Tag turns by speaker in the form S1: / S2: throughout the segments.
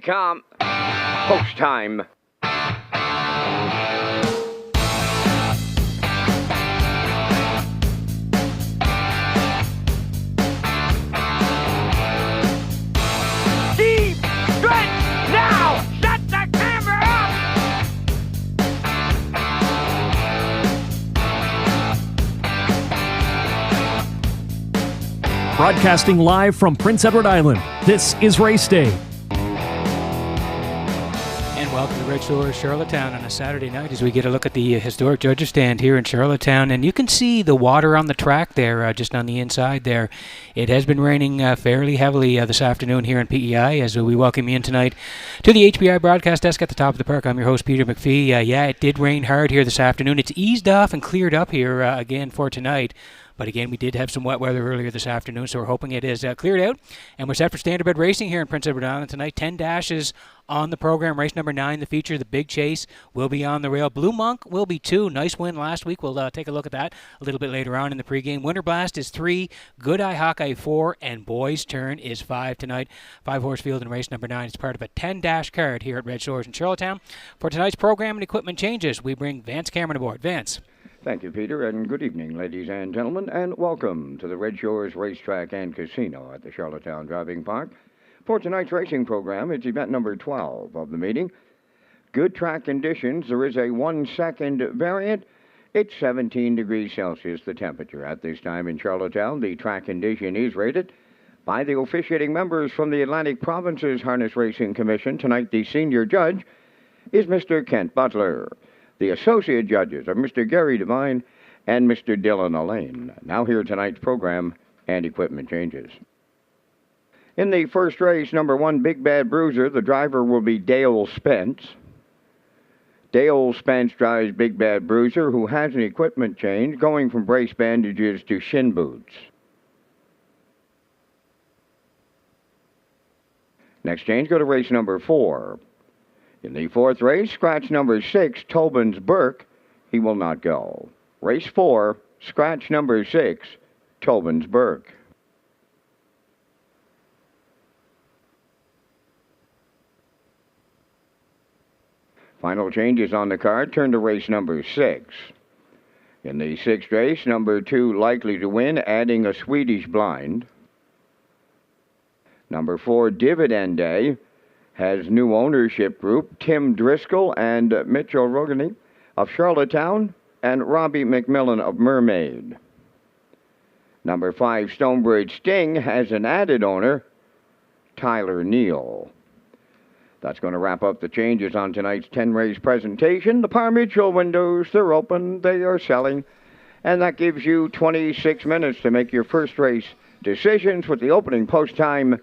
S1: come. Post time. Deep stretch now. Shut the camera up.
S2: Broadcasting live from Prince Edward Island, this is Race Day.
S3: And welcome to Red Shores, Charlottetown on a Saturday night as we get a look at the historic judges stand here in Charlottetown. And you can see the water on the track there, just on the inside there. It has been raining fairly heavily this afternoon here in PEI as we welcome you in tonight to the HBI broadcast desk at the top of the park. I'm your host, Peter McPhee. Yeah, it did rain hard here this afternoon. It's eased off and cleared up here again for tonight. But again, we did have some wet weather earlier this afternoon, so we're hoping it is cleared out. And we're set for standardbred racing here in Prince Edward Island tonight. 10 dashes on the program. Race number 9, the feature, the Big Chase, will be on the rail. Blue Monk will be 2. Nice win last week. We'll take a look at that a little bit later on in the pregame. Winter Blast is 3. Good Eye Hawkeye 4. And Boy's Turn is 5 tonight. 5-horse field in race number 9. It's part of a 10-dash card here at Red Shores in Charlottetown. For tonight's program and equipment changes, we bring Vance Cameron aboard. Vance.
S1: Thank you, Peter, and good evening, ladies and gentlemen, and welcome to the Redshores Racetrack and Casino at the Charlottetown Driving Park. For tonight's racing program, it's event number 12 of the meeting. Good track conditions. There is a 1-second variant. It's 17 degrees Celsius, the temperature at this time in Charlottetown. The track condition is rated by the officiating members from the Atlantic Provinces Harness Racing Commission. Tonight, the senior judge is Mr. Kent Butler. The associate judges are Mr. Gary Devine and Mr. Dylan Allain. Now here tonight's program and equipment changes. In the first race, number 1, Big Bad Bruiser, the driver will be Dale Spence. Dale Spence drives Big Bad Bruiser, who has an equipment change going from brace bandages to shin boots. Next change, go to race number 4. In the fourth race, scratch number 6, Tobin's Burke, he will not go. Race 4, scratch number 6, Tobin's Burke. Final changes on the card. Turn to race number 6. In the sixth race, number 2, Likely to Win, adding a Swedish blind. Number 4, Dividend Day, has new ownership group, Tim Driscoll and Mitchell Rogany of Charlottetown and Robbie McMillan of Mermaid. Number 5, Stonebridge Sting, has an added owner, Tyler Neal. That's going to wrap up the changes on tonight's 10-race presentation. The Par Mutual windows, they're open, they are selling, and that gives you 26 minutes to make your first race decisions with the opening post time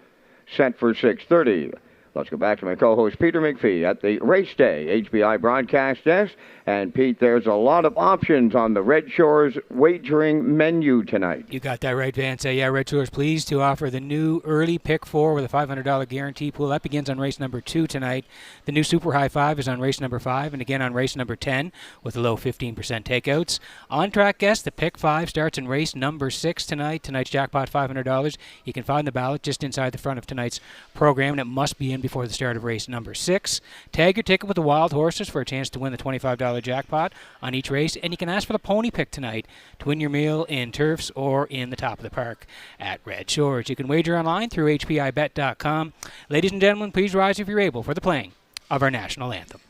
S1: set for 6:30. Let's go back to my co-host Peter McPhee at the Race Day HBI broadcast desk. And Pete, there's a lot of options on the Red Shores wagering menu tonight.
S3: You got that right, Vance. Yeah, Red Shores pleased to offer the new early pick 4 with a $500 guarantee pool. That begins on race number 2 tonight. The new Super High 5 is on race number 5 and again on race number 10 with a low 15% takeouts. On track guest, the pick 5 starts in race number 6 tonight. Tonight's jackpot $500. You can find the ballot just inside the front of tonight's program, and it must be in before the start of race number 6. Tag your ticket with the wild horses for a chance to win the $25 jackpot on each race, and you can ask for the pony pick tonight to win your meal in turfs or in the top of the park at Red Shores. You can wager online through hpibet.com. Ladies and gentlemen, please rise if you're able for the playing of our national anthem.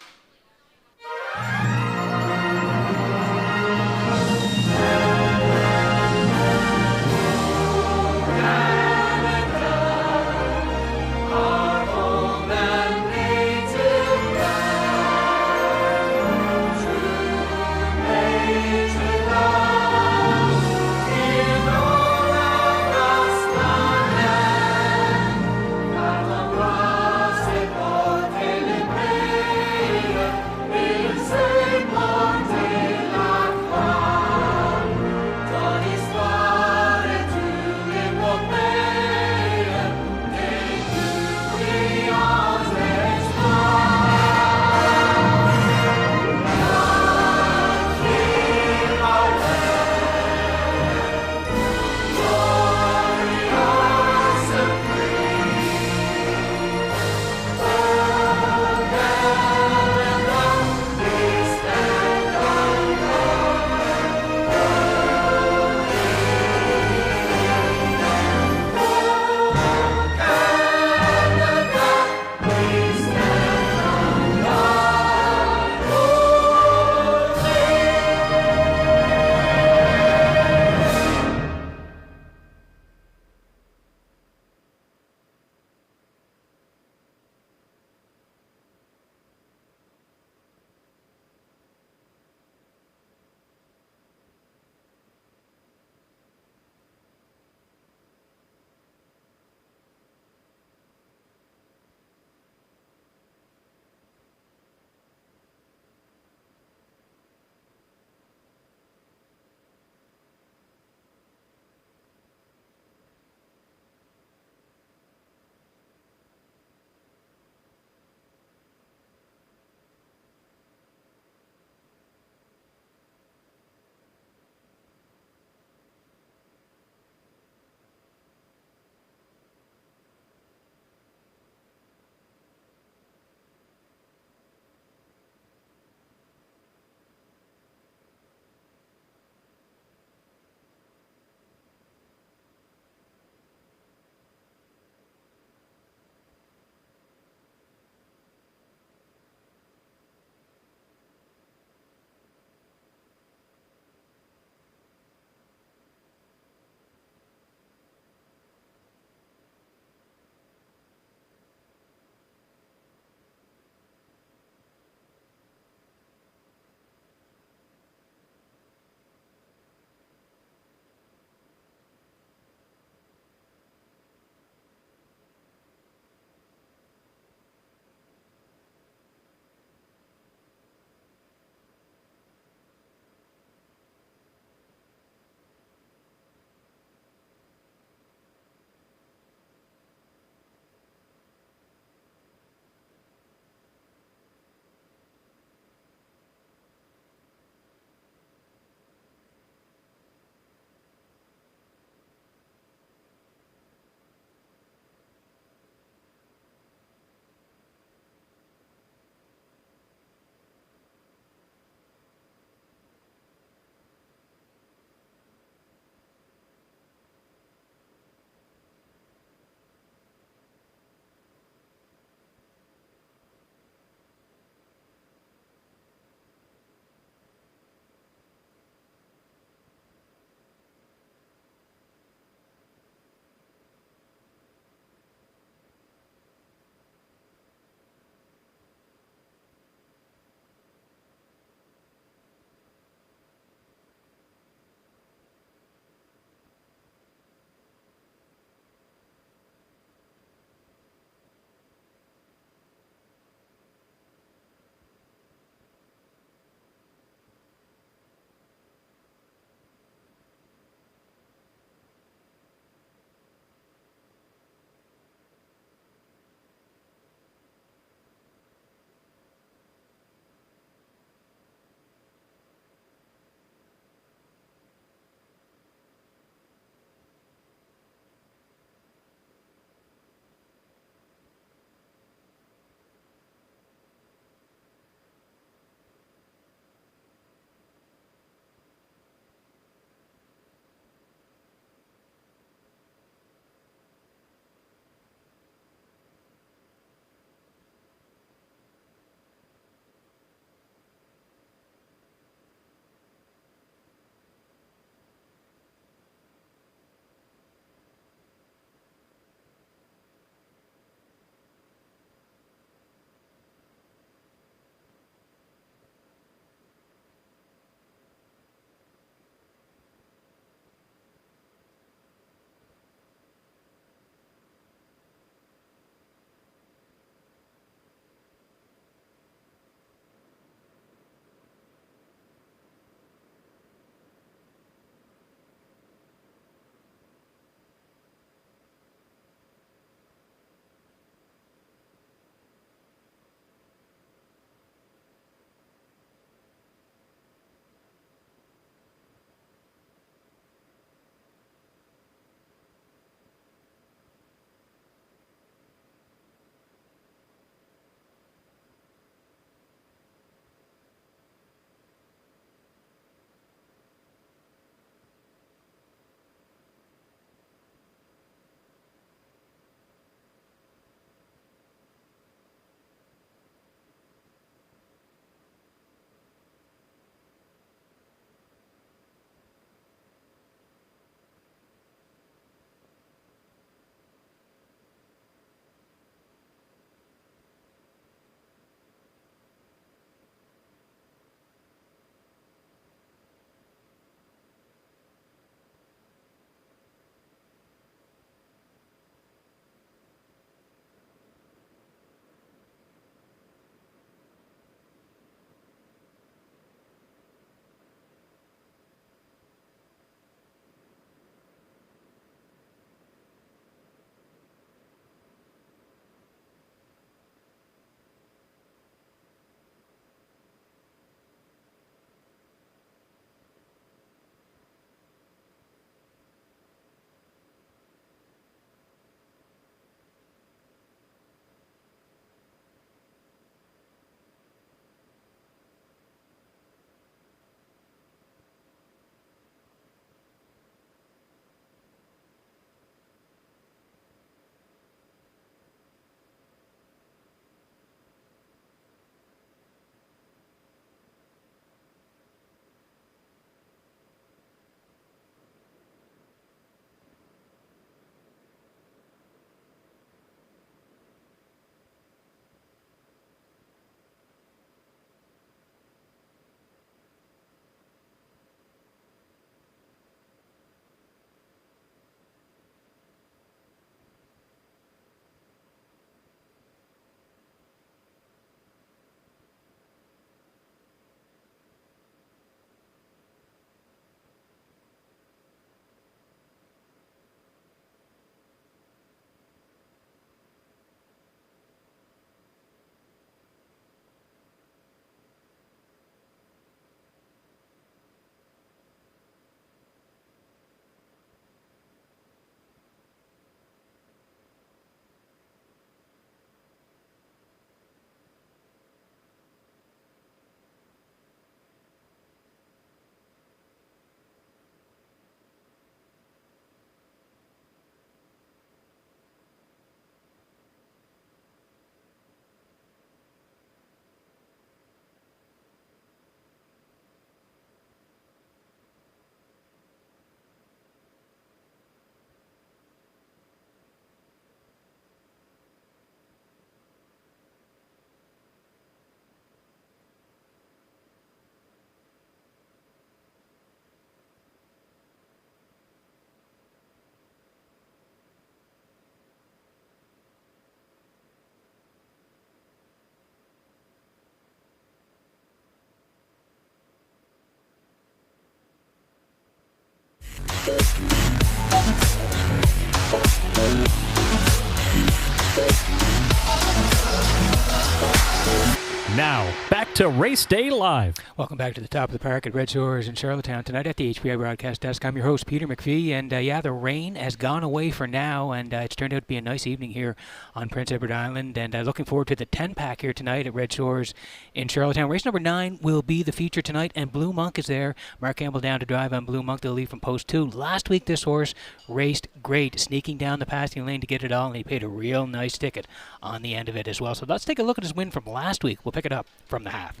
S2: Now, back to Race Day Live.
S3: Welcome back to the top of the park at Red Shores in Charlottetown tonight at the HPI Broadcast Desk. I'm your host, Peter McPhee, and the rain has gone away for now, and it's turned out to be a nice evening here on Prince Edward Island, and looking forward to the 10-pack here tonight at Red Shores in Charlottetown. Race number 9 will be the feature tonight, and Blue Monk is there. Mark Campbell down to drive on Blue Monk. They'll lead from post 2. Last week, this horse raced great, sneaking down the passing lane to get it all, and he paid a real nice ticket on the end of it as well. So let's take a look at his win from last week. We'll pick it up from the half.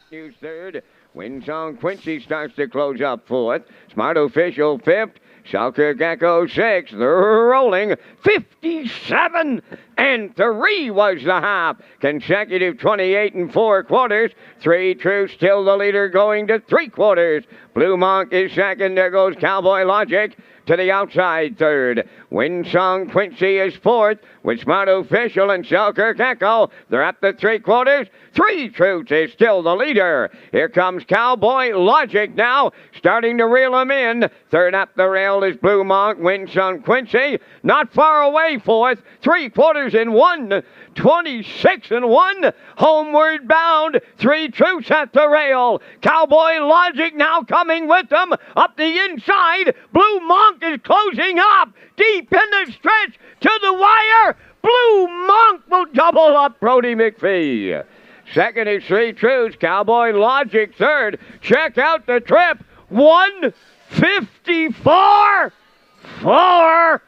S1: Hughes third. Winsong Quincy starts to close up fourth. Smart Official fifth. Selkirk Echo sixth. They're rolling 57 and 3 was the half. Consecutive 28 and 4 quarters. 3 True still the leader going to 3 quarters. Blue Monk is second. There goes Cowboy Logic to the outside third. Winsong Quincy is fourth with Smart Official and Selkirk Echo. They're at the 3 quarters. 3 Truths is still the leader. Here comes Cowboy Logic now, starting to reel him in. Third up the rail is Blue Monk. Winsong Quincy not far away fourth. 3 quarters in 1. 26 and 1. Homeward bound. 3 Truths at the rail. Cowboy Logic now coming with them up the inside. Blue Monk is closing up deep in the stretch to the wire. Blue Monk will double up Brody McPhee. Second is 3 Truths. Cowboy Logic third. Check out the trip. 154. 4.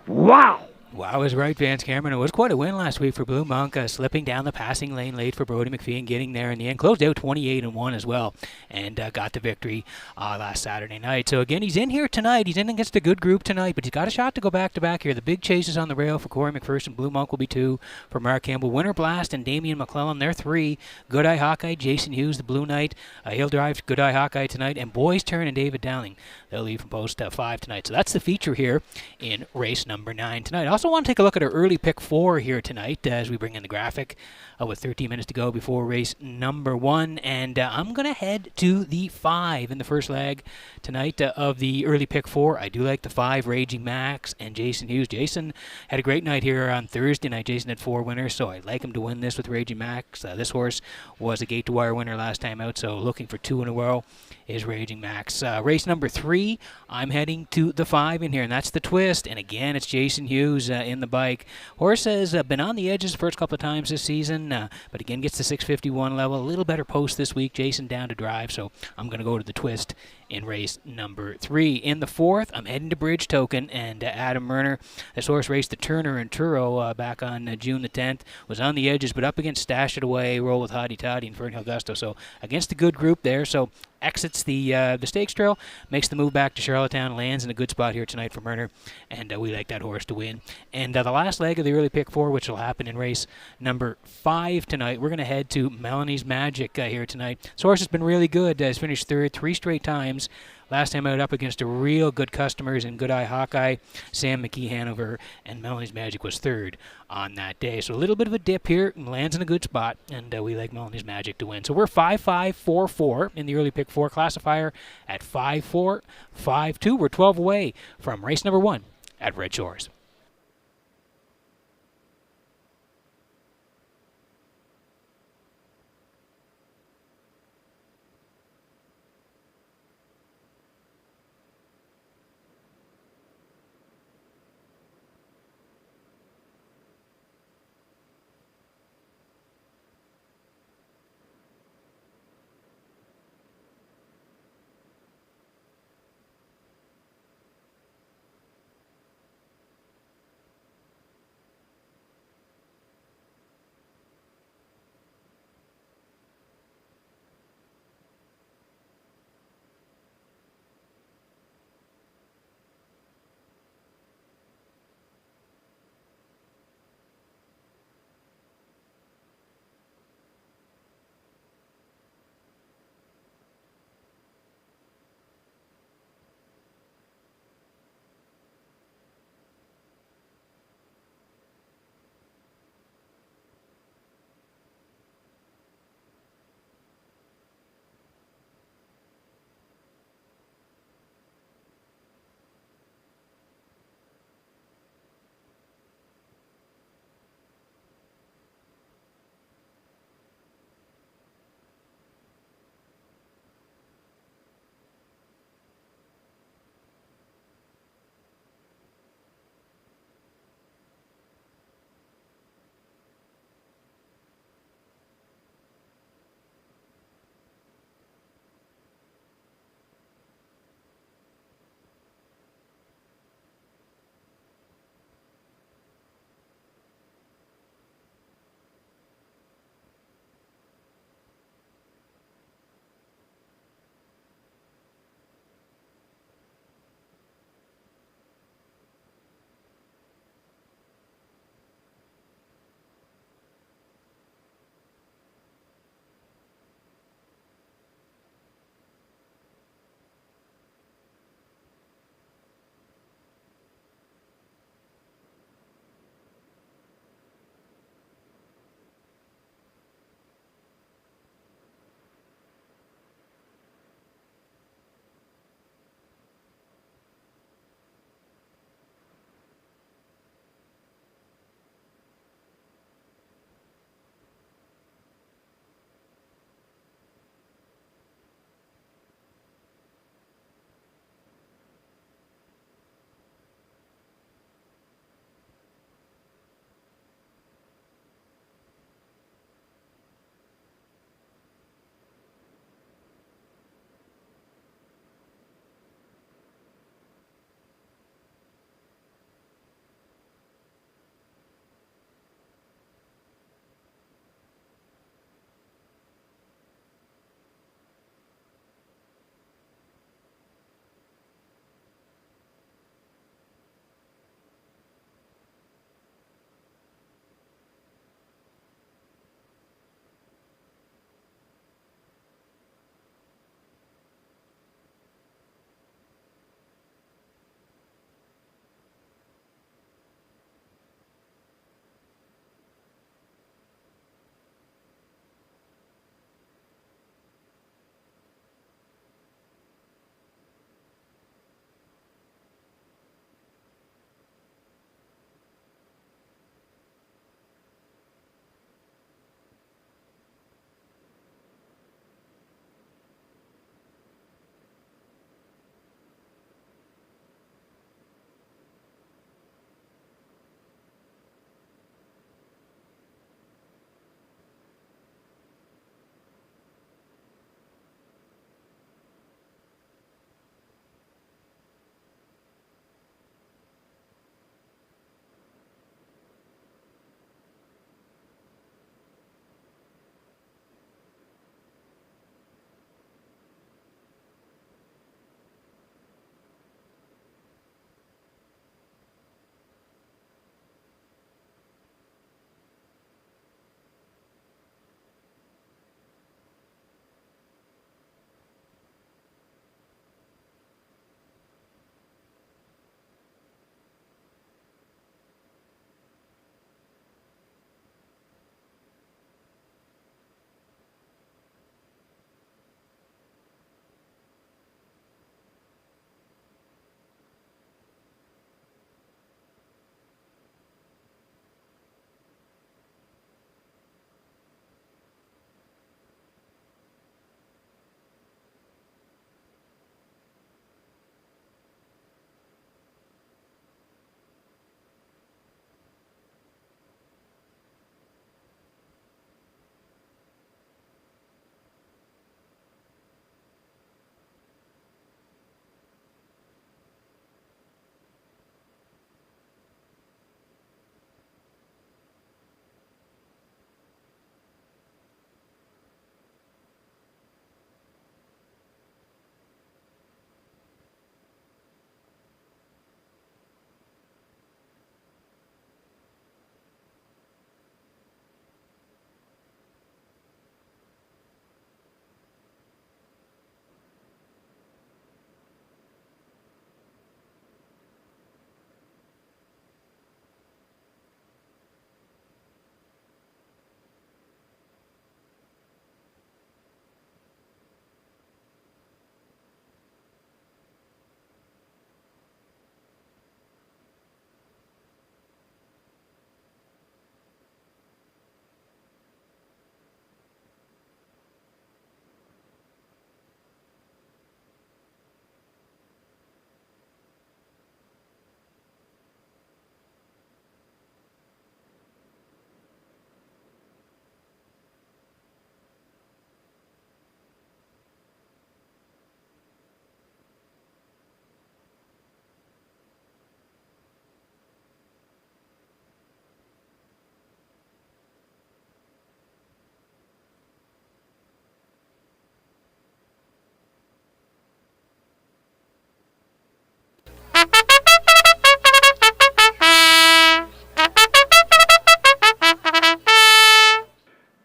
S1: Wow.
S3: Wow is right, Vance Cameron. It was quite a win last week for Blue Monk, slipping down the passing lane late for Brody McPhee and getting there in the end. Closed out 28 and 1 as well, and got the victory last Saturday night. So again, he's in here tonight. He's in against a good group tonight, but he's got a shot to go back to back here. The big chases on the rail for Corey McPherson. Blue Monk will be 2 for Mark Campbell. Winter Blast and Damian McClellan, they're 3. Good Eye Hawkeye, Jason Hughes, the Blue Knight. He'll drive Good Eye Hawkeye tonight, and Boys Turn and David Dowling. They'll leave from post 5 tonight. So that's the feature here in race number 9 tonight. I also want to take a look at our early pick 4 here tonight as we bring in the graphic with 13 minutes to go before race number 1. And I'm going to head to the 5 in the first leg tonight of the early pick 4. I do like the 5, Raging Max and Jason Hughes. Jason had a great night here on Thursday night. Jason had 4 winners, so I like him to win this with Raging Max. This horse was a gate-to-wire winner last time out, so looking for 2 in a row is Raging Max. Race number 3, I'm heading to the 5 in here, and that's the Twist. And again, it's Jason Hughes in the bike. Horse has been on the edges the first couple of times this season, but again gets to 651 level. A little better post this week. Jason down to drive, so I'm going to go to the Twist in race number 3. In the 4th, I'm heading to Bridge Token, and Adam Murner. This horse raced the Turner and Turo back on June the 10th. Was on the edges, but up against Stash It Away, Roll with Hottie Toddy, and Fernhill Gusto. So against a good group there. So exits the stakes trail, makes the move back to Charlottetown, lands in a good spot here tonight for Murner, and we like that horse to win. And the last leg of the early pick 4, which will happen in race number 5 tonight, we're going to head to Melanie's Magic here tonight. This horse has been really good. Has finished third 3 straight times. Last time out up against a real good customers in Good Eye Hawkeye, Sam McKee Hanover, and Melanie's Magic was 3rd on that day. So a little bit of a dip here, and lands in a good spot, and we like Melanie's Magic to win. So we're 5-5-4-4 in the early pick 4 classifier at 5-4-5-2. We're 12 away from race number 1 at Red Shores.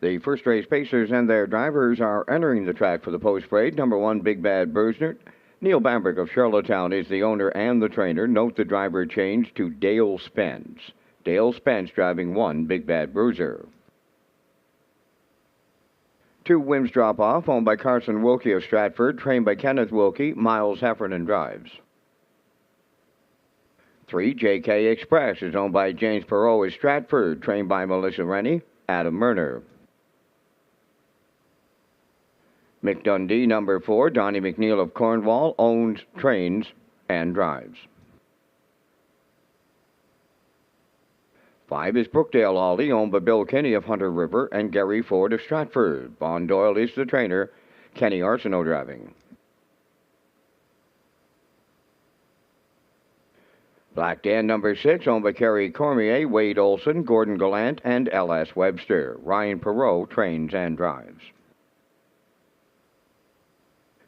S1: The first race pacers and their drivers are entering the track for the post parade. Number 1, Big Bad Bruiser. Neil Bambrick of Charlottetown is the owner and the trainer. Note the driver change to Dale Spence. Dale Spence driving 1, Big Bad Bruiser. 2, Wims Drop Off, owned by Carson Wilkie of Stratford, trained by Kenneth Wilkie. Miles Heffernan drives. 3, JK Express is owned by James Perot of Stratford, trained by Melissa Rennie. Adam Murner. Mick Dundee, number 4, Donnie McNeil of Cornwall, owns, trains, and drives. 5 is Brookdale Ollie, owned by Bill Kinney of Hunter River and Gary Ford of Stratford. Bon Doyle is the trainer. Kenny Arsenault driving. Black Dan, number 6, owned by Kerry Cormier, Wade Olson, Gordon Gallant, and L.S. Webster. Ryan Perot trains and drives.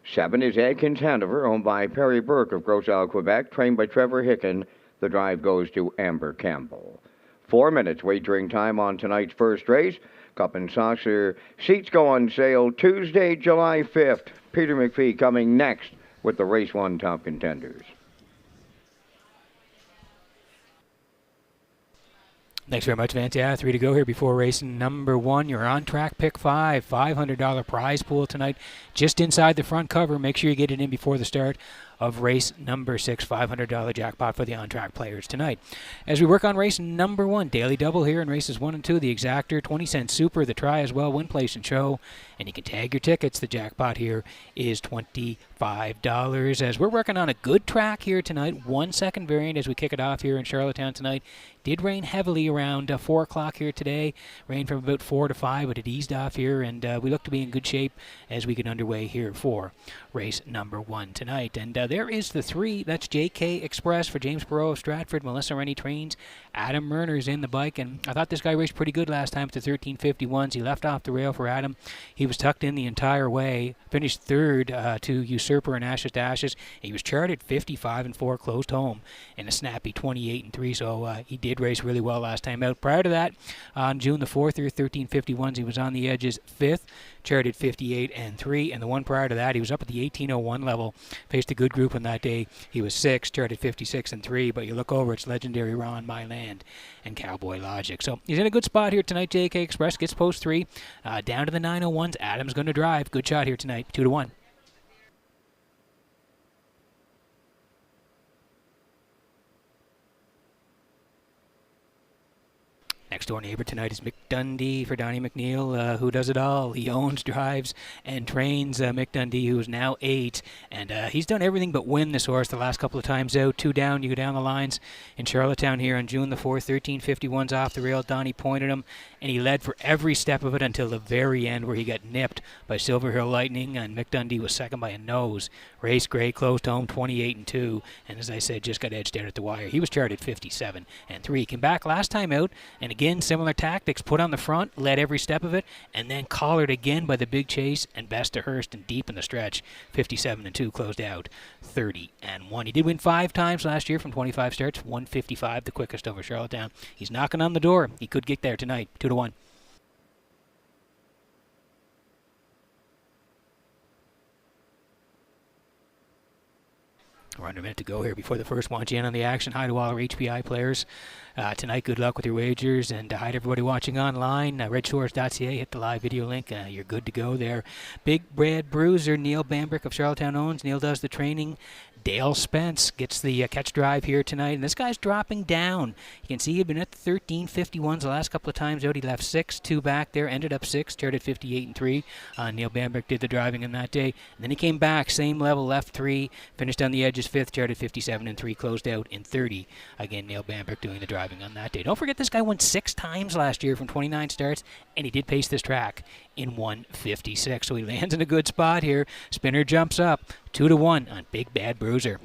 S1: 7 is Adkins Hanover, owned by Perry Burke of Gros Isle, Quebec, trained by Trevor Hicken. The drive goes to Amber Campbell. 4 minutes wagering time on tonight's first race. Cup and Saucer seats go on sale Tuesday, July 5th. Peter McPhee coming next with the Race 1 top contenders.
S3: Thanks very much, Vance. Yeah, 3 to go here before race number 1. You're on track, pick 5. $500 prize pool tonight, just inside the front cover. Make sure you get it in before the start of race number 6. $500 jackpot for the on-track players tonight. As we work on race number 1, daily double here in races 1 and 2. The exactor, 20-cent super, the try as well, win, place, and show. And you can tag your tickets. The jackpot here is $25. As we're working on a good track here tonight, 1 second variant as we kick it off here in Charlottetown tonight. Did rain heavily around 4 o'clock here today. Rain from about 4 to 5, but it eased off here, and we look to be in good shape as we get underway here for race number 1 tonight. And there is the 3. That's JK Express for James Perot of Stratford. Melissa Rennie trains. Adam Murner's in the bike, and I thought this guy raced pretty good last time at the 1351s. He left off the rail for Adam. He was tucked in the entire way. Finished 3rd to Usurper and Ashes to Ashes. He was charted 55-4, closed home in a snappy 28-3. So he did race really well last time out. Prior to that, on June the 4th, or 1351s, he was on the edges 5th, charted 58-3. And the one prior to that, he was up at the 1801 level. Faced a good group on that day. He was 6th, charted 56-3. But you look over, it's legendary Ron, My Land, and Cowboy Logic. So he's in a good spot here tonight. JK Express gets post 3. Down to the 901s. Adam's going to drive. Good shot here tonight. 2 to 1. Next door neighbor tonight is Mick Dundee for Donnie McNeil, who does it all. He owns, drives, and trains Mick Dundee, who is now 8. And he's done everything but win this horse the last couple of times out. 2 down, you go down the lines in Charlottetown here on June the 4th. 1351's off the rail. Donnie pointed him, and he led for every step of it until the very end, where he got nipped by Silver Hill Lightning, and Mick Dundee was second by a nose. Race great, closed home 28-2, and as I said, just got edged out at the wire. He was charted 57-3. Came back last time out, and again, similar tactics, put on the front, led every step of it, and then collared again by the big chase and best to Hurst and deep in the stretch. 57-2, closed out 30-1. He did win 5 times last year from 25 starts, 155, the quickest over Charlottetown. He's knocking on the door. He could get there tonight. 2 to 1. We're under a minute to go here before the first. Want you in on the action. Hi to all our HPI players tonight. Good luck with your wagers, and hi to everybody watching online. Redshores.ca, hit the live video link. You're good to go there. Big Bad Bruiser, Neil Bambrick of Charlottetown owns. Neil does the training. Dale Spence gets the catch drive here tonight, and this guy's dropping down. You can see he'd been at the 1351s the last couple of times out. He left 6, 2 back there, ended up 6, charted 58-3. Neil Bambrick did the driving on that day, and then he came back, same level, left 3, finished on the edges 5th, charted 57-3, closed out in 30. Again, Neil Bambrick doing the driving on that day. Don't forget this guy won 6 times last year from 29 starts, and he did pace this track in 156. So he lands in a good spot here. Spinner jumps up 2 to 1 on Big Bad Bruiser.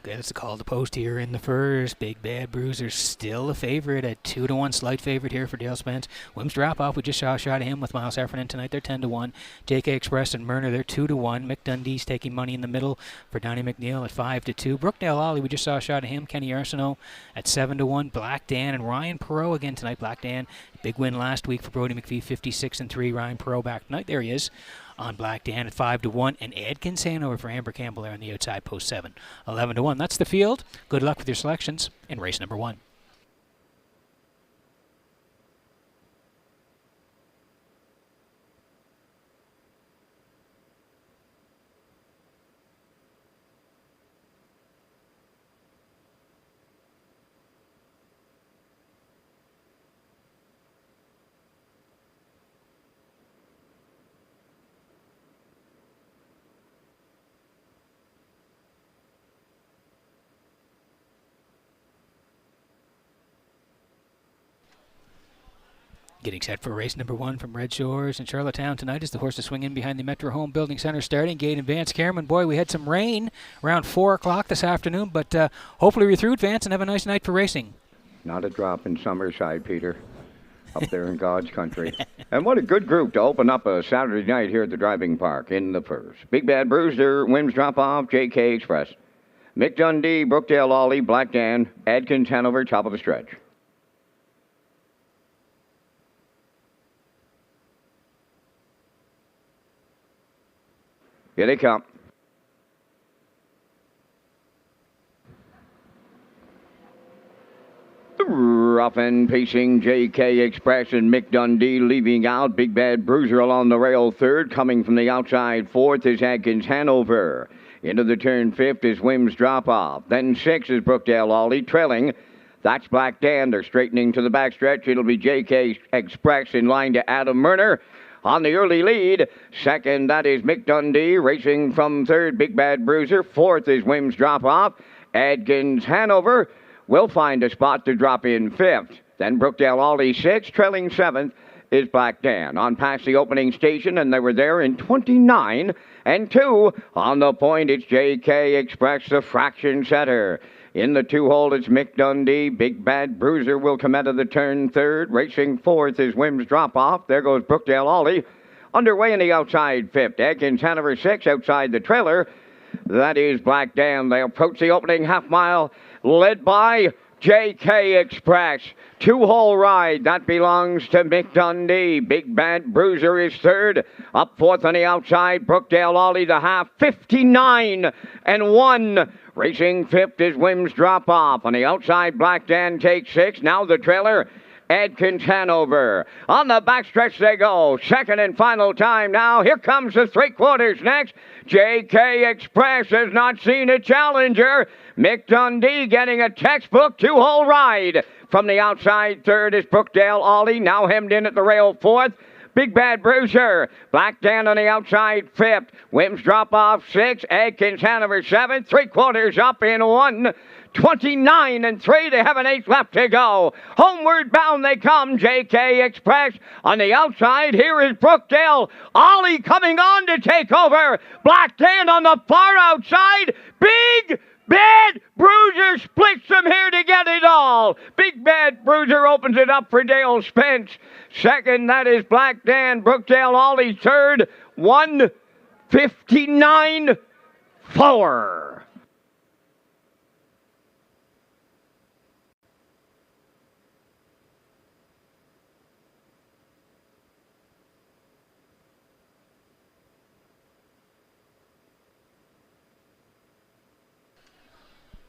S3: That's a call to post here in the first. Big Bad Bruiser still a favorite at 2-1, slight favorite here for Dale Spence. Wims Drop Off, we just saw a shot of him with Miles Heffernan tonight. They're 10-1. JK Express and Myrna, they're 2-1. Mick Dundee's taking money in the middle for Donnie McNeil at 5-2. Brookdale Ollie, we just saw a shot of him. Kenny Arsenault at 7-1. Black Dan and Ryan Perot again tonight. Black Dan, big win last week for Brody McPhee, 56-3. Ryan Perot back tonight. There he is on Black Dan at 5-1, and Adkins Hanover for Amber Campbell there on the outside, post 7, 11-1. That's the field. Good luck with your selections in race number 1. Getting set for race number 1 from Red Shores in Charlottetown tonight as the horses swing in behind the Metro Home Building Center starting gate in Vance. Cameron, boy, we had some rain around 4 o'clock this afternoon, but hopefully we're through it, Vance, and have a nice night for racing.
S1: Not a drop in Summerside, Peter, up there in God's country. And what a good group to open up a Saturday night here at the driving park in the first. Big Bad Bruiser, Wims Drop Off, JK Express. Mick Dundee, Brookdale Ollie, Black Dan, Adkins Hanover, top of the stretch. Here they come. Rough and pacing JK Express and Mick Dundee leaving out. Big Bad Bruiser along the rail third. Coming from the outside fourth is Adkins Hanover. Into the turn fifth is Wims Drop Off. Then six is Brookdale Ollie trailing. That's Black Dan. They're straightening to the backstretch. It'll be JK Express in line to Adam Murner on the early lead. Second, that is Mick Dundee. Racing from third, Big Bad Bruiser. Fourth is Wims Drop Off. Adkins Hanover will find a spot to drop in fifth. Then Brookdale Ollie sixth. Trailing seventh is Black Dan. On past the opening station, and they were there in 29 and 2. On the point, it's JK Express, the fraction setter. In the 2-hole, it's Mick Dundee. Big Bad Bruiser will come out of the turn third. Racing fourth is Wims Drop Off. There goes Brookdale Ollie. Underway in the outside fifth. Adkins Hanover 6 outside the trailer. That is Black Dan. They approach the opening half mile, led by JK Express. 2-hole ride. That belongs to Mick Dundee. Big Bad Bruiser is third. Up fourth on the outside, Brookdale Ollie the half. 59 and 1. Racing fifth is Wims Drop Off. On the outside, Black Dan takes six. Now the trailer, Adkins Hanover. On the backstretch they go. Second and final time now. Here comes the three-quarters next. JK Express has not seen a challenger. Mick Dundee getting a textbook 2-hole ride. From the outside third is Brookdale Ollie. Now hemmed in at the rail fourth. Big Bad Bruiser. Black Dan on the outside fifth. Wims Drop Off sixth. Adkins Hanover seventh. Three-quarters up in 1. 29 and 3. They have an eighth left to go. Homeward bound they come. JK Express on the outside. Here is Brookdale Ollie coming on to take over. Black Dan on the far outside. Big Bad Bruiser splits them here to get it all. Big Bad Bruiser opens it up for Dale Spence. Second, that is Black Dan. Brookdale Ollie third. 1:59.4.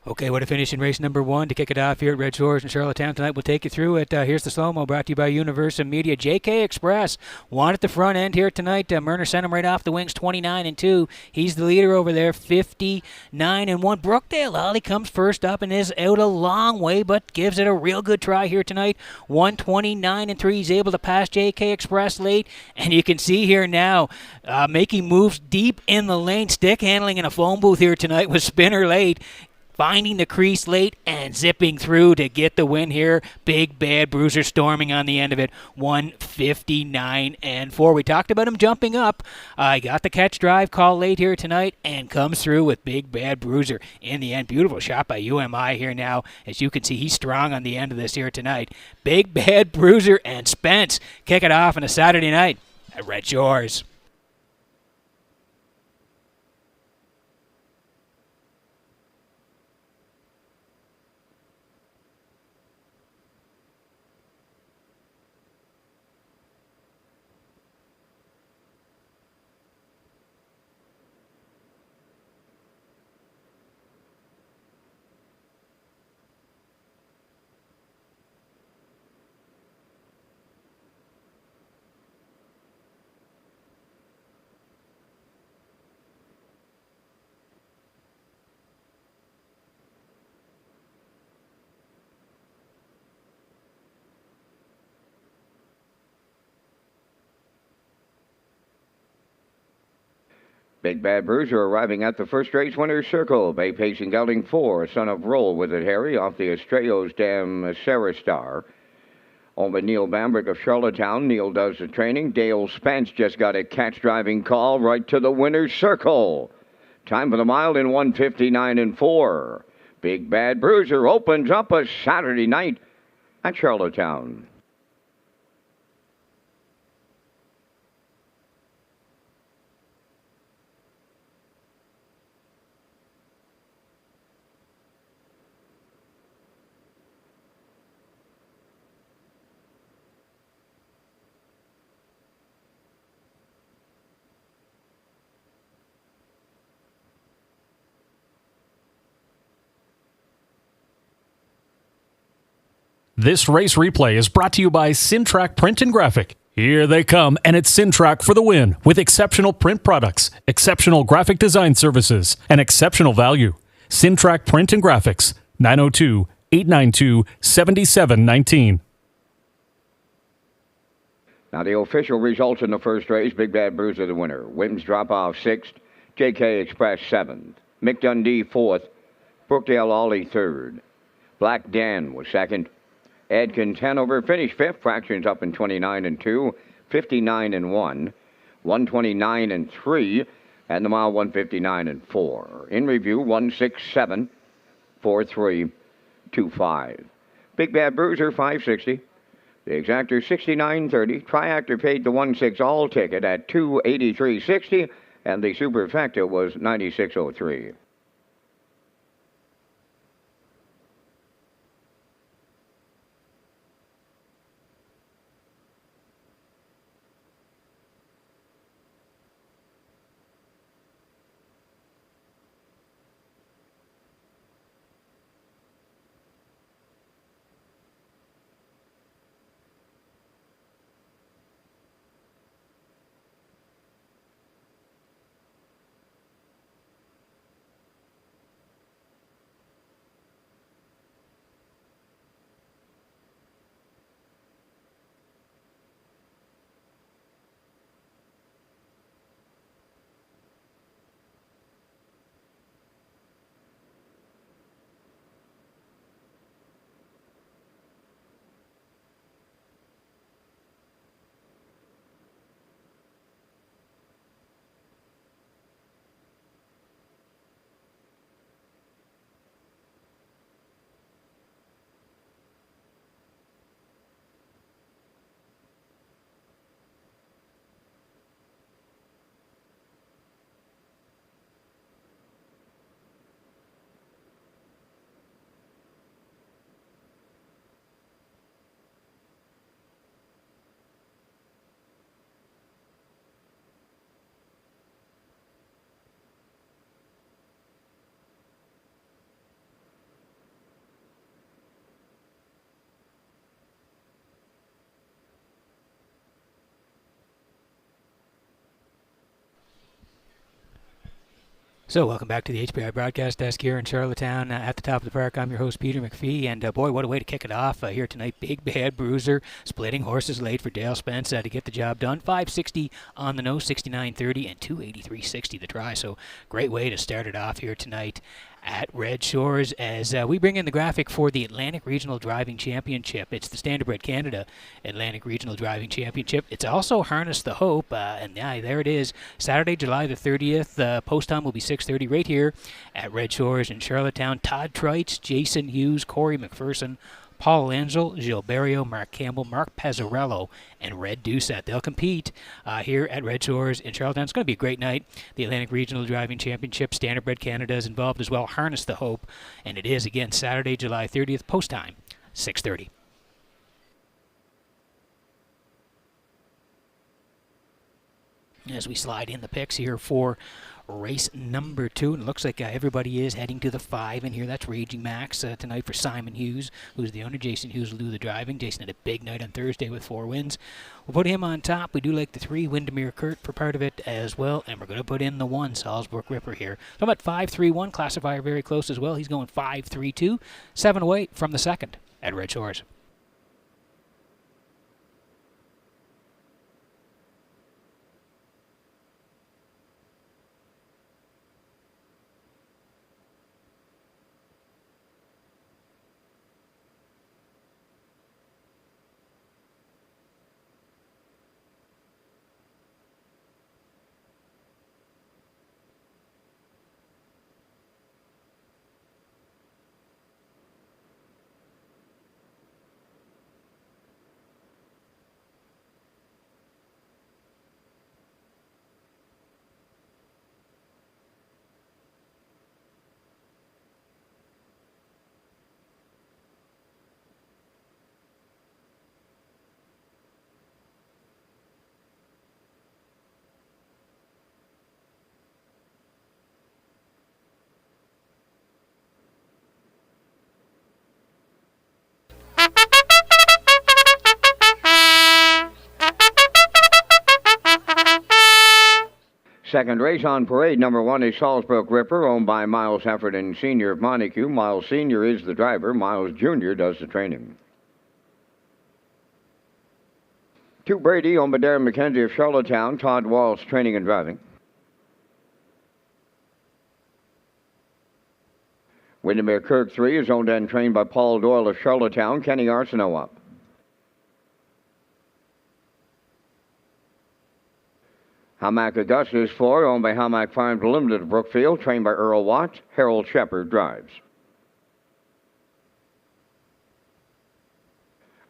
S3: Okay, what a finish in race number 1 to kick it off here at Red Shores in Charlottetown tonight. We'll take you through it. Here's the slow-mo brought to you by Universal Media. JK Express won at the front end here tonight. Murner sent him right off the wings, 29 and 2. He's the leader over there, 59 and 1. Brookdale Ollie comes first up and is out a long way, but gives it a real good try here tonight. 129 and 3. He's able to pass JK Express late, and you can see here now making moves deep in the lane. Stick handling in a phone booth here tonight with Spinner late. finding the crease late and zipping through to get the win here. Big Bad Bruiser storming on the end of it, 159-4. We talked about him jumping up. I got the catch drive call late here tonight and comes through with Big Bad Bruiser in the end. Beautiful shot by UMI here now. As you can see, he's strong on the end of this here tonight. Big Bad Bruiser and Spence kick it off on a Saturday night at Red Shores.
S1: Big Bad Bruiser arriving at the first race winner's circle. Bay Pacing Gelding 4, Son of Roll with it, Harry, off the Estrellas Dam Sarah Star. On by Neil Bambrick of Charlottetown. Neil does the training. Dale Spence just got a catch driving call right to the winner's circle. Time for the mile in 159-4. Big Bad Bruiser opens up a Saturday night at Charlottetown.
S2: This race replay is brought to you by Sintrack Print and Graphic. Here they come, and it's Sintrack for the win with exceptional print products, exceptional graphic design services, and exceptional value. Sintrack Print and Graphics, 902-892-7719.
S1: Now the official results in the first race. Big Bad Bruiser the winner. Wims Drop Off 6th. JK Express 7th. Mick Dundee 4th. Brookdale Ollie 3rd. Black Dan was 2nd. Edkins Hanover finished 5th. Fractions up in 29-2. 59-1. 129-3. And the mile 159-4. In review 167. 4325. Big Bad Bruiser 560. The exactor 69.30. Triactor paid the 1/6 all ticket at 283.60, and the superfecta was 96.03.
S3: So welcome back to the HPI broadcast desk here in Charlottetown. At the top of the park, I'm your host, Peter McPhee, and boy, what a way to kick it off here tonight. Big Bad Bruiser splitting horses late for Dale Spence to get the job done. 560 on the nose, 69.30, and 283.60 the try. So great way to start it off here tonight at Red Shores as we bring in the graphic for the Atlantic Regional Driving Championship. It's the Standardbred Canada Atlantic Regional Driving Championship. It's also Harness the Hope, and yeah, there it is. Saturday, July the 30th. Post time will be 6:30 right here at Red Shores in Charlottetown. Todd Treitz, Jason Hughes, Corey McPherson, Paul Angel, Gilberto, Mark Campbell, Mark Pezzarello, and Red Doucette. They'll compete here at Red Shores in Charlottetown. It's going to be a great night. The Atlantic Regional Driving Championship, Standardbred Canada is involved as well. Harness the Hope, and it is, again, Saturday, July 30th, post time, 6:30. As we slide in the picks here for race number 2, and it looks like everybody is heading to the 5 in here. That's Raging Max tonight for Simon Hughes, who's the owner. Jason Hughes will do the driving. Jason had a big night on Thursday with 4 wins. We'll put him on top. We do like the 3, Windermere Kurt, for part of it as well, and we're going to put in the 1, Salzburg Ripper here. So I'm at 5-3-1, classifier very close as well. He's going 5-3-2, 7 away from the 2nd at Red Shores.
S1: Second race on parade, number 1 is Salzburg Ripper, owned by Miles Heffernan Sr. of Montague. Miles Sr. is the driver. Miles Jr. does the training. 2 Brady, owned by Darren McKenzie of Charlottetown. Todd Walsh, training and driving. Windermere Kirk 3 is owned and trained by Paul Doyle of Charlottetown. Kenny Arsenault up. Hamac Augustus 4, owned by Hamac Farms Limited of Brookfield, trained by Earl Watts. Harold Shepard drives.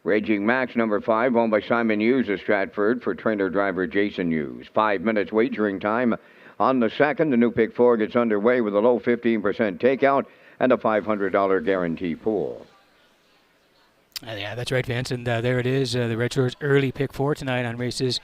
S1: Raging Max number 5, owned by Simon Hughes of Stratford, for trainer-driver Jason Hughes. 5 minutes wagering time on the 2nd. The new pick 4 gets underway with a low 15% takeout and a $500 guarantee pool.
S3: Yeah, that's right, Vince. And there it is, the Red Shores early pick 4 tonight on races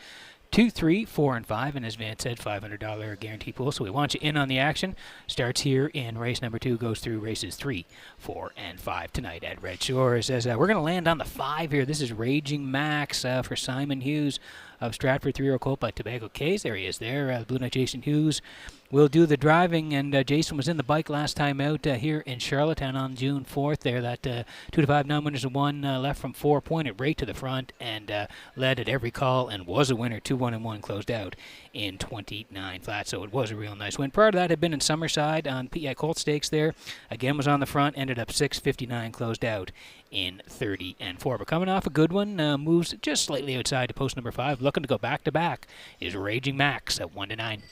S3: 2, 3, 4, and 5, and as Vance said, $500 guarantee pool. So we want you in on the action. Starts here in race number 2, goes through races 3, 4, and 5 tonight at Red Shores. As we're going to land on the 5 here. This is Raging Max for Simon Hughes of Stratford, 3-year-old colt by Tobago Cays. There he is there. Blue Knight Jason Hughes will do the driving, and Jason was in the bike last time out here in Charlottetown on June 4th there. That 2-5 non-winners and 1 left from 4, pointed right to the front and led at every call and was a winner. 2-1-1 closed out in 29 flat, so it was a real nice win. Prior to that had been in Summerside on PI Colt Stakes there. Again was on the front, ended up 6:59, closed out in 30-4. But coming off a good one, moves just slightly outside to post number 5. Looking to go back-to-back is Raging Max at 1-9.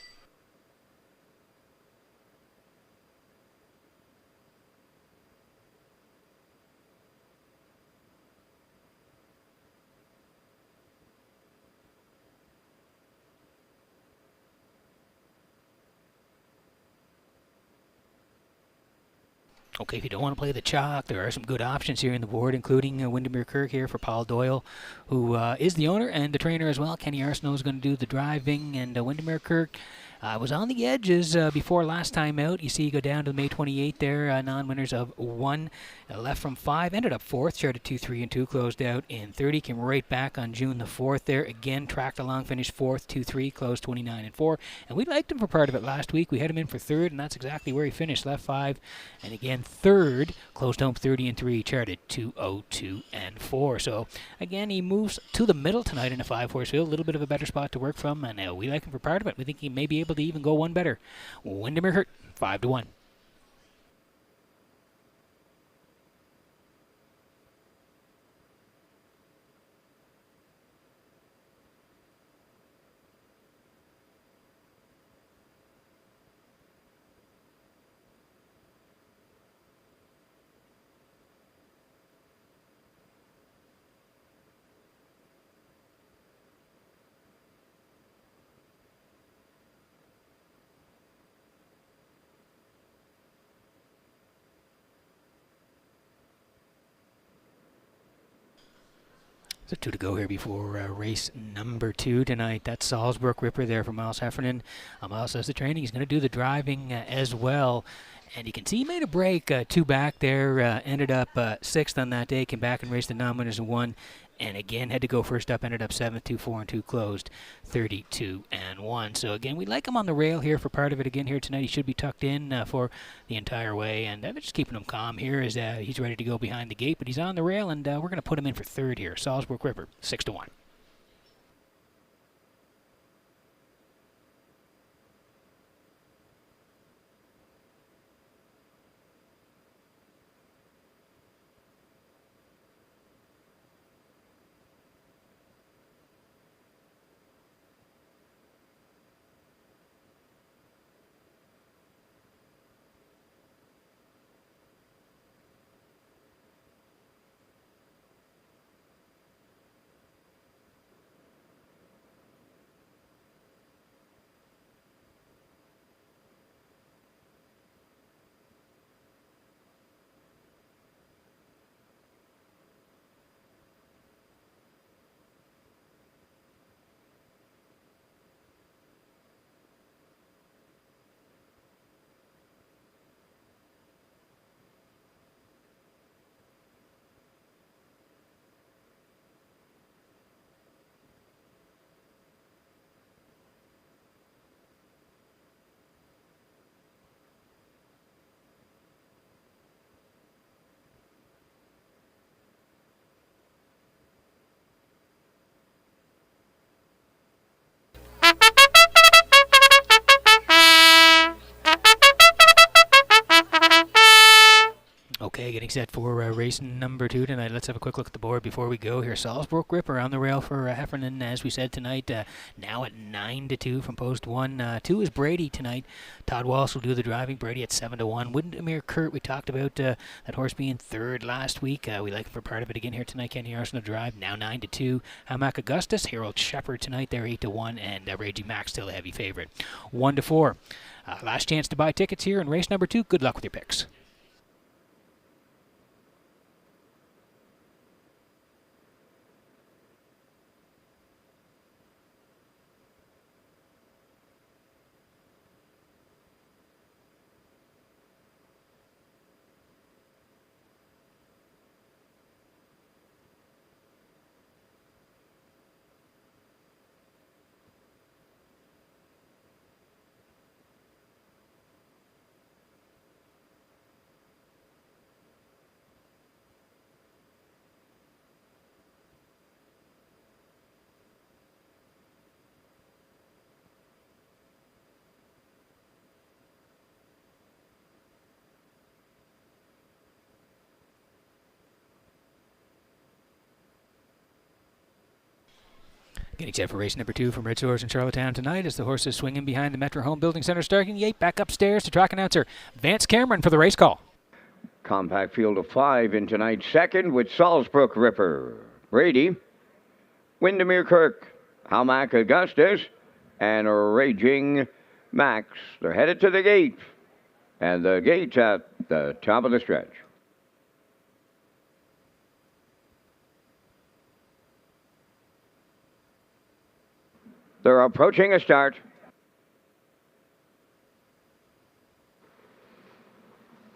S3: Okay, if you don't want to play the chalk, there are some good options here in the board, including Windermere Kirk here for Paul Doyle, who is the owner and the trainer as well. Kenny Arsenault is going to do the driving, and Windermere Kirk was on the edges before last time out. You see you go down to May 28th there, non-winners of 1, left from 5, ended up 4th, started 2-3-2, closed out in 30, came right back on June the 4th there, again tracked along, finished 4th, 2-3, closed 29-4, and we liked him for part of it last week. We had him in for 3rd, and that's exactly where he finished, left 5, and again 3rd, closed home 30-3, charted 2-0-2-4. So again, he moves to the middle tonight in a 5-horse field, a little bit of a better spot to work from, and we like him for part of it. We think he may be able to even go one better. Windermere Hurt, 5-1. So 2 to go here before race number 2 tonight. That's Salisbury Ripper there for Miles Heffernan. Miles does the training. He's going to do the driving as well. And you can see he made a break, 2 back there, ended up 6th on that day, came back and raced the non-winners and won. And again, had to go first up, ended up 7th, 2-4, and 2 closed, 32-1. So again, we like him on the rail here for part of it again here tonight. He should be tucked in for the entire way, and they're just keeping him calm here as he's ready to go behind the gate. But he's on the rail, and we're going to put him in for 3rd here. Salisbury Ripper, 6-1. Okay, getting set for race number 2 tonight. Let's have a quick look at the board before we go here. Salisbury Ripper on the rail for Heffernan, as we said tonight, now at 9-2 from post 1. 2 is Brady tonight. Todd Walsh will do the driving. Brady at 7-1. Windermere Kurt, we talked about that horse being 3rd last week. We like him for part of it again here tonight. Kenny Arsenal drive, now 9-2. Hamac Augustus, Harold Shepard tonight, they're 8-1, and Raging Max still a heavy favorite, 1-4. Last chance to buy tickets here in race number 2. Good luck with your picks. Getting set for race number 2 from Redshores in Charlottetown tonight as the horses swinging behind the Metro Home Building Center. Starting the 8, back upstairs to track announcer Vance Cameron for the race call.
S1: Compact field of 5 in tonight's 2nd with Salisbury Ripper, Brady, Windermere Kirk, Hamac Augustus, and Raging Max. They're headed to the gate, and the gate's at the top of the stretch. They're approaching a start.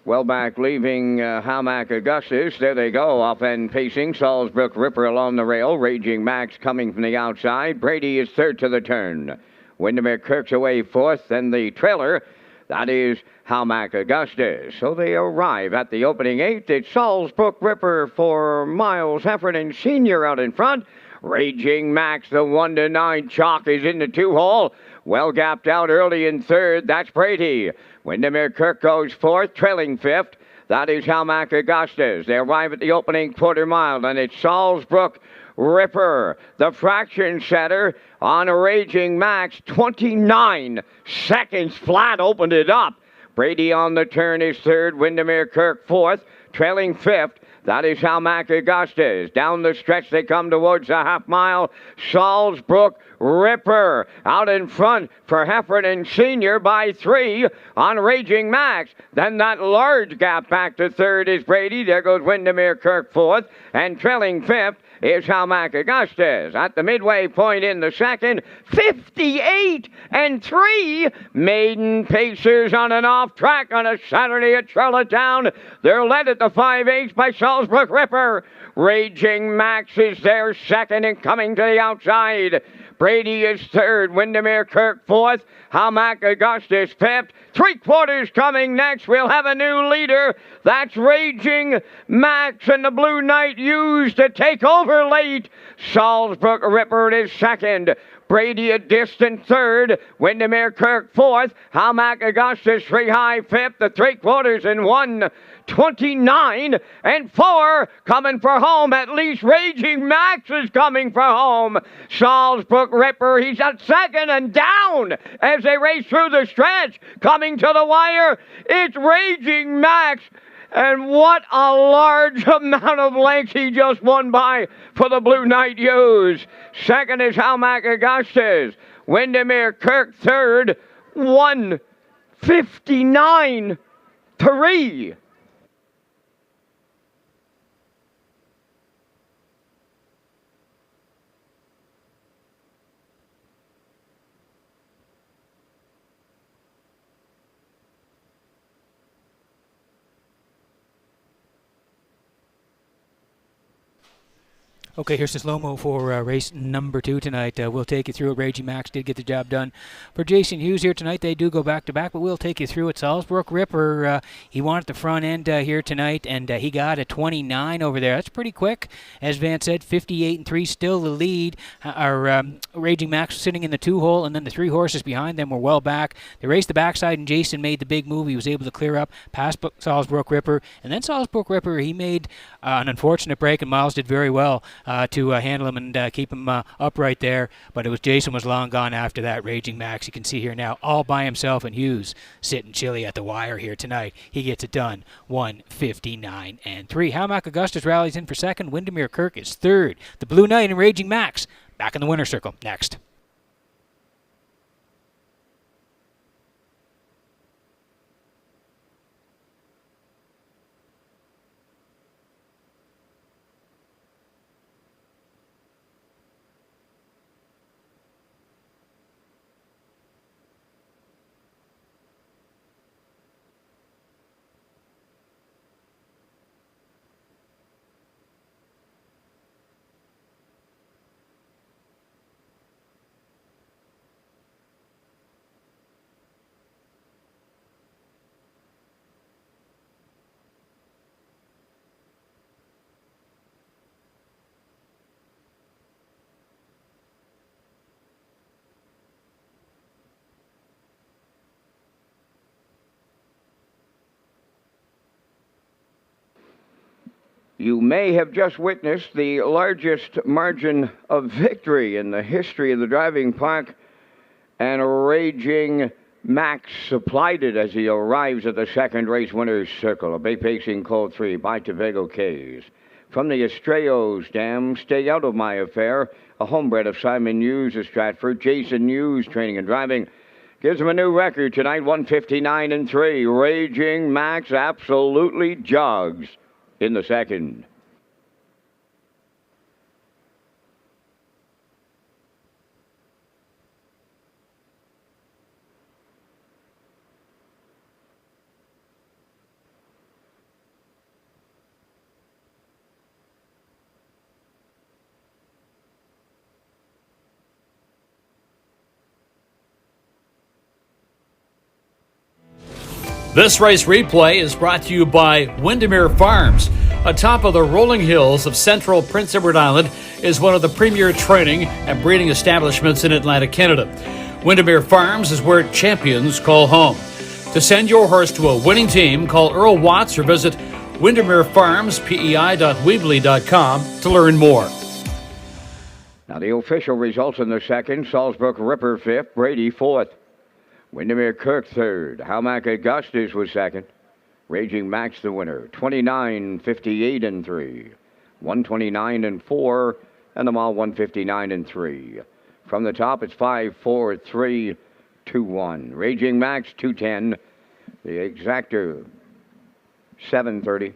S1: Well back, leaving Hamac Augustus. There they go, off and pacing. Salisbury Ripper along the rail. Raging Max coming from the outside. Brady is 3rd to the turn. Windermere Kirk's away 4th, and the trailer, that is Hamac Augustus. So they arrive at the opening 8. It's Salisbury Ripper for Miles Heffernan Sr. out in front. Raging Max, the 1-9 chalk, is in the 2-hole. Well gapped out early in 3rd. That's Brady. Windermere Kirk goes 4th, trailing 5th. That is Hamac Augustus. They arrive at the opening quarter mile, and it's Salisbury Ripper, the fraction setter on a Raging Max. 29 seconds flat opened it up. Brady on the turn is 3rd. Windermere Kirk 4th, trailing 5th. That is Hamac Augustus. Down the stretch they come towards the half mile. Salisbury Ripper out in front for Heffernan Sr. by 3 on Raging Max. Then that large gap back to 3rd is Brady. There goes Windermere Kirk 4th. And trailing 5th is Halmack Augustus. At the midway point in the second, 58-3. Maiden Pacers on an off track on a Saturday at Charlottetown. They're led at the 5/8 by Salisbury Ripper. Raging Max is there second and coming to the outside. Brady is third, Windermere Kirk fourth, Halmack Augustus fifth. 3/4 coming next. We'll have a new leader. That's Raging Max and the Blue Knight used to take over late. Salisbury Ripper is second. Brady a distant third. Windermere Kirk fourth. Halmack Augustus 3 high fifth. The 3/4 in 1:29-4 coming for home. At least Raging Max is coming for home. Salisbury Ripper, he's at second and down as they race through the stretch. Coming to the wire, it's Raging Max. And what a large amount of length he just won by for the Blue Knight U's. Second is Halmack Augustus. Windermere Kirk third, 1:59-3.
S3: Okay, here's the slow-mo for race number 2 tonight. We'll take you through it. Raging Max did get the job done. For Jason Hughes here tonight, they do go back-to-back, but we'll take you through it. Salisbury Ripper, he won at the front end here tonight, and he got a 29 over there. That's pretty quick. As Van said, 58-3, still the lead. Our Raging Max sitting in the 2-hole, and then the 3 horses behind them were well back. They raced the backside, and Jason made the big move. He was able to clear up past Salisbury Ripper, and then Salisbury Ripper, he made an unfortunate break, and Miles did very well to handle him and keep him upright there. But it was Jason was long gone after that. Raging Max, you can see here now, all by himself, and Hughes sitting chilly at the wire here tonight. He gets it done, 1:59-3. Halmack Augustus rallies in for second. Windermere Kirk is third. The Blue Knight and Raging Max back in the winner's circle next.
S1: You may have just witnessed the largest margin of victory in the history of the driving park, and Raging Max supplied it as he arrives at the second race winner's circle. A Bay Pacing Code 3 by Tobago K's. From the Estrellas Dam, Stay Out of My Affair, a homebred of Simon Hughes of Stratford. Jason Hughes, training and driving, gives him a new record tonight, 1:59-3. Raging Max absolutely jogs in the second.
S4: This race replay is brought to you by Windermere Farms. Atop of the rolling hills of central Prince Edward Island is one of the premier training and breeding establishments in Atlantic Canada. Windermere Farms is where champions call home. To send your horse to a winning team, call Earl Watts or visit windermerefarmspei.weebly.com to learn more.
S1: Now the official results in the second: Salisbury Ripper fifth, Brady fourth. Windermere Kirk third. Halmack Augustus was second. Raging Max the winner. 29-58-3. 129-4. And the mile 159-3. From the top, it's 5-4-3-2-1. Raging Max 210. The exactor 730.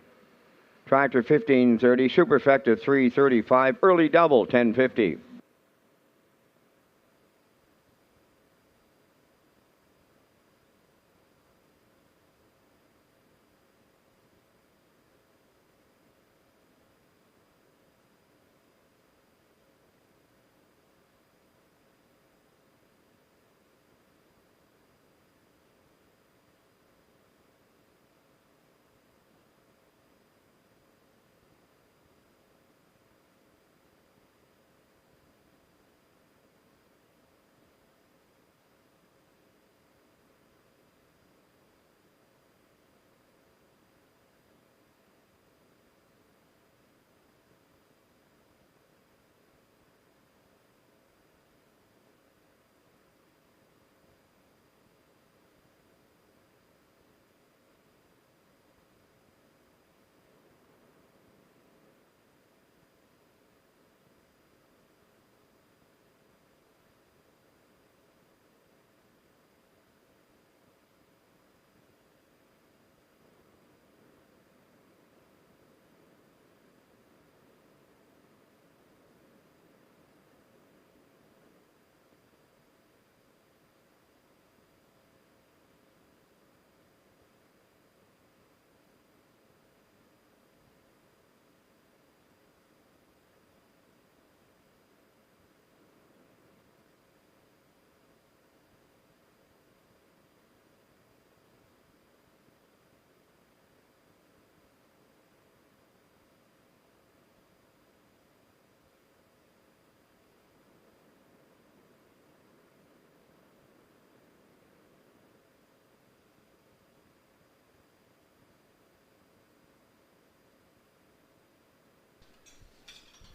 S1: Tractor 1530, Superfecta 335, early double 1050.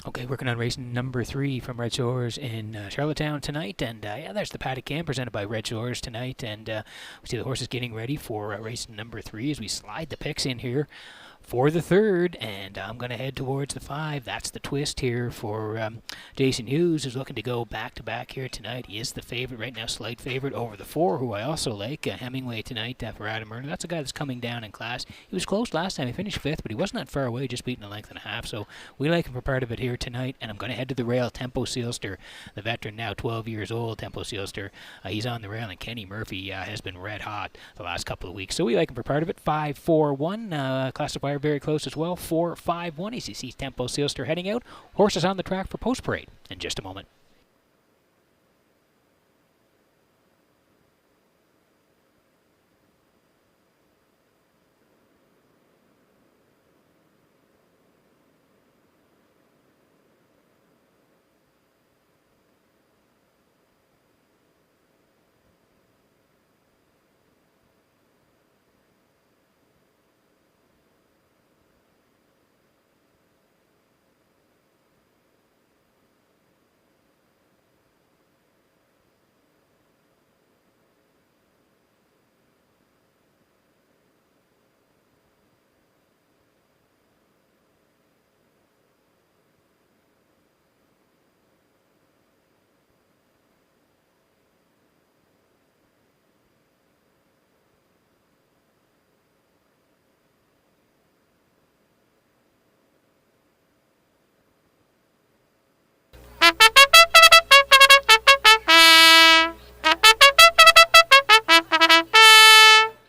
S3: Okay, working on race number 3 from Red Shores in Charlottetown tonight. And yeah, there's the paddock cam presented by Red Shores tonight. And we see the horses getting ready for race number 3 as we slide the picks in here for the 3rd. And I'm going to head towards the 5. That's the twist here for Jason Hughes, who's looking to go back-to-back here tonight. He is the favorite right now, slight favorite over the 4, who I also like, Hemingway tonight for Adam Murner. That's a guy that's coming down in class. He was close last time. He finished 5th, but he wasn't that far away, just beating a length and a half. So we like him for part of it here tonight. And I'm going to head to the rail. Tempo Sealster, the veteran, now 12 years old. Tempo Sealster, he's on the rail, and Kenny Murphy has been red hot the last couple of weeks. So we like him for part of it. 5-4-1, classifier very close as well. 4-5-1 as he sees Tempo Sealster heading out. Horses on the track for post parade in just a moment.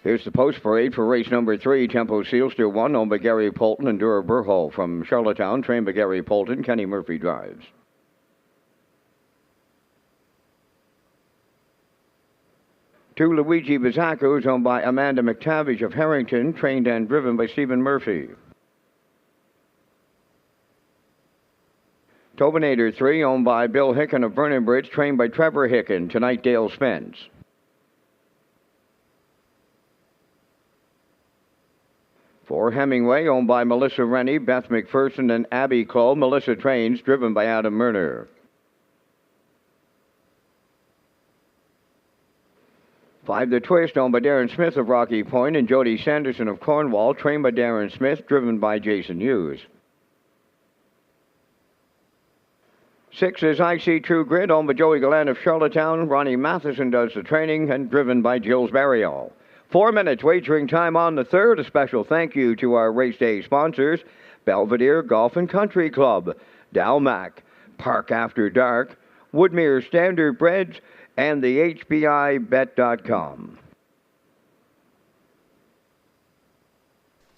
S1: Here's the post parade for race number 3. Tempo Sealster 1, owned by Gary Polton and Dura Burho. From Charlottetown, trained by Gary Polton. Kenny Murphy drives. 2, Luigi Bizzacco, owned by Amanda McTavish of Harrington, trained and driven by Stephen Murphy. Tobinator 3, owned by Bill Hicken of Vernon Bridge, trained by Trevor Hicken. Tonight, Dale Spence. 4, Hemingway, owned by Melissa Rennie, Beth McPherson, and Abby Cole. Melissa trains, driven by Adam Murner. 5, The Twist, owned by Darren Smith of Rocky Point and Jody Sanderson of Cornwall, trained by Darren Smith, driven by Jason Hughes. 6 is I See True Grit, owned by Joey Gallant of Charlottetown. Ronnie Matheson does the training and driven by Jills Barriall. 4 minutes wagering time on the 3rd. A special thank you to our race day sponsors: Belvedere Golf and Country Club, Dalmac, Park After Dark, Woodmere Standard Breads, and the HBIBet.com.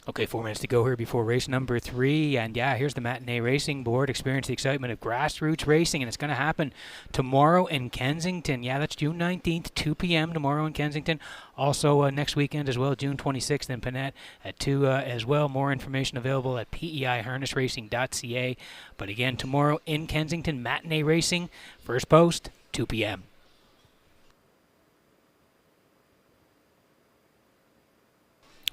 S3: Okay, 4 minutes to go here before race number 3. And yeah, here's the matinee racing board. Experience the excitement of grassroots racing, and it's going to happen tomorrow in Kensington. Yeah, that's June 19th, 2 p.m. tomorrow in Kensington. Also next weekend as well, June 26th in Panett at 2 as well. More information available at peiharnessracing.ca. But again, tomorrow in Kensington, matinee racing, first post, 2 p.m.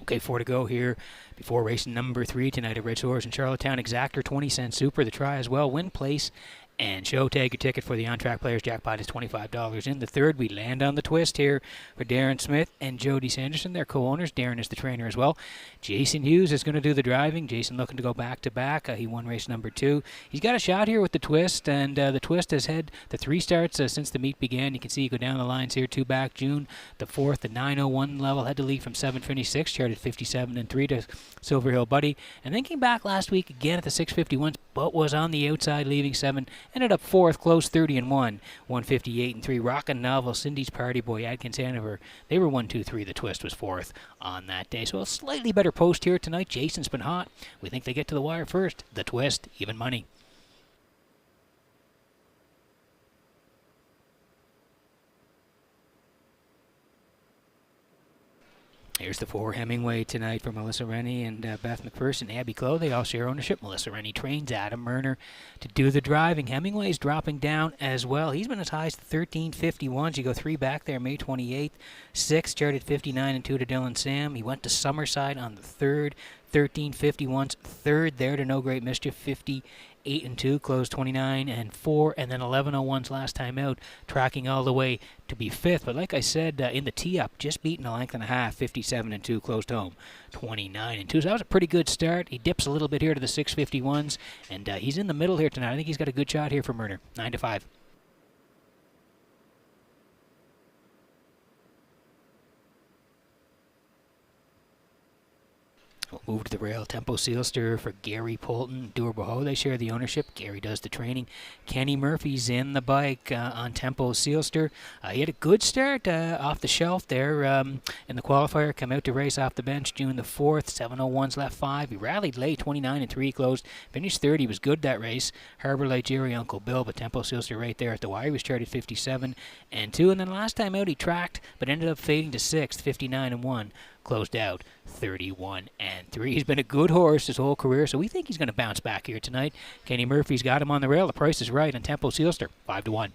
S3: Okay, 4 to go here before race number 3 tonight at Redshores in Charlottetown. Exactor 20-cent super, the try as well. Win, place, and show. Tag your ticket for the on-track players. Jackpot is $25. In the third, we land on the twist here for Darren Smith and Jody Sanderson. They're co-owners. Darren is the trainer as well. Jason Hughes is going to do the driving. Jason looking to go back-to-back. He won race number 2. He's got a shot here with the twist, and the twist has had the 3 starts since the meet began. You can see you go down the lines here. 2 back. June the 4th, the 9:01 level. Had to lead from 7:56. Charted 57-3 to Silver Hill Buddy. And then came back last week again at the 6:51, but was on the outside, leaving 7. Ended up 4th, close 30-1, 158-3. Rockin' Novel, Cindy's Party Boy, Adkins Hanover. They were 1-2-3. The twist was 4th on that day. So a slightly better post here tonight. Jason's been hot. We think they get to the wire first. The twist, even money. Here's the 4 Hemingway tonight for Melissa Rennie and Beth McPherson. Abby Clough, they all share ownership. Melissa Rennie trains Adam Murner to do the driving. Hemingway's dropping down as well. He's been as high as 13:51. You go 3 back there, May 28th. 6 charted 59-2 to Dylan Sam. He went to Summerside on the 3rd. 13:51's 3rd there to No Great Mischief. 58-2, closed 29-4, and then 11:01's last time out, tracking all the way to be 5th. But like I said, in the tee-up, just beating a length and a half, 57-2, closed home 29-2. So that was a pretty good start. He dips a little bit here to the 6:51s, and he's in the middle here tonight. I think he's got a good shot here for Murner. 9-5. We'll move to the rail. Tempo Sealster for Gary Polton. Durboho, they share the ownership. Gary does the training. Kenny Murphy's in the bike on Tempo Sealster. He had a good start off the shelf there in the qualifier. Come out to race off the bench June the 4th. 7:01's left 5. He rallied late, 29-3 closed. Finished 30. He was good that race. Harbor Light Jerry, Uncle Bill, but Tempo Sealster right there at the wire. He was charted 57-2. And then last time out he tracked, but ended up fading to 6th, 59-1. Closed out 31-3. He's been a good horse his whole career, so we think he's going to bounce back here tonight. Kenny Murphy's got him on the rail. The price is right on Tempo Sealster, 5-1.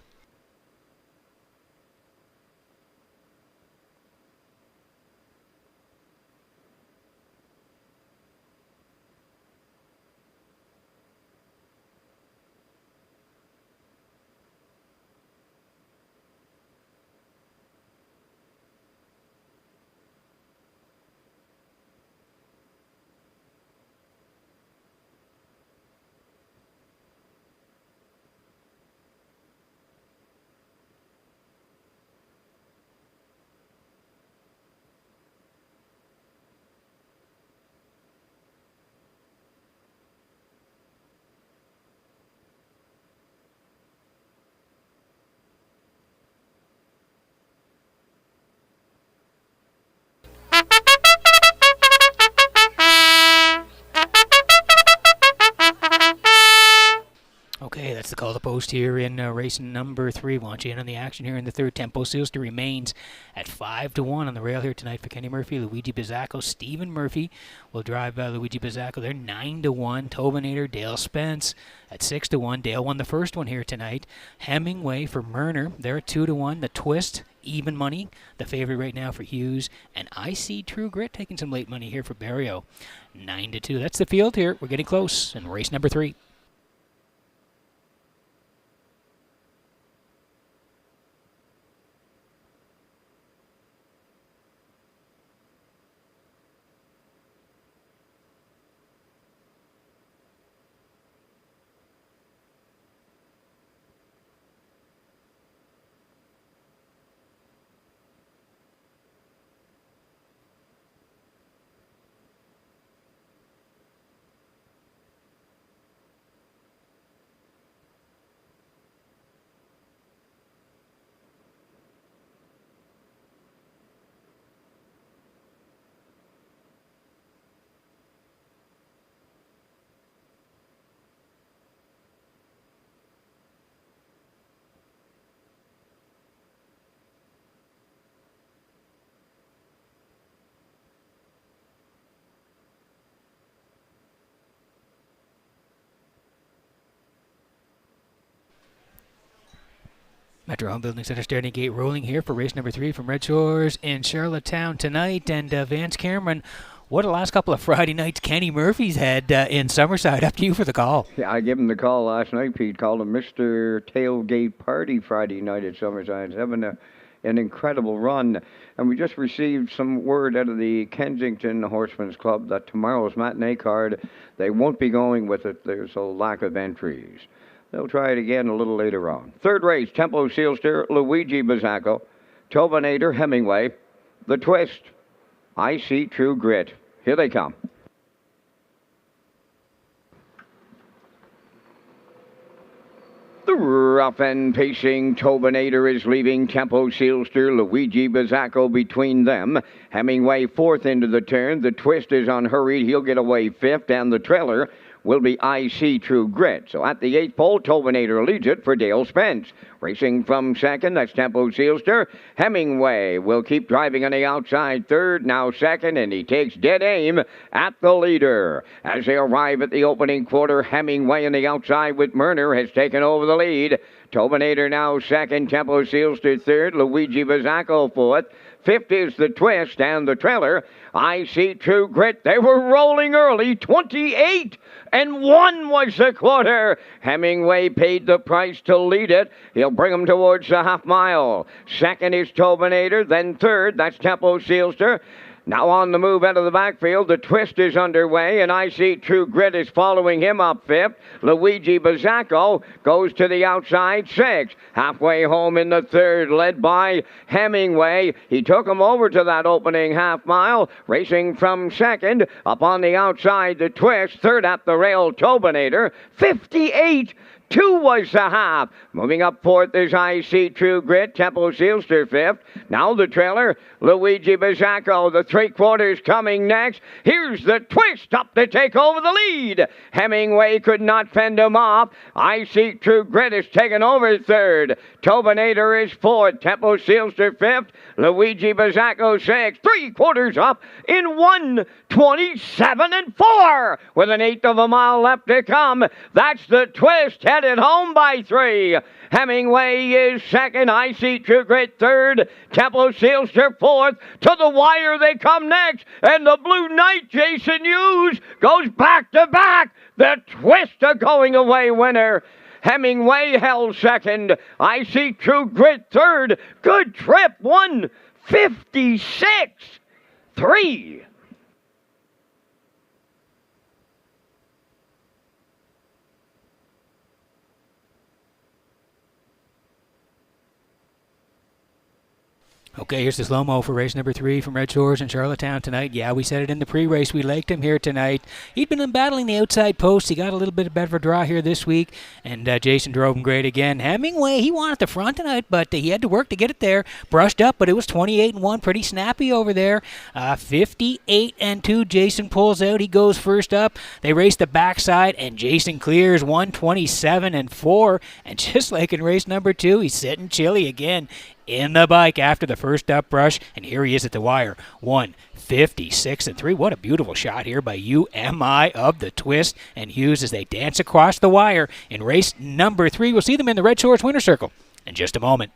S3: Okay, that's the call to post here in race number 3. Want you in on the action here in the third. Tempo Sealster remains at 5-1 on the rail here tonight for Kenny Murphy. Luigi Bizzacco, Stephen Murphy will drive Luigi Bizzacco. They're 9-1. Tobinator, Dale Spence at 6-1. Dale won the first one here tonight. Hemingway for Murner, they're at 2-1. The Twist, even money, the favorite right now for Hughes. And I See True Grit taking some late money here for Barrio. 9-2. That's the field here. We're getting close in race number 3. Metro Home Building Center starting gate rolling here for race number 3 from Red Shores in Charlottetown tonight. And Vance Cameron, what a last couple of Friday nights Kenny Murphy's had in Summerside. Up to you for the call.
S1: Yeah, I gave him the call last night. Pete called him Mr. Tailgate Party Friday night at Summerside. He's having an incredible run. And we just received some word out of the Kensington Horsemen's Club that tomorrow's matinee card, they won't be going with it. There's a lack of entries. They'll try it again a little later on. Third race, Tempo Sealster, Luigi Bizzacco, Tobinator, Hemingway, The Twist, I See True Grit. Here they come. The rough and pacing Tobinator is leaving Tempo Sealster, Luigi Bizzacco between them. Hemingway fourth into the turn. The Twist is unhurried. He'll get away fifth, and the trailer will be I See True Grit. So at the 8th pole, Tobinator leads it for Dale Spence. Racing from second, that's Tempo Sealster. Hemingway will keep driving on the outside third, now second, and he takes dead aim at the leader. As they arrive at the opening quarter, Hemingway on the outside with Murner has taken over the lead. Tobinator now second, Tempo Sealster third, Luigi Bizzacco fourth. Fifth is the Twist, and the trailer, I See True Grit. They were rolling early, 28-1 was the quarter. Hemingway paid the price to lead it. He'll bring him towards the half mile. Second is Tobinator, then third, that's Tempo Sealster. Now on the move out of the backfield, the Twist is underway, and I See True Grit is following him up fifth. Luigi Bizzacco goes to the outside sixth. Halfway home in the third, led by Hemingway. He took him over to that opening half mile, racing from second. Up on the outside, the Twist. Third at the rail, Tobinator. 58-2 was the half. Moving up fourth is I See True Grit. Tempo Sealster fifth. Now the trailer, Luigi Bizzacco. The three-quarters coming next. Here's the Twist up to take over the lead. Hemingway could not fend him off. I See True Grit is taken over third. Tobinator is fourth. Tempo Sealster fifth. Luigi Bizzacco sixth. Three-quarters up in 1:27.4 with an eighth of a mile left to come. That's the Twist headed home by 3. Hemingway is second. I See True Grit third. Tempo Sealster fourth. To the wire they come next. And the Blue Knight, Jason Hughes, goes back to back. The Twist a going away winner. Hemingway held second. I See True Grit third. Good trip. 1:56.3.
S3: Okay, here's the slow-mo for race number 3 from Red Shores in Charlottetown tonight. Yeah, we said it in the pre-race. We liked him here tonight. He'd been battling the outside post. He got a little bit better of a draw here this week, and Jason drove him great again. Hemingway, he wanted the front tonight, but he had to work to get it there. Brushed up, but it was 28-1. Pretty snappy over there. 58-2. Jason pulls out. He goes first up. They race the backside, and Jason clears 127-4. And just like in race number 2, he's sitting chilly again in the bike after the first up brush, and here he is at the wire. 1:56.3. What a beautiful shot here by UMI of the Twist and Hughes as they dance across the wire in race number 3. We'll see them in the Red Shores Winter Circle in just a moment.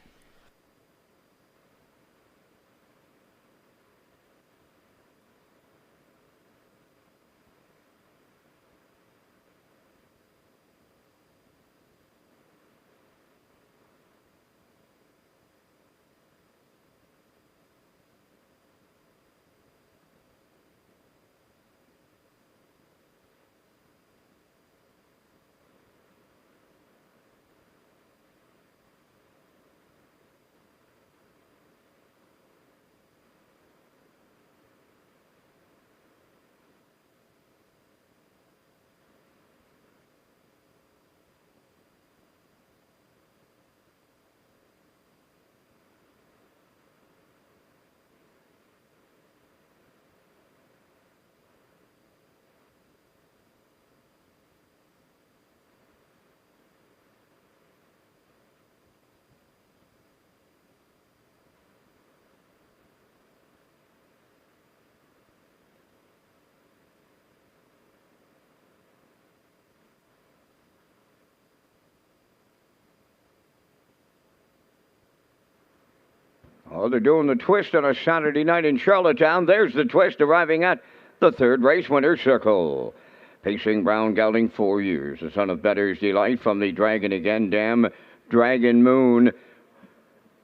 S1: Well, they're doing the twist on a Saturday night in Charlottetown. There's the twist arriving at the third race winner's circle. Pacing Brown Gelding, 4 years. The son of Better's Delight from the Dragon Again Dam, Dragon Moon,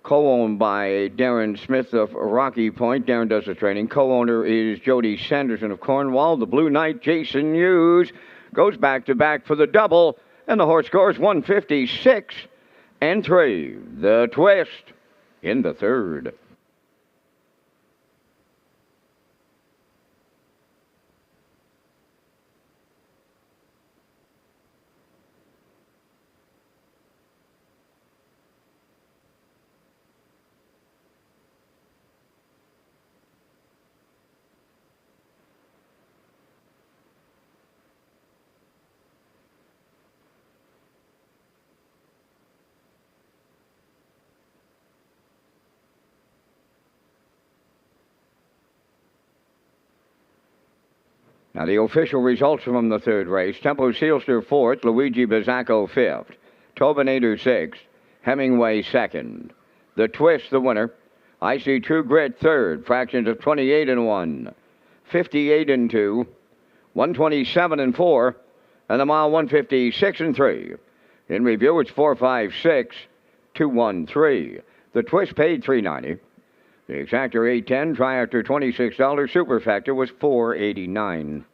S1: co-owned by Darren Smith of Rocky Point. Darren does the training. Co-owner is Jody Sanderson of Cornwall. The Blue Knight, Jason Hughes, goes back-to-back for the double, and the horse scores 156 and 3. The twist in the third. Now, the official results from the third race. Tempo Sealster 4th, Luigi Bizzacco 5th, Tobinator 6th, Hemingway 2nd. The twist, the winner. I See True Grit 3rd, fractions of 28 and 1, 58 and 2, 127 and 4, and the mile 156 and 3. In review, it's 456 213. The twist paid $390. The exactor $810, triactor $26, superfactor was $489.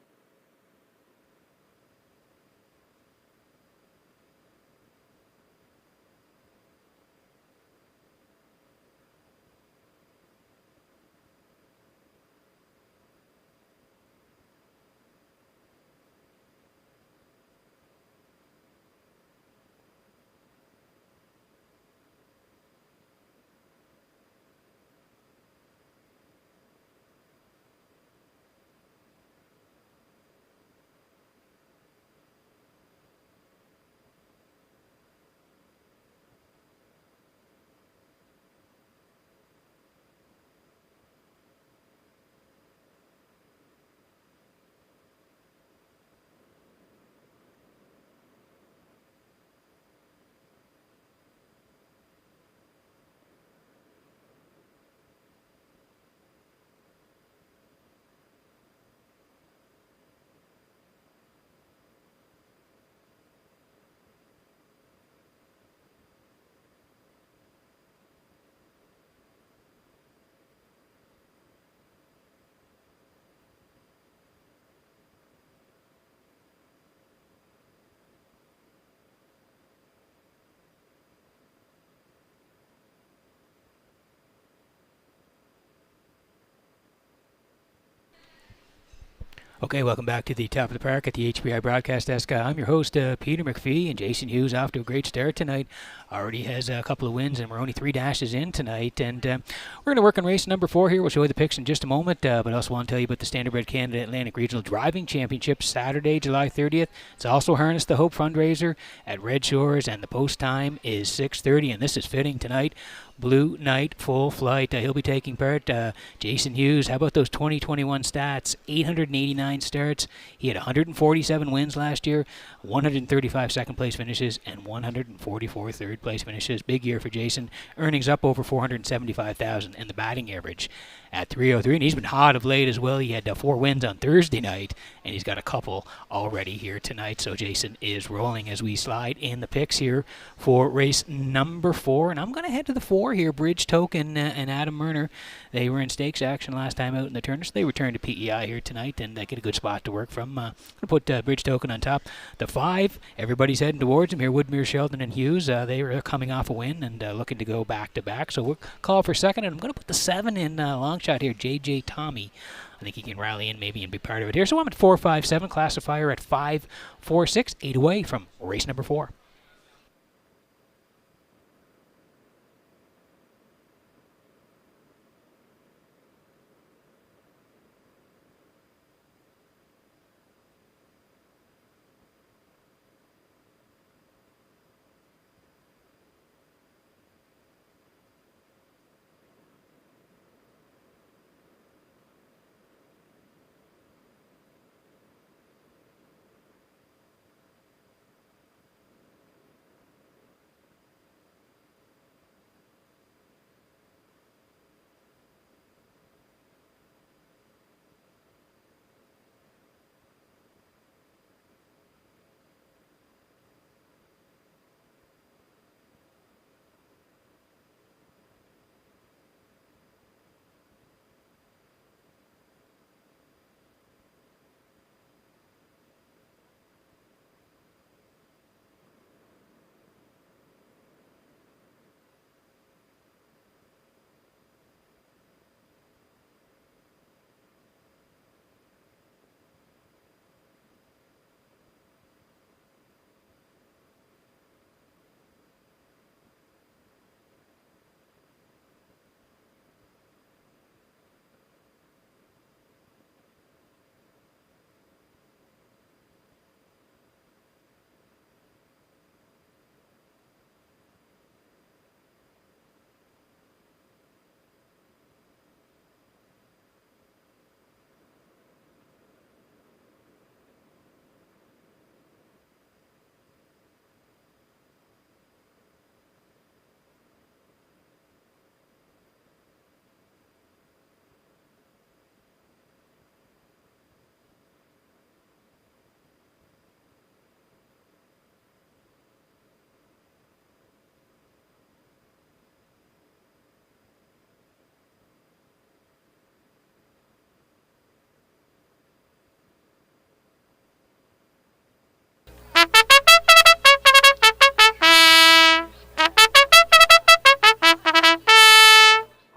S3: Okay, welcome back to the top of the park at the HBI Broadcast Desk. I'm your host, Peter McPhee, and Jason Hughes off to a great start tonight. Already has a couple of wins, and we're only 3 dashes in tonight. And we're going to work on race number 4 here. We'll show you the picks in just a moment, but I also want to tell you about the Standardbred Canada Atlantic Regional Driving Championship, Saturday, July 30th. It's also Harness the Hope fundraiser at Redshores, and the post time is 6:30, and this is fitting tonight. Blue Knight, full flight. He'll be taking part. Jason Hughes, how about those 2021 stats? 889 starts. He had 147 wins last year, 135 second-place finishes, and 144 third-place finishes. Big year for Jason. Earnings up over $475,000, and the batting average at .303. And he's been hot of late as well. He had 4 wins on Thursday night, and he's got a couple already here tonight. So Jason is rolling as we slide in the picks here for race number 4. And I'm going to head to the 4 here. Bridge Token and Adam Murner. They were in stakes action last time out in the tournament, so they return to PEI here tonight, and they get a good spot to work from. I'm going to put Bridge Token on top. The 5, everybody's heading towards him here. Woodmere, Sheldon, and Hughes. They are coming off a win and looking to go back-to-back. So we'll call for second, and I'm going to put the 7 in long shot here, JJ Tommy. I think he can rally in maybe and be part of it here. So I'm at 4-5-7, classifier at 5-4-6, 8 away from race number 4.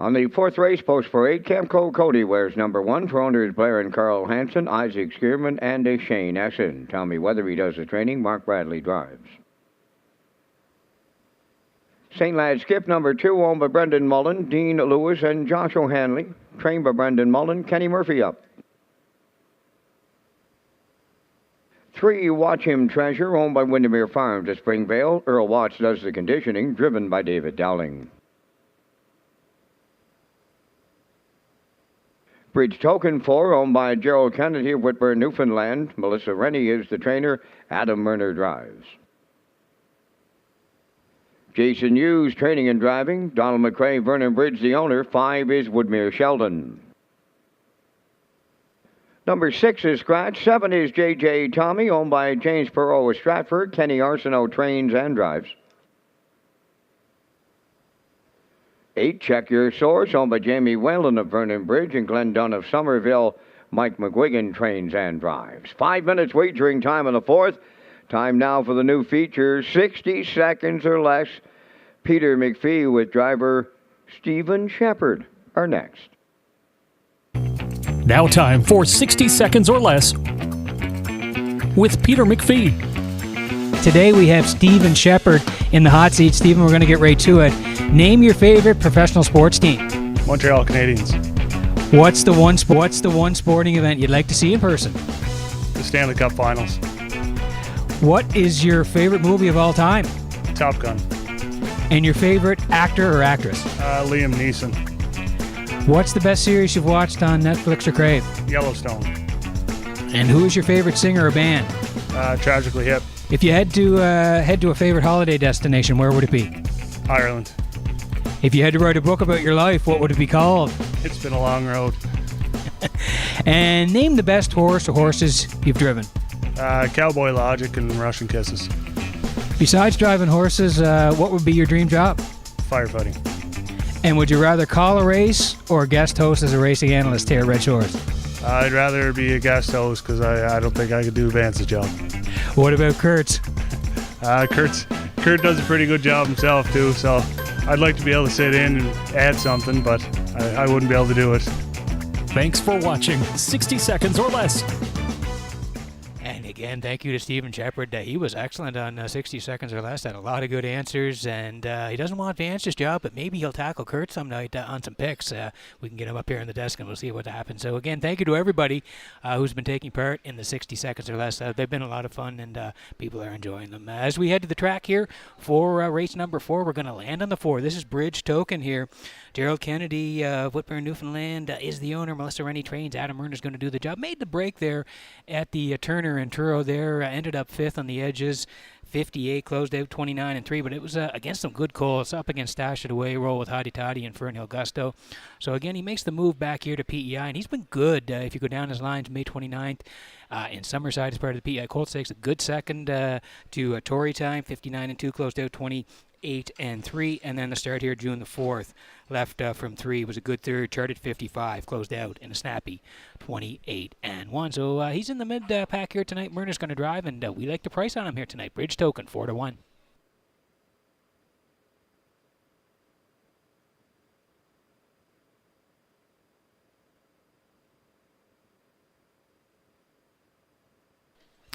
S1: On the fourth race, post for 8, Camco Cody wears number 1 for owners Blair and Carl Hansen, Isaac Skierman, and Shane Essen. Tommy Weatherby does the training. Mark Bradley drives. St. Lad Skip number 2, owned by Brendan Mullen, Dean Lewis, and Josh O'Hanley. Trained by Brendan Mullen. Kenny Murphy up. 3, Watch Him Treasure, owned by Windermere Farms at Springvale. Earl Watts does the conditioning, driven by David Dowling. Bridge Token 4, owned by Gerald Kennedy of Whitburn, Newfoundland. Melissa Rennie is the trainer. Adam Murner drives. Jason Hughes, training and driving. Donald McRae, Vernon Bridge, the owner. 5 is Woodmere Sheldon. Number 6 is Scratch. 7 is J.J. Tommy, owned by James Perot of Stratford. Kenny Arsenault trains and drives. 8, Check Your Source, owned by Jamie Whalen of Vernon Bridge and Glenn Dunn of Somerville. Mike McGuigan trains and drives. 5 minutes wagering time on the 4th. Time now for the new feature, 60 seconds or less. Peter McPhee with driver Stephen Shepard are next.
S2: Now time for 60 seconds or less with Peter McPhee.
S3: Today we have Stephen Shepard in the hot seat. Stephen, we're going to get right to it. Name your favorite professional sports team.
S5: Montreal Canadiens.
S3: What's the one sporting event you'd like to see in person?
S5: The Stanley Cup Finals.
S3: What is your favorite movie of all time?
S5: Top Gun.
S3: And your favorite actor or actress?
S5: Liam Neeson.
S3: What's the best series you've watched on Netflix or Crave?
S5: Yellowstone.
S3: And who is your favorite singer or band?
S5: Tragically Hip.
S3: If you had to head to a favorite holiday destination, where would it be?
S5: Ireland.
S3: If you had to write a book about your life, what would it be called?
S5: It's been a long road.
S3: And name the best horse or horses you've driven.
S5: Cowboy Logic and Russian Kisses.
S3: Besides driving horses, what would be your dream job?
S5: Firefighting.
S3: And would you rather call a race or guest host as a racing analyst here at Red Shores?
S5: I'd rather be a guest host because I don't think I could do Vance's job.
S3: What about Kurt's?
S5: Kurt does a pretty good job himself too, so I'd like to be able to sit in and add something, but I wouldn't be able to do it.
S2: Thanks for watching 60 seconds or less.
S3: And again, thank you to Stephen Shepard. He was excellent on 60 seconds or less. Had a lot of good answers, and he doesn't want Vance's job, but maybe he'll tackle Kurt some night on some picks. We can get him up here on the desk, and we'll see what happens. So again, thank you to everybody who's been taking part in the 60 seconds or less. They've been a lot of fun, and people are enjoying them. As we head to the track here for race number 4, we're going to land on the 4. This is Bridge Token here. Gerald Kennedy of Whitburn, Newfoundland is the owner. Melissa Rennie trains. Adam Murner's going to do the job. Made the break there at the Turner and Truro there. Ended up 5th on the edges. 58, closed out 29 and 3, but it was against some good calls. Up against Stash It Away, roll with Hottie Toddy and Fernhill Gusto. So again, he makes the move back here to PEI, and he's been good. If you go down his lines, May 29th in Summerside as part of the PEI Colt Stakes, a good second to Tory Time, 59 and 2, closed out 28 and 3, and then the start here June the 4th. Left from 3, was a good third, charted 55, closed out in a snappy 28 and 1. So he's in the mid pack here tonight. Murner's going to drive, and we like the price on him here tonight. Bridge Token 4-1.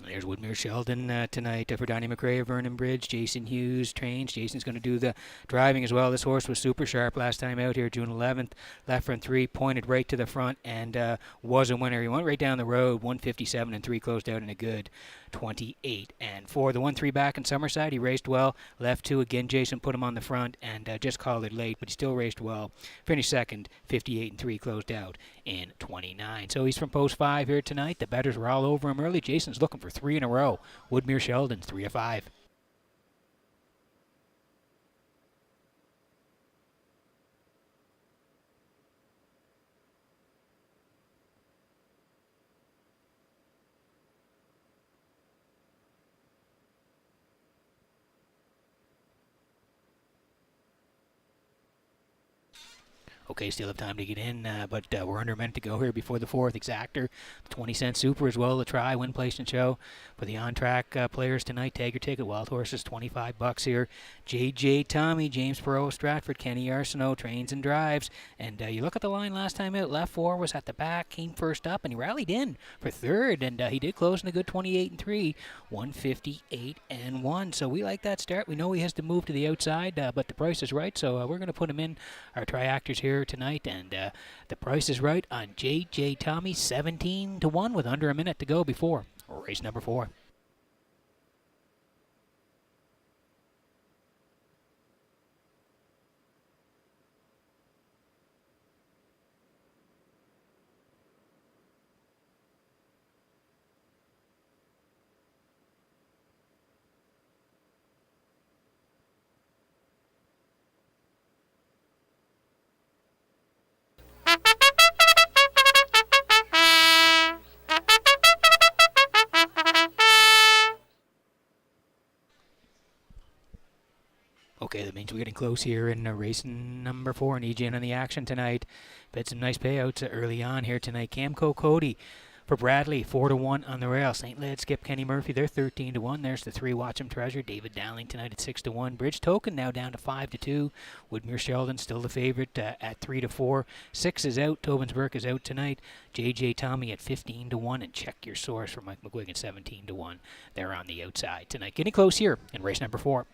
S3: There's Woodmere Sheldon tonight for Donnie McRae of Vernon Bridge. Jason Hughes trains. Jason's going to do the driving as well. This horse was super sharp last time out here, June 11th. Left from 3, pointed right to the front, and was a winner. He went right down the road, 157 and 3, closed out in a good 28 and 4. The 1-3 back in Summerside, he raced well. Left 2 again. Jason put him on the front and just called it late, but he still raced well. Finished second, 58 and 3, closed out in 29. So he's from post 5 here tonight. The bettors were all over him early. Jason's looking for 3 in a row. Woodmere Sheldon's 3-5. Okay, still have time to get in, but we're under a minute to go here before the fourth. Exactor, the 20-cent super as well to try, win, place, and show. For the on-track players tonight, tag your ticket. Wild Horses, $25 here. JJ Tommy, James Perot, Stratford, Kenny Arsenault, trains and drives. And you look at the line last time out, left 4 was at the back, came first up, and he rallied in for third. And he did close in a good 28-3, 158-1. So we like that start. We know he has to move to the outside, but the price is right. So we're going to put him in our tri-actors here tonight, and the price is right on JJ Tommy, 17-1 with under a minute to go before race number 4. Okay, that means we're getting close here in race number 4. And EJ in on the action tonight. Had some nice payouts early on here tonight. Camco Cody for Bradley, 4-1 on the rail. St. Led Skip Kenny Murphy, they're 13-1. There's the 3 Watch 'em Treasure. David Dowling tonight at 6-1. Bridge Token now down to 5-2. Woodmere Sheldon still the favorite at 3-4. 6 is out. Tobensburg is out tonight. JJ Tommy at 15-1. And Check Your Source for Mike McGuigan, 17-1. They're on the outside tonight. Getting close here in race number 4.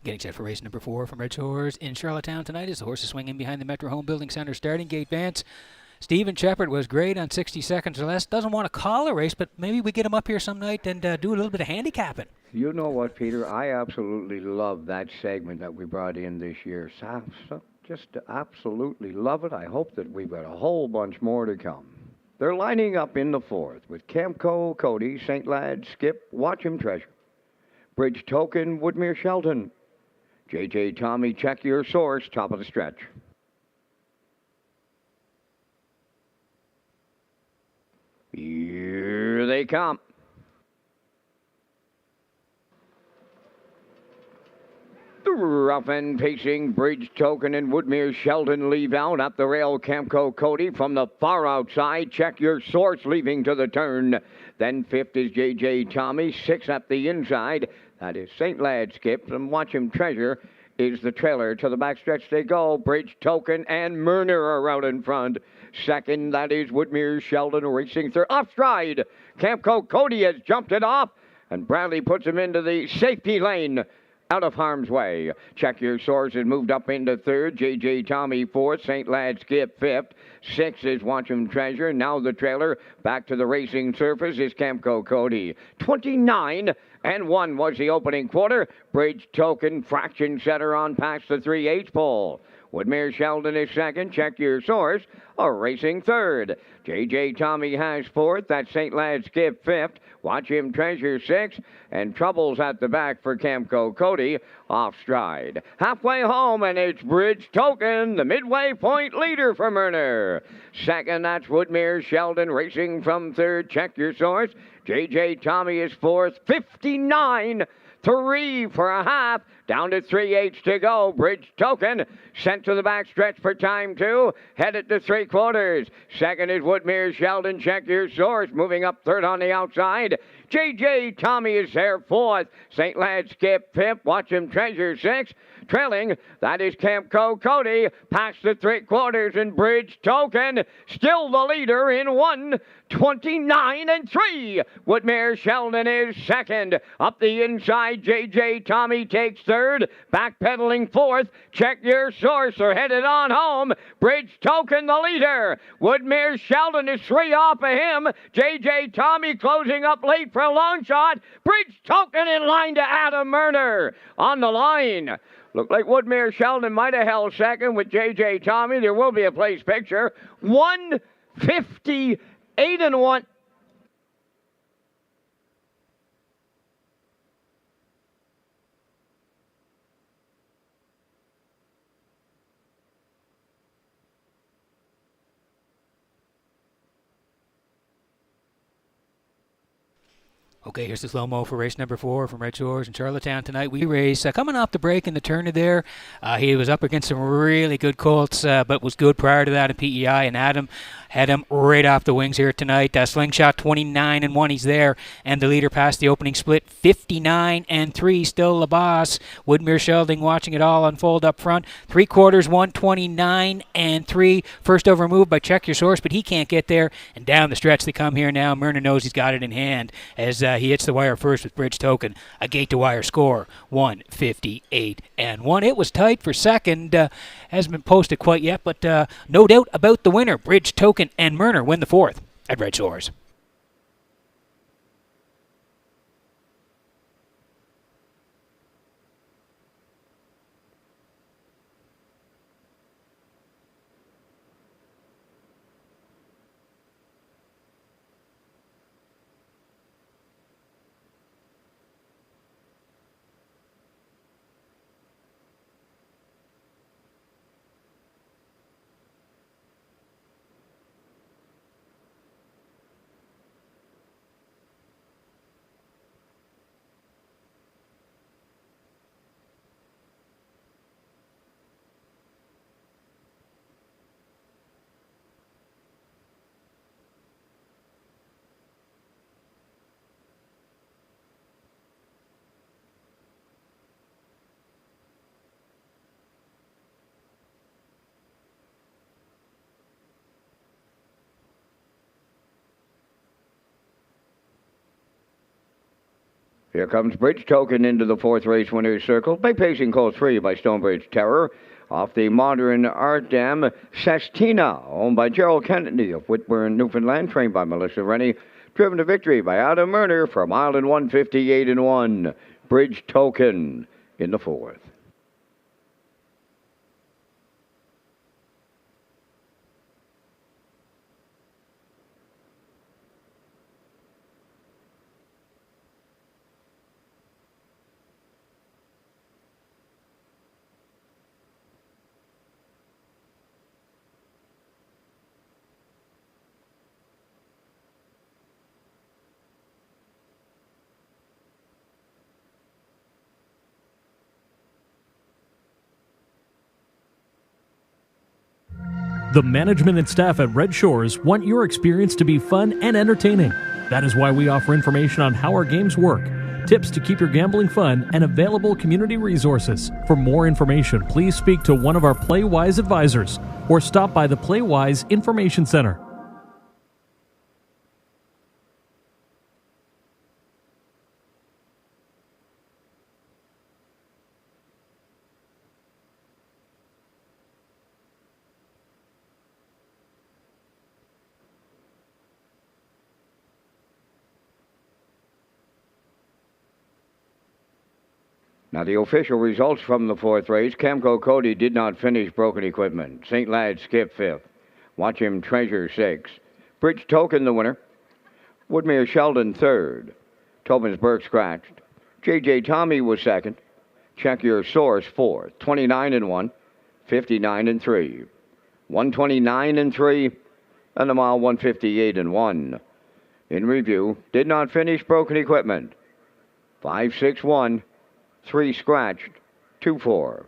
S3: Getting set for race number 4 from Redshores in Charlottetown tonight as the horses swing in behind the Metro Home Building Center starting gate Vance. Stephen Shepard was great on 60 seconds or less. Doesn't want to call a race, but maybe we get him up here some night and do a little bit of handicapping.
S1: You know what, Peter? I absolutely love that segment that we brought in this year. Just absolutely love it. I hope that we've got a whole bunch more to come. They're lining up in the 4th with Camco Cody, St. Lad, Skip, Watch 'em Treasure, Bridge Token, Woodmere Shelton, JJ Tommy, Check Your Source, top of the stretch. Here they come. The rough and pacing Bridge Token and Woodmere Sheldon leave out at the rail. Camco Cody from the far outside. Check Your Source leaving to the turn. Then 5th is JJ Tommy. 6th at the inside. That is St. Lad Skip. And Watch 'em Treasure is the trailer. To the backstretch they go. Bridge Token and Murner are out in front. 2nd, that is Woodmere Sheldon racing third. Off stride. Camco Cody has jumped it off. And Bradley puts him into the safety lane. Out of harm's way. Check Your Source has moved up into 3rd. JJ Tommy 4th. St. Lad Skip 5th. 6th is Watch 'em Treasure. Now the trailer back to the racing surface is Camco Cody. 29-1 was the opening quarter. Bridge Token fraction setter on past the 3/8 pole. Woodmere Sheldon is 2nd. Check Your Source racing 3rd. JJ Tommy has 4th. That's St. Lad Skip 5th. Watch 'em Treasure 6th. And troubles at the back for Camco Cody off stride. Halfway home, and it's Bridge Token, the midway point leader for Murner. 2nd, that's Woodmere Sheldon racing from 3rd. Check Your Source. JJ Tommy is 4th. 59-3 for a half. Down to 3/8 to go. Bridge Token sent to the back stretch for time 2. Headed to 3/4. 2nd is Woodmere Sheldon. Check Your Source. Moving up 3rd on the outside. JJ Tommy is there 4th. St. Lad Skip 5th. Watch 'em Treasure 6th. Trailing, that is Camco Cody. Past the 3/4 and Bridge Token. Still the leader in 1:29.3. Woodmere Sheldon is second. Up the inside, J.J. Tommy takes third. Backpedaling fourth. Check Your Source are headed on home. Bridge Token the leader. Woodmere Sheldon is 3 off of him. J.J. Tommy closing up late for a long shot. Bridge Token in line to Adam Murner. On the line. Looked like Woodmere Sheldon might have held second with J.J. Tommy. There will be a place picture. 1:58.1.
S3: Okay, here's the slow-mo for race number 4 from Red Shores in Charlottetown tonight. We race coming off the break in the turner there. He was up against some really good colts, but was good prior to that in PEI, and Adam had him right off the wings here tonight. Slingshot 29-1, he's there, and the leader past the opening split 59-3, still the boss. Woodmere Sheldon watching it all unfold up front. 3/4, 129-3. First over move by Check Your Source, but he can't get there, and down the stretch they come here now. Myrna knows he's got it in hand as he hits the wire first with Bridge Token. A gate-to-wire score, 1:58.1. It was tight for second. Hasn't been posted quite yet, but no doubt about the winner. Bridge Token and Myrner win the 4th at Red Shores.
S1: Here comes Bridge Token into the 4th race winner's circle. By pacing colt 3 by Stonebridge Terror. Off the modern art dam, Sestina, owned by Gerald Kennedy of Whitburn, Newfoundland, trained by Melissa Rennie. Driven to victory by Adam Murner for a mile and 1:58.1. Bridge Token in the 4th.
S2: The management and staff at Red Shores want your experience to be fun and entertaining. That is why we offer information on how our games work, tips to keep your gambling fun, and available community resources. For more information, please speak to one of our PlayWise advisors or stop by the PlayWise Information Center.
S1: Now, the official results from the 4th race. Camco Cody did not finish broken equipment. St. Lad skipped 5th. Watch Him Treasure 6th. Bridge Token the winner. Woodmere Sheldon 3rd. Tobin-Burke scratched. J.J. Tommy was 2nd. Check Your Source 4th. 29-1. 59-3. 129-3. And the mile 1:58.1. In review, did not finish broken equipment. 5-6-1. 3 scratched, 2-4.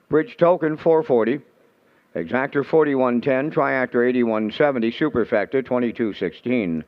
S1: Bridge Token 440. Exactor 4110. Triactor 8170. Superfecta 2216.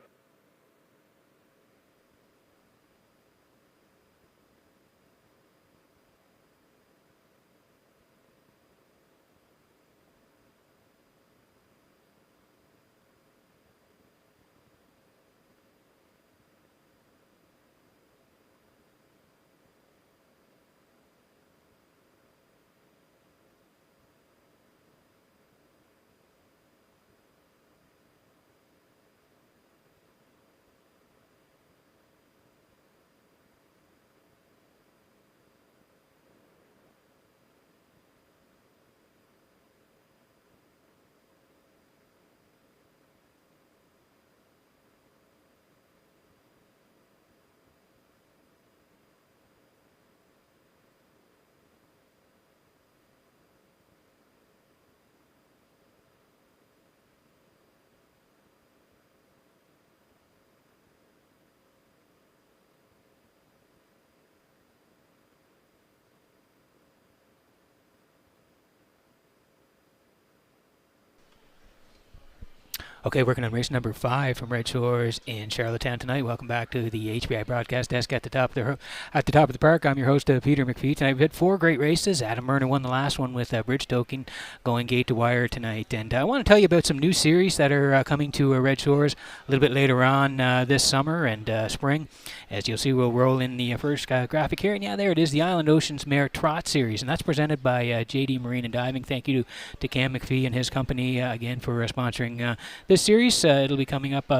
S3: Okay, working on race number 5 from Red Shores in Charlottetown tonight. Welcome back to the HBI broadcast desk at the top of the park. I'm your host, Peter McPhee. Tonight we've had 4 great races. Adam Murner won the last one with Bridge Token going gate to wire tonight. And I want to tell you about some new series that are coming to Red Shores a little bit later on this summer and spring. As you'll see, we'll roll in the first graphic here. And yeah, there it is, the Island Oceans Mare Trot Series. And that's presented by JD Marine and Diving. Thank you to Cam McPhee and his company again for sponsoring this series. It'll be coming up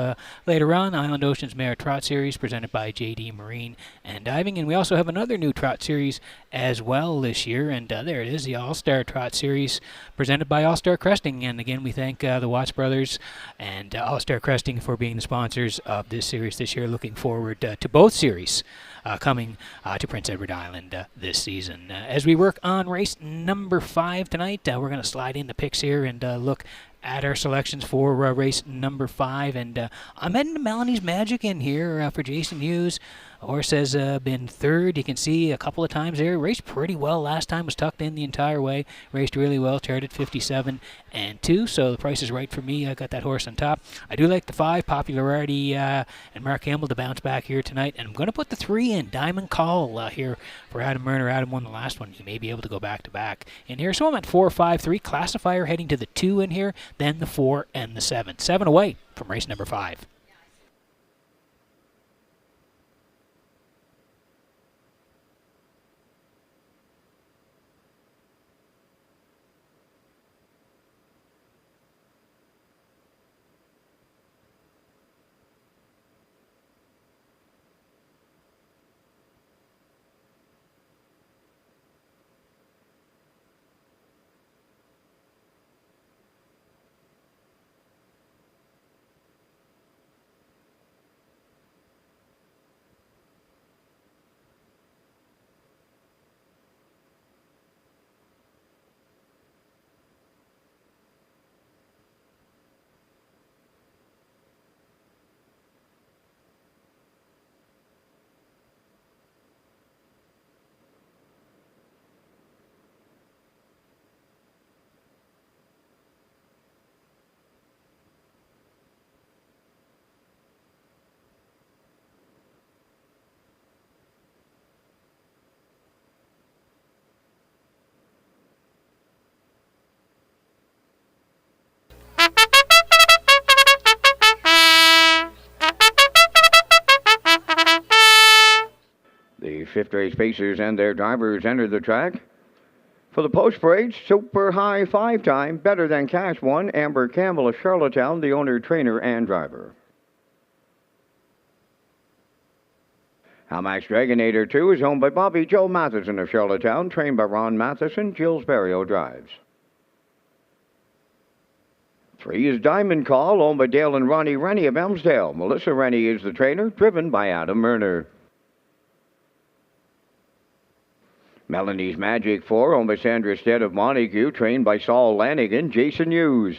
S3: later on. Island Oceans Mare Trot Series presented by JD Marine and Diving. And we also have another new trot series as well this year. And there it is, the All-Star Trot Series presented by All-Star Cresting. And again, we thank the Watts Brothers and All-Star Cresting for being the sponsors of this series this year. Looking forward to both series coming to Prince Edward Island this season. As we work on race number 5 tonight, we're going to slide in the picks here and look at our selections for race number 5. And I'm heading to Melanie's Magic in here for Jason Hughes. Horse has been third. You can see a couple of times there. Raced pretty well last time. Was tucked in the entire way. Raced really well. Charted 57-2. So the price is right for me. I got that horse on top. I do like the 5, Popularity and Mark Campbell to bounce back here tonight. And I'm going to put the 3 in, Diamond Call here for Adam Murner. Adam won the last one. He may be able to go back to back in here. So I'm at 4, 5, 3. Classifier heading to the 2 in here. Then the 4 and the 7. 7 away from race number 5.
S1: The fifth race pacers and their drivers enter the track. For the post-parade, super high 5 time, better than cash 1, Amber Campbell of Charlottetown, the owner, trainer, and driver. Hamax Dragonator 2 is owned by Bobby Joe Matheson of Charlottetown, trained by Ron Matheson. Jill's Barrio drives. 3 is Diamond Call, owned by Dale and Ronnie Rennie of Elmsdale. Melissa Rennie is the trainer, driven by Adam Murner. Melanie's Magic 4, owned by Sandra Stead of Montague, trained by Saul Lanigan, Jason Hughes.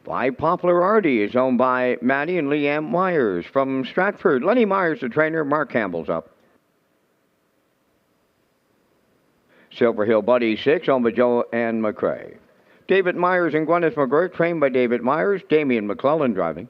S1: 5 Popularity is owned by Maddie and Leanne Myers from Stratford. Lenny Myers, the trainer. Mark Campbell's up. Silver Hill Buddy 6, owned by Joanne McCrae. David Myers and Gwyneth McGirt, trained by David Myers. Damian McClellan driving.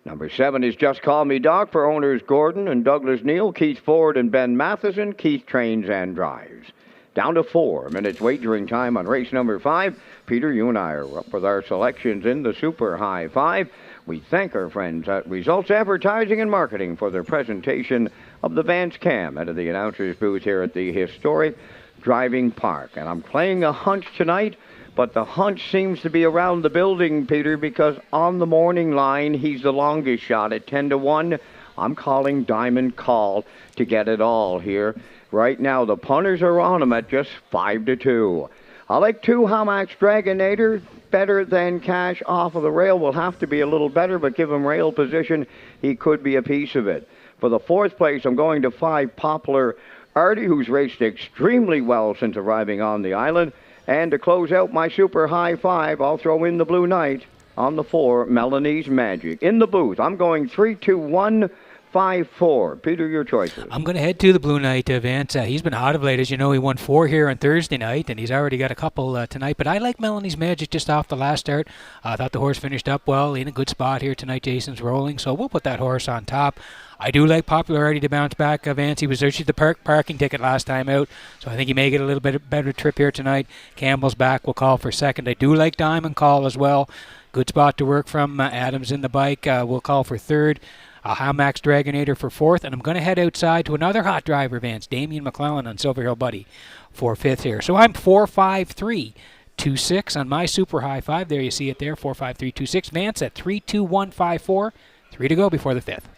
S1: Number 7 is Just Call Me Doc for owners Gordon and Douglas Neal, Keith Ford and Ben Matheson. Keith trains and drives. Down to 4 minutes wagering time on race number 5. Peter, you and I are up with our selections in the Super High 5. We thank our friends at Results Advertising and Marketing for their presentation of the Vance Cam out of the announcer's booth here at the historic Driving Park. And I'm playing a hunch tonight, but the hunch seems to be around the building, Peter, because on the morning line, he's the longest shot at 10-1. I'm calling Diamond Call to get it all here. Right now, the punters are on him at just 5-2. I like 2 Hamax Dragonator, better than cash off of the rail. Will have to be a little better, but give him rail position, he could be a piece of it. For the 4th place, I'm going to 5 Popular Artie, who's raced extremely well since arriving on the island. And to close out my Super High 5, I'll throw in the Blue Knight on the 4, Melanie's Magic. In the booth, I'm going 3-2-1, 5-4. Peter, your choices.
S3: I'm going to head to the Blue Knight, Vance. He's been hot of late. As you know, he won 4 here on Thursday night, and he's already got a couple tonight. But I like Melanie's Magic just off the last start. I thought the horse finished up well, in a good spot here tonight. Jason's rolling, so we'll put that horse on top. I do like Popularity to bounce back. Vance, he was issued the parking ticket last time out, so I think he may get a little bit better trip here tonight. Campbell's back. We'll call for second. I do like Diamond Call as well. Good spot to work from. Adams in the bike. We'll call for third. Hamax Dragonator for fourth. And I'm going to head outside to another hot driver, Vance. Damien McClellan on Silver Hill Buddy for fifth here. So I'm 4-5-3-2-6 on my super high five. There you see it there, 4-5-3-2-6. Vance at 3-2-1-5-4. 3 to go before the fifth.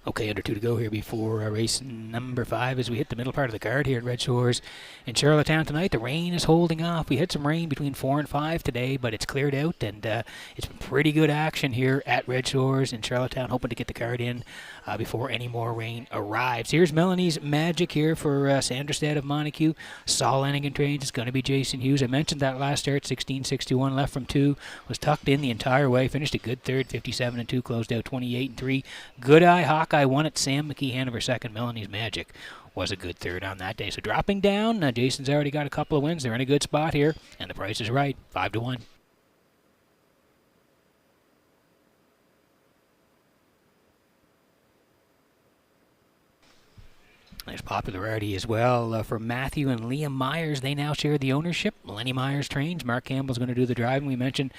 S3: Okay, under 2 to go here before race number 5 as we hit the middle part of the card here at Red Shores in Charlottetown tonight. The rain is holding off. We had some rain between 4 and 5 today, but it's cleared out, and it's been pretty good action here at Red Shores in Charlottetown, hoping to get the card in before any more rain arrives. Here's Melanie's Magic here for Sanderstead of Montague. Saul Lanigan trains. It's going to be Jason Hughes. I mentioned that last start, 16-61, left from 2, was tucked in the entire way, finished a good third, 57-2, closed out 28-3. Good Eye Hawkeye won it. Sam McKee over second. Melanie's Magic was a good third on that day. So dropping down, Jason's already got a couple of wins. They're in a good spot here, and the price is right, 5-1. There's Popularity as well for Matthew and Liam Myers. They now share the ownership. Lenny Myers trains. Mark Campbell's going to do the driving. We mentioned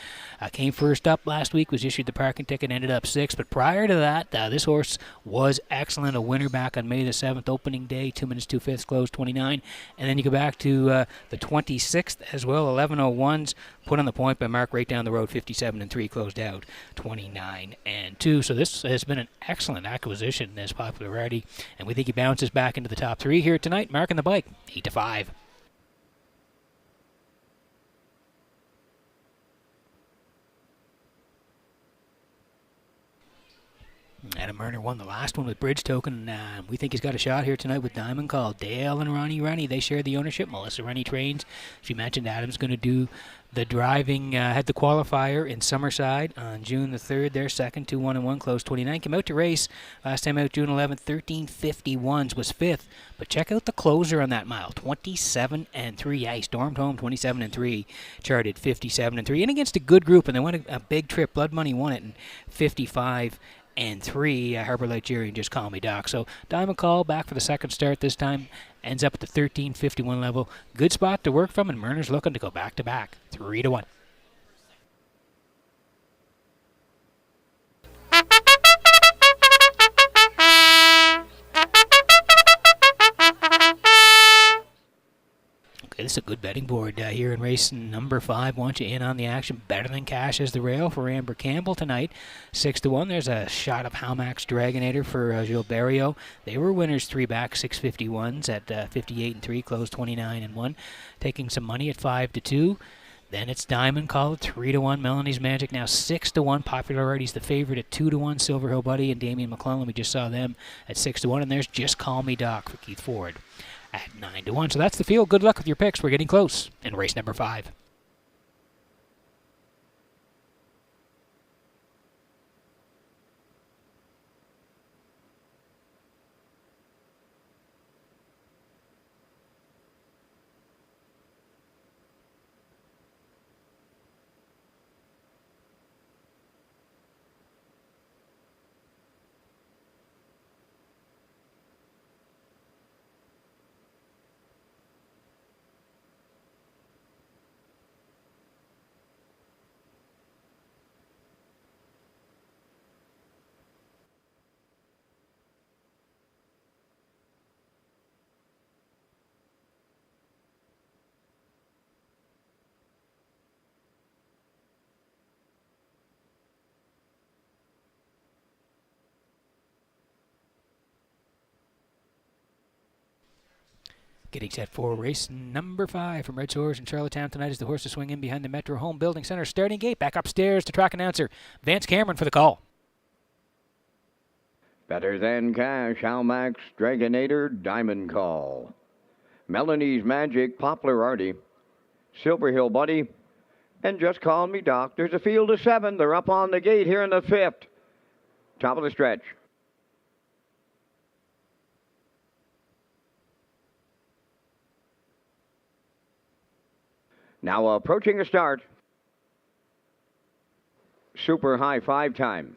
S3: came first up last week, was issued the parking ticket, ended up 6th. But prior to that, this horse was excellent. A winner back on May the 7th, opening day, 2 minutes 2 fifths, closed 29. And then you go back to the 26th as well, 11:01s. Put on the point by Mark right down the road, 57-3, closed out 29-2. So this has been an excellent acquisition, this Popularity, and we think he bounces back into the top 3 here tonight. Mark on the bike, 8-5. Adam Murner won the last one with Bridge Token. We think he's got a shot here tonight with Diamond Call. Dale and Ronnie Rennie, they share the ownership. Melissa Rennie trains. She mentioned Adam's going to do the driving. Had the qualifier in Summerside on June the 3rd. They're second, 2-1-1, closed 29. Came out to race last time out June 11th, 13:51s, was 5th. But check out the closer on that mile, 27-3. Yeah, he stormed home, 27-3, charted 57-3. And against a good group, and they won a big trip. Blood Money won it in 55-3. Harbor Light Jerry and Just Call Me Doc. So Diamond Call back for the second start this time. Ends up at the 13:51 level. Good spot to work from, and Murner's looking to go back-to-back. 3-1. Okay, this is a good betting board here in race number 5. Want you in on the action. Better Than Cash as the rail for Amber Campbell tonight. 6-1. There's a shot of Hamax Dragonator for Gilberto. They were winners 3 back, 651s at 58-3, closed 29-1. Taking some money at 5-2. Then it's Diamond Call at 3-1. Melanie's Magic now 6-1. Popularity's the favorite at 2-1. Silver Hill Buddy and Damien McClellan. We just saw them at 6-1. And there's Just Call Me Doc for Keith Ford at 9-1. So that's the field. Good luck with your picks. We're getting close in race number 5. Getting set for race number 5 from Red Shores in Charlottetown tonight as the horses swing in behind the Metro Home Building Center starting gate. Back upstairs to track announcer Vance Cameron for the call.
S1: Better Than Cash, Almax, Dragonator, Diamond Call. Melanie's Magic, Poplar Artie, Silver Hill Buddy, and Just Call Me Doc. There's a field of 7. They're up on the gate here in the 5th. Top of the stretch. Now approaching a start. Super high 5 time.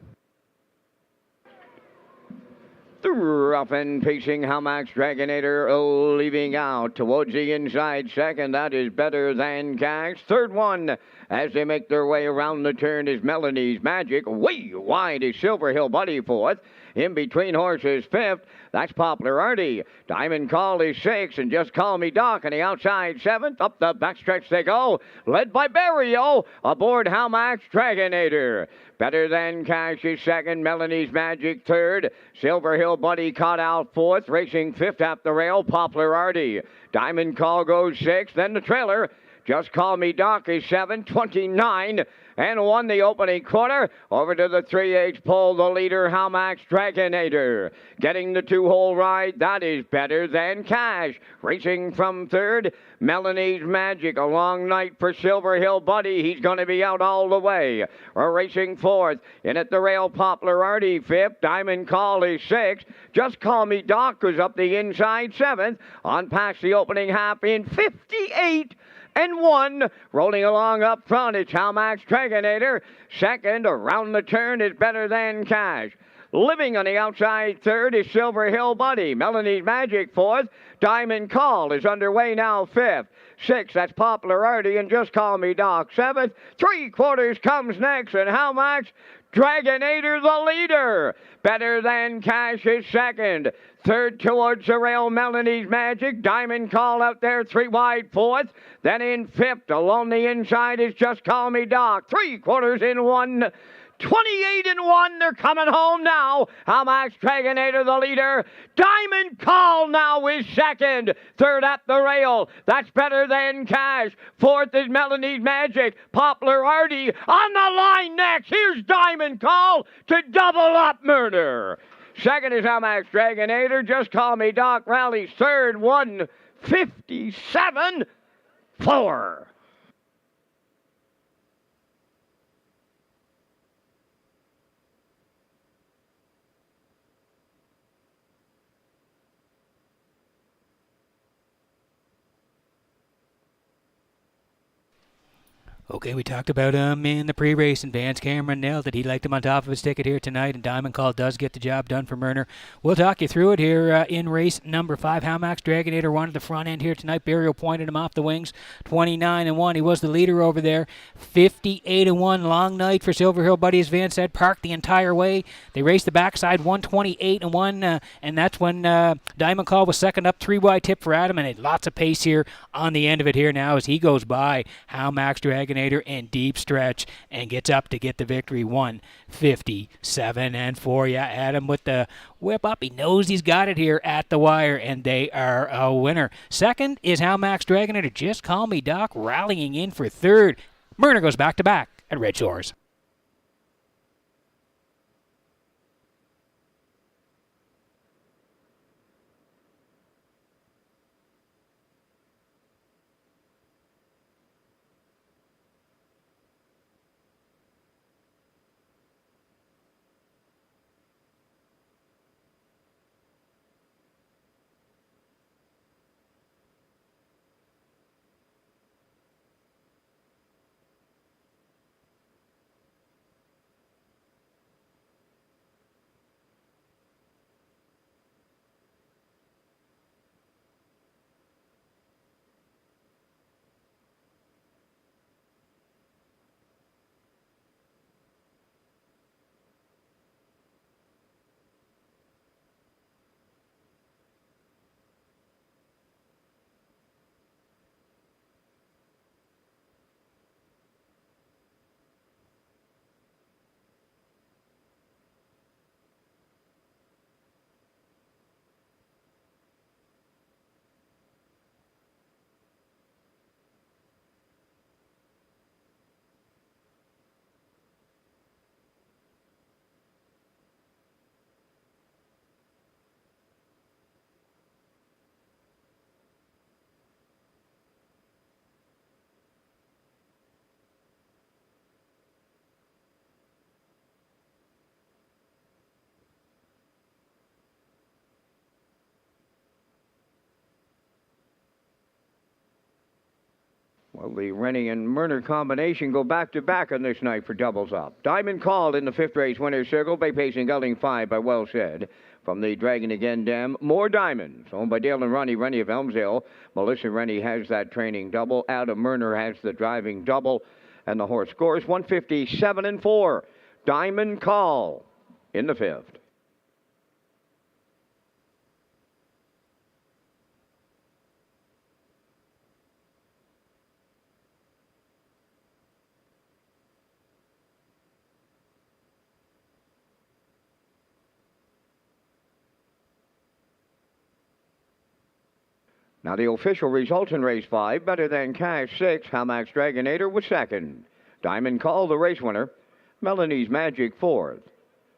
S1: The rough and pacing Halmax Dragonator leaving out towards the inside second. That is Better Than Cash. Third one as they make their way around the turn is Melanie's Magic. Way wide is Silver Hill Buddy fourth. In between horses fifth. That's Poplar Artie. Diamond Call is 6th, and Just Call Me Doc on the outside 7th. Up the backstretch they go, led by Barrio aboard Halmax Dragonator. Better Than Cash is 2nd, Melanie's Magic 3rd. Silver Hill Buddy caught out 4th, racing 5th at the rail, Poplar Artie. Diamond Call goes 6th, then the trailer. Just Call Me Doc is 7:29 and won the opening quarter. Over to the 3/8 pole, the leader, Halmax Dragonator. Getting the 2-hole ride, that is Better Than Cash. Racing from 3rd, Melanie's Magic. A long night for Silver Hill Buddy. He's going to be out all the way. Racing 4th, in at the rail, Poplar Artie 5th. Diamond Call is 6th. Just Call Me Doc goes up the inside 7th. On past the opening half in 58. And 1, rolling along up front, it's Halmax Dragonator. 2nd, around the turn, is Better Than Cash. Living on the outside 3rd is Silver Hill Buddy. Melanie's Magic 4th. Diamond Call is underway now 5th. 6th, that's Poplar Artie, and Just Call Me Doc 7th. 3/4 comes next, and Halmax Dragonator the leader. Better Than Cash is 2nd. 3rd towards the rail, Melanie's Magic. Diamond Call out there, 3 wide 4th. Then in 5th, along the inside is Just Call Me Doc. 3/4 in 1. 28 and 1. They're coming home now. Halmax Dragonator the leader. Diamond Call now is 2nd. 3rd at the rail. That's Better Than Cash. 4th is Melanie's Magic. Poplar Artie on the line next. Here's Diamond Call to double up murder. 2nd is Halmax Dragonator. Just Call Me Doc rallies 3rd. 1:57.4.
S3: Okay, we talked about him in the pre-race, and Vance Cameron nailed it. He liked him on top of his ticket here tonight, and Diamond Call does get the job done for Murner. We'll talk you through it here in race number 5. Halmax Dragonator won at the front end here tonight. Burial pointed him off the wings. 29 and 1. He was the leader over there. 58 and 1. Long night for Silver Hill Buddy, as Vance said. Parked the entire way. They raced the backside 128 and 1, and that's when Diamond Call was second up. 3 wide tip for Adam, and had lots of pace here on the end of it here now as he goes by Halmax Dragonator in deep stretch and gets up to get the victory. 1:57.4. Yeah, Adam with the whip up. He knows he's got it here at the wire, and they are a winner. 2nd is Halmax Dragonator. Just Call Me Doc rallying in for 3rd. Murner goes back to back at Red Shores.
S1: Well, the Rennie and Murner combination go back-to-back on this night for doubles up. Diamond Called in the fifth race winner's circle. Bay Pacing Gelding 5 by Well Said. From the Dragon Again Dam, More Diamonds. Owned by Dale and Rennie of Elmsdale. Melissa Rennie has that training double. Adam Murner has the driving double. And the horse scores 157-4. Diamond Call in the fifth. Now the official results in race 5, Better Than Cash 6, Hamax Dragonator was second. Diamond Call, the race winner. Melanie's Magic fourth.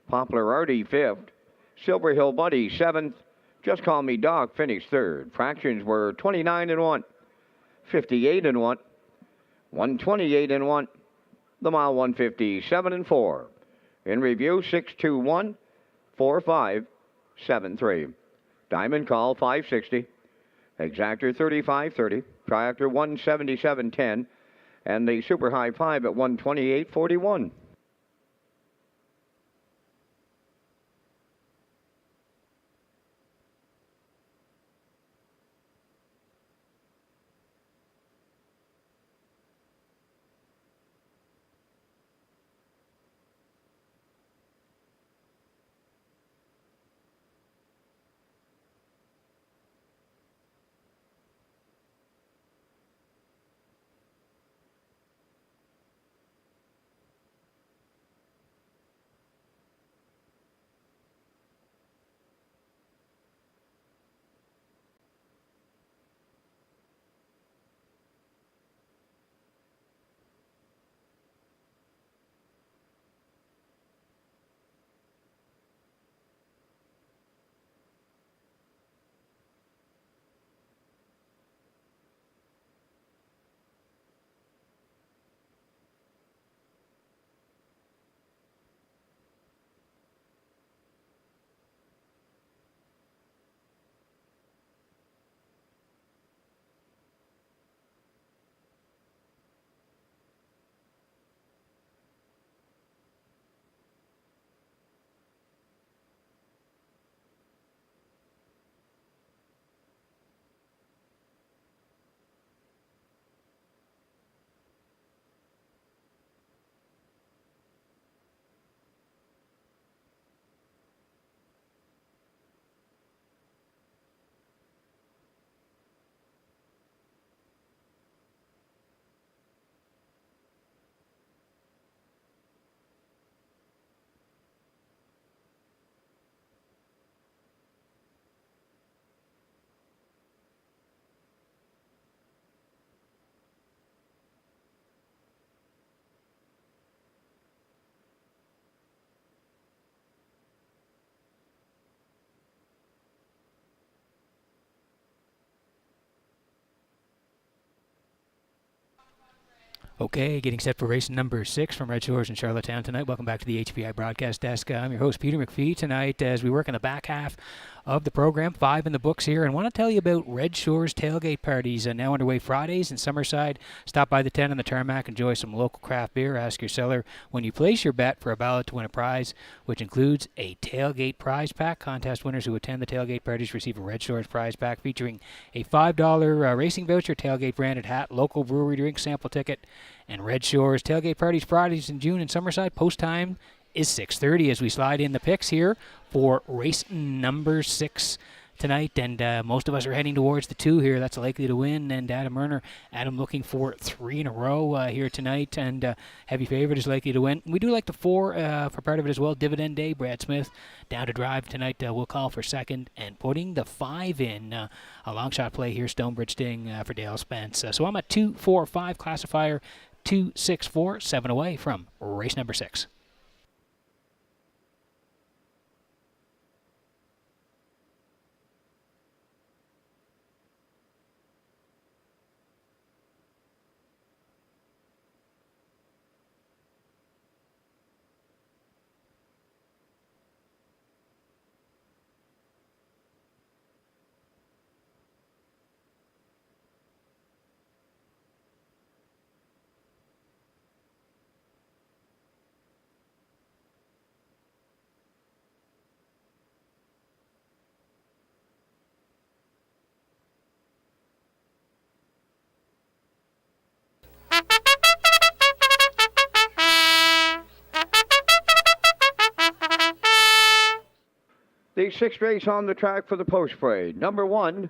S1: Poplar Artie fifth. Silver Hill Buddy seventh. Just Call Me Doc finished third. Fractions were 29-1, 58-1, 128-1. The mile 157-4. In review 621 4573. Diamond Call 560. Exactor 35.30, Triactor 177.10, and the Super High 5 at 128.41.
S3: Okay, getting set for race number 6 from Red Shores in Charlottetown tonight. Welcome back to the HPI broadcast desk. I'm your host, Peter McPhee, tonight as we work in the back half of the program. 5 in the books here, and want to tell you about Red Shores tailgate parties now underway Fridays in Summerside. Stop by the tent on the tarmac, enjoy some local craft beer. Ask your seller when you place your bet for a ballot to win a prize, which includes a tailgate prize pack. Contest winners who attend the tailgate parties receive a Red Shores prize pack featuring a $5 racing voucher, tailgate branded hat, local brewery drink sample ticket, and Red Shores tailgate parties Fridays in June in Summerside. Post time is 6:30 as we slide in the picks here for race number 6 tonight, and most of us are heading towards the 2 here. That's likely to win, and Adam Murner, looking for 3 in a row here tonight, and heavy favorite is likely to win. We do like the 4 for part of it as well. Dividend Day, Brad Smith down to drive tonight. We'll call for second, and putting the 5 in a long shot play here, Stonebridge Sting for Dale Spence. So I'm at 2, 4, 5 classifier, 2, 6, 4, 7 away from race number 6.
S1: The sixth race on the track for the post parade. Number 1,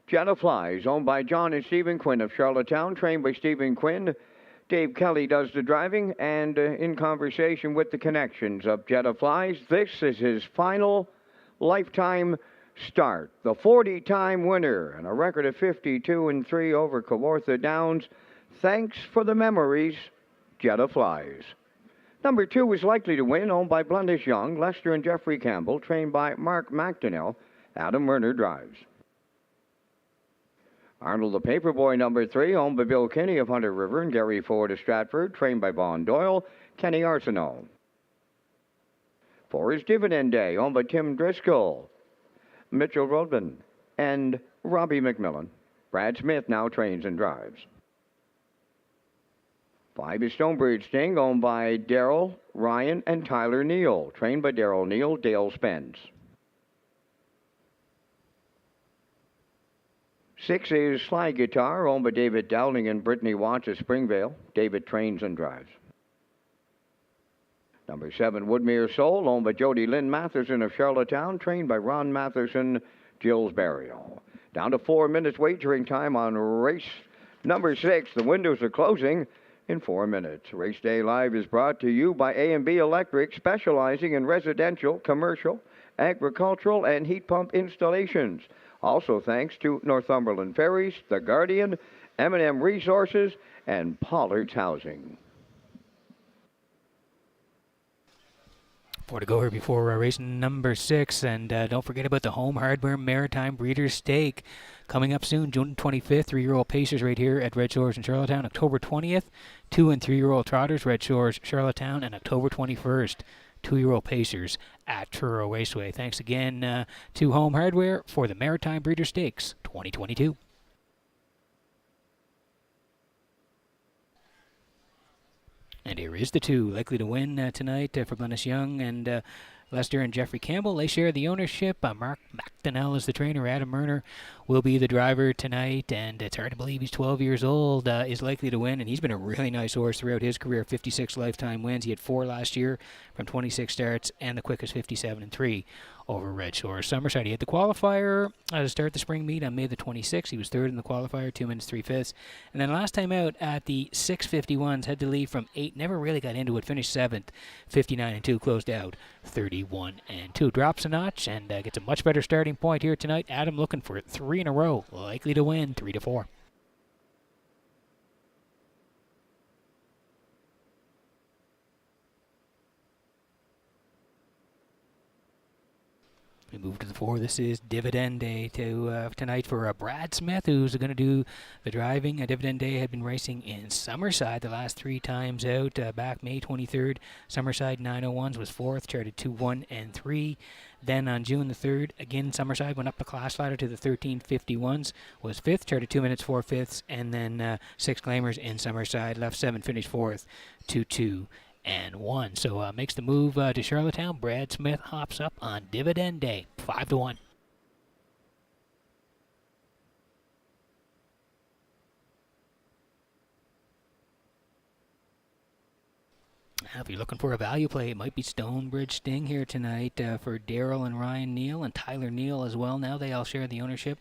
S1: Jetta Flies, owned by John and Stephen Quinn of Charlottetown, trained by Stephen Quinn. Dave Kelly does the driving, and in conversation with the connections of Jetta Flies, this is his final lifetime start. The 40-time winner and a record of 52-3 over Kawartha Downs. Thanks for the memories, Jetta Flies. Number 2 is likely to win, owned by Blundis Young, Lester and Jeffrey Campbell, trained by Mark McDonnell. Adam Werner drives. Arnold the Paperboy, number 3, owned by Bill Kinney of Hunter River and Gary Ford of Stratford, trained by Vaughn Doyle, Kenny Arsenault. 4 is Dividend Day, owned by Tim Driscoll, Mitchell Rodman, and Robbie McMillan. Brad Smith now trains and drives. 5 is Stonebridge Sting, owned by Darrell, Ryan, and Tyler Neal, trained by Darrell Neal, Dale Spence. 6 is Sly Guitar, owned by David Dowling and Brittany Watts of Springvale. David trains and drives. Number 7, Woodmere Soul, owned by Jody Lynn Matherson of Charlottetown, trained by Ron Matherson, Gilles Barrio. Down to 4 minutes wagering time on race number 6. The windows are closing in 4 minutes. Race Day Live is brought to you by A&B Electric, specializing in residential, commercial, agricultural, and heat pump installations. Also thanks to Northumberland Ferries, The Guardian, M&M Resources, and Pollard's Housing.
S3: 4 to go here before race number 6, and don't forget about the Home Hardware Maritime Breeders' Stake coming up soon, June 25th. 3-year-old Pacers right here at Red Shores in Charlottetown, October 20th. 2- and 3-year-old Trotters, Red Shores, Charlottetown, and October 21st. 2-year-old Pacers at SHORES Raceway. Thanks again to Home Hardware for the Maritime Breeders' Stakes 2022. And here is the 2 likely to win tonight for Blundis Young and Lester and Jeffrey Campbell. They share the ownership. Mark McDonnell is the trainer. Adam Werner will be the driver tonight, and it's hard to believe he's 12 years old, is likely to win, and he's been a really nice horse throughout his career. 56 lifetime wins. He had 4 last year from 26 starts, and the quickest 57-3 over Red Shores. Summerside, he had the qualifier to start the spring meet on May the 26th. He was 3rd in the qualifier, 2 minutes 3/5. And then last time out at the 651s, had to leave from 8, never really got into it, finished 7th, 59-2, closed out 31-2. Drops a notch and gets a much better starting point here tonight. Adam looking for 3 in a row, likely to win 3-4. We move to the 4. This is Dividend Day tonight for Brad Smith, who's going to do the driving. Dividend Day had been racing in Summerside the last 3 times out. Back May 23rd, Summerside 901s was 4th, charted 2-1 and 3. Then on June the 3rd, again Summerside went up the class ladder to the 1351s, was 5th, charted 2 minutes 4/5, and then 6 claimers in Summerside, left 7, finished 4th, 2-2. And 1. So makes the move to Charlottetown. Brad Smith hops up on Dividend Day, 5-1. Now, if you're looking for a value play, it might be Stonebridge Sting here tonight for Darrell and Ryan Neal, and Tyler Neal as well. Now they all share the ownership.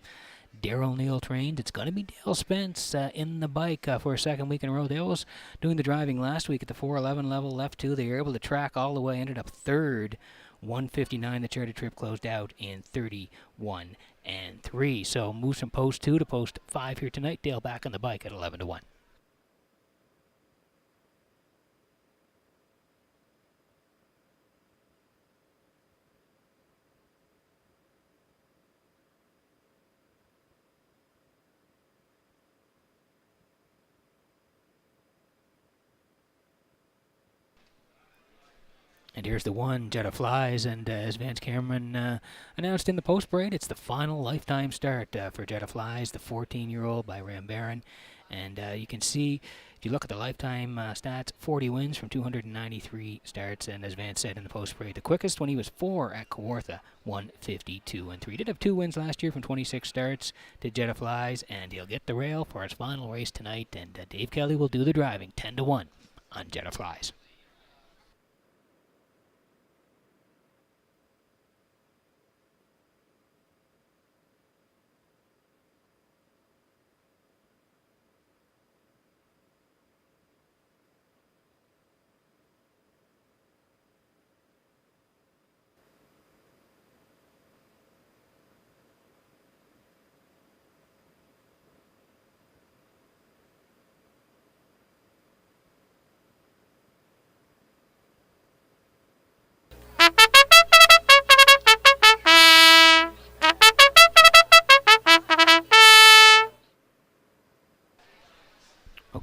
S3: Darrell Neal trained. It's going to be Dale Spence in the bike for a second week in a row. Dale was doing the driving last week at the 411 level, left 2. They were able to track all the way, ended up 3rd, 159. The charity trip closed out in 31-3. So moves from post 2 to post 5 here tonight. Dale back on the bike at 11-1. And here's the 1, Jetta Flies, and as Vance Cameron announced in the post parade, it's the final lifetime start for Jetta Flies, the 14-year-old by Ram Barron. And you can see, if you look at the lifetime stats, 40 wins from 293 starts, and as Vance said in the post parade, the quickest when he was 4 at Kawartha, 152-3. Did have 2 wins last year from 26 starts to Jetta Flies, and he'll get the rail for his final race tonight, and Dave Kelly will do the driving, 10-1 on Jetta Flies.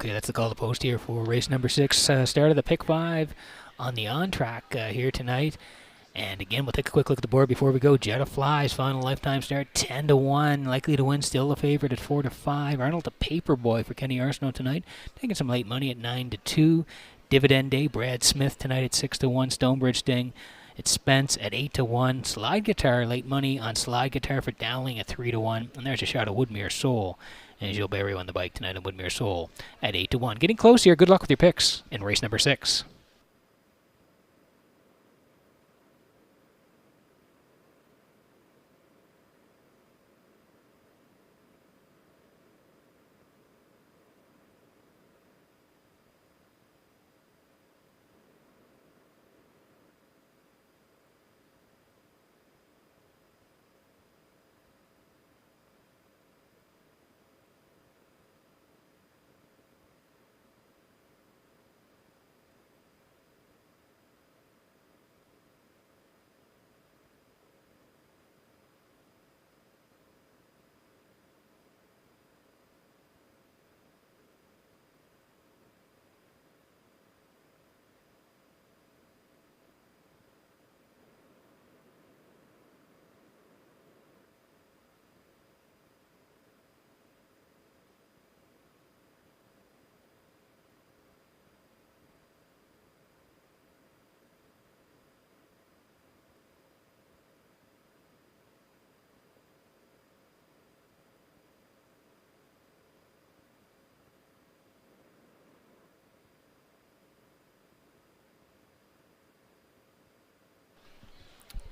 S3: Okay, that's the call to post here for race number 6. Start of the pick 5 on the on-track here tonight. And again, we'll take a quick look at the board before we go. Jet of Flies, final lifetime start, 10-1. Likely to win, still a favorite at 4-5. Arnold the Paperboy for Kenny Arsenault tonight. Taking some late money at 9-2. Dividend Day, Brad Smith tonight at 6-1. Stonebridge Sting. It's Spence at 8-1. Slide Guitar, late money on Slide Guitar for Dowling at 3-1. And there's a shot of Woodmere Soul. And Gilles Barry on the bike tonight on Woodmere Soul at 8-1. Getting close here. Good luck with your picks in race number 6.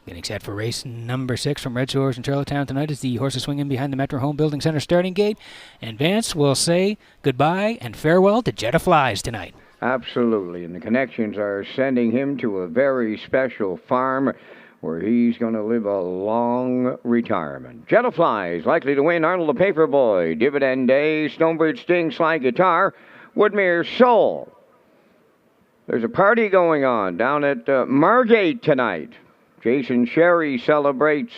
S3: Getting set for race number 6 from Redshores in Charlottetown tonight as the horses swing in behind the Metro Home Building Center starting gate. And Vance will say goodbye and farewell to Jet of Flies tonight.
S1: Absolutely, and the connections are sending him to a very special farm where he's going to live a long retirement. Jet of Flies, likely to win, Arnold the Paperboy, Dividend Day, Stonebridge Sting, Slide Guitar, Woodmere Soul. There's a party going on down at Margate tonight. Jason Sherry celebrates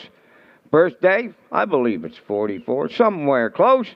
S1: birthday. I believe it's 44, somewhere close.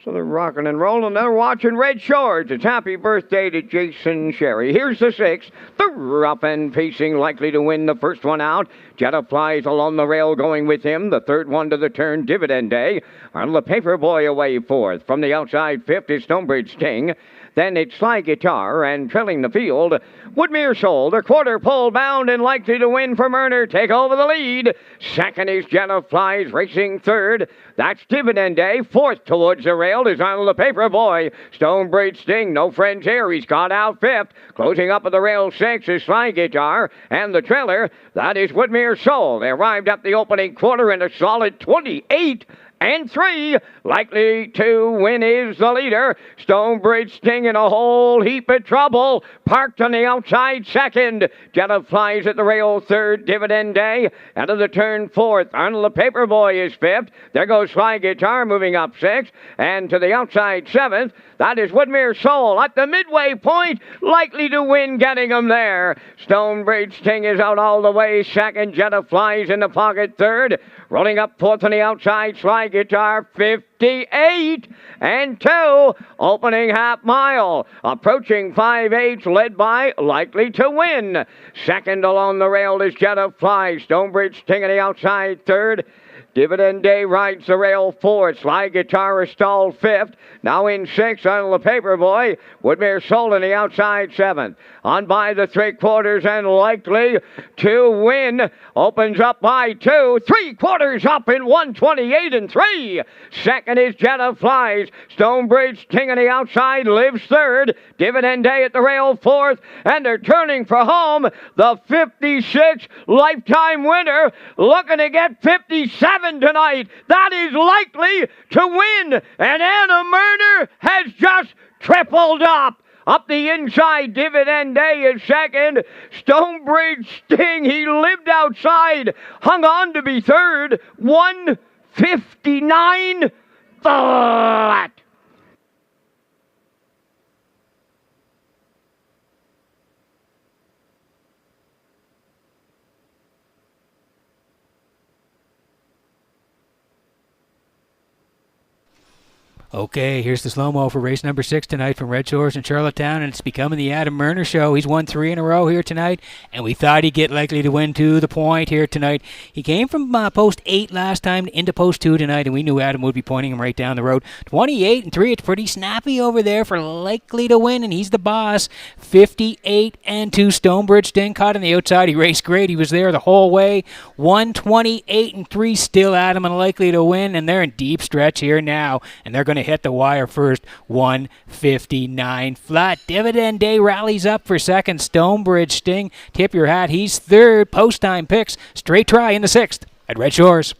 S1: So they're rocking and rolling. They're watching Red Shores. It's happy birthday to Jason Sherry. Here's the 6. The rough and pacing, likely to win the first one out. Jet of Flies along the rail going with him. The third one to the turn, Dividend Day. Arnold the Paperboy away 4th. From the outside, 5th is Stonebridge Sting. Then it's Slide Guitar, and trailing the field, Woodmere Soul, the quarter pole bound and likely to win for Murner, take over the lead. Second is Jet of Flies, racing 3rd. That's Dividend Day. 4th towards the rail is Arnold the Paperboy. Stonebridge Sting, no friends here. He's got out 5th. Closing up at the rail 6 is Slide Guitar, and the trailer, that is Woodmere Soul. They arrived at the opening quarter in a solid 28. And 3, likely to win is the leader. Stonebridge Sting in a whole heap of trouble. Parked on the outside 2nd. Jet of Flies at the rail 3rd. Dividend Day. Out of the turn 4th. Arnold the Paperboy is 5th. There goes Slide Guitar moving up 6th. And to the outside 7th. That is Woodmere Soul at the midway point. Likely to win, getting him there. Stonebridge Sting is out all the way 2nd. Jet of Flies in the pocket 3rd. Rolling up 4th on the outside. Slide Guitar 58 and 2, opening half mile, approaching 5/8, led by Likely to Win. Second along the rail is Jet of Flies. Stonebridge Sting on the outside 3rd. Dividend Day rides the rail 4th. Slide Guitar is stalled 5th. Now in 6th, Arnold the Paperboy. Woodmere Soul on the outside 7th. On by the 3/4 and Likely to Win. Opens up by 2. 3/4 up in 128 and 3. Second is Jet of Flies. Stonebridge Sting on the outside lives 3rd. Dividend Day at the rail 4th. And they're turning for home. The 56 lifetime winner looking to get 57 tonight. That is Likely to Win. And Anna Murner has just tripled up. Up the inside, Dividend Day is 2nd. Stonebridge Sting, he lived outside. Hung on to be 3rd. 159 flat.
S3: Okay, here's the slow-mo for race number 6 tonight from Redshores and Charlottetown, and it's becoming the Adam Murner show. He's won 3 in a row here tonight, and we thought he'd get likely to win to the point here tonight. He came from post 8 last time into post 2 tonight, and we knew Adam would be pointing him right down the road. 28 and 3, it's pretty snappy over there for likely to win, and he's the boss. 58 and 2, Stonebridge Sting caught on the outside. He raced great. He was there the whole way. 128 and 3, still Adam and likely to win, and they're in deep stretch here now, and they're going to hit the wire first. 159 flat. Dividend Day rallies up for second. Stonebridge Sting, tip your hat. He's third. Post time picks. Straight try in the 6th at Red Shores.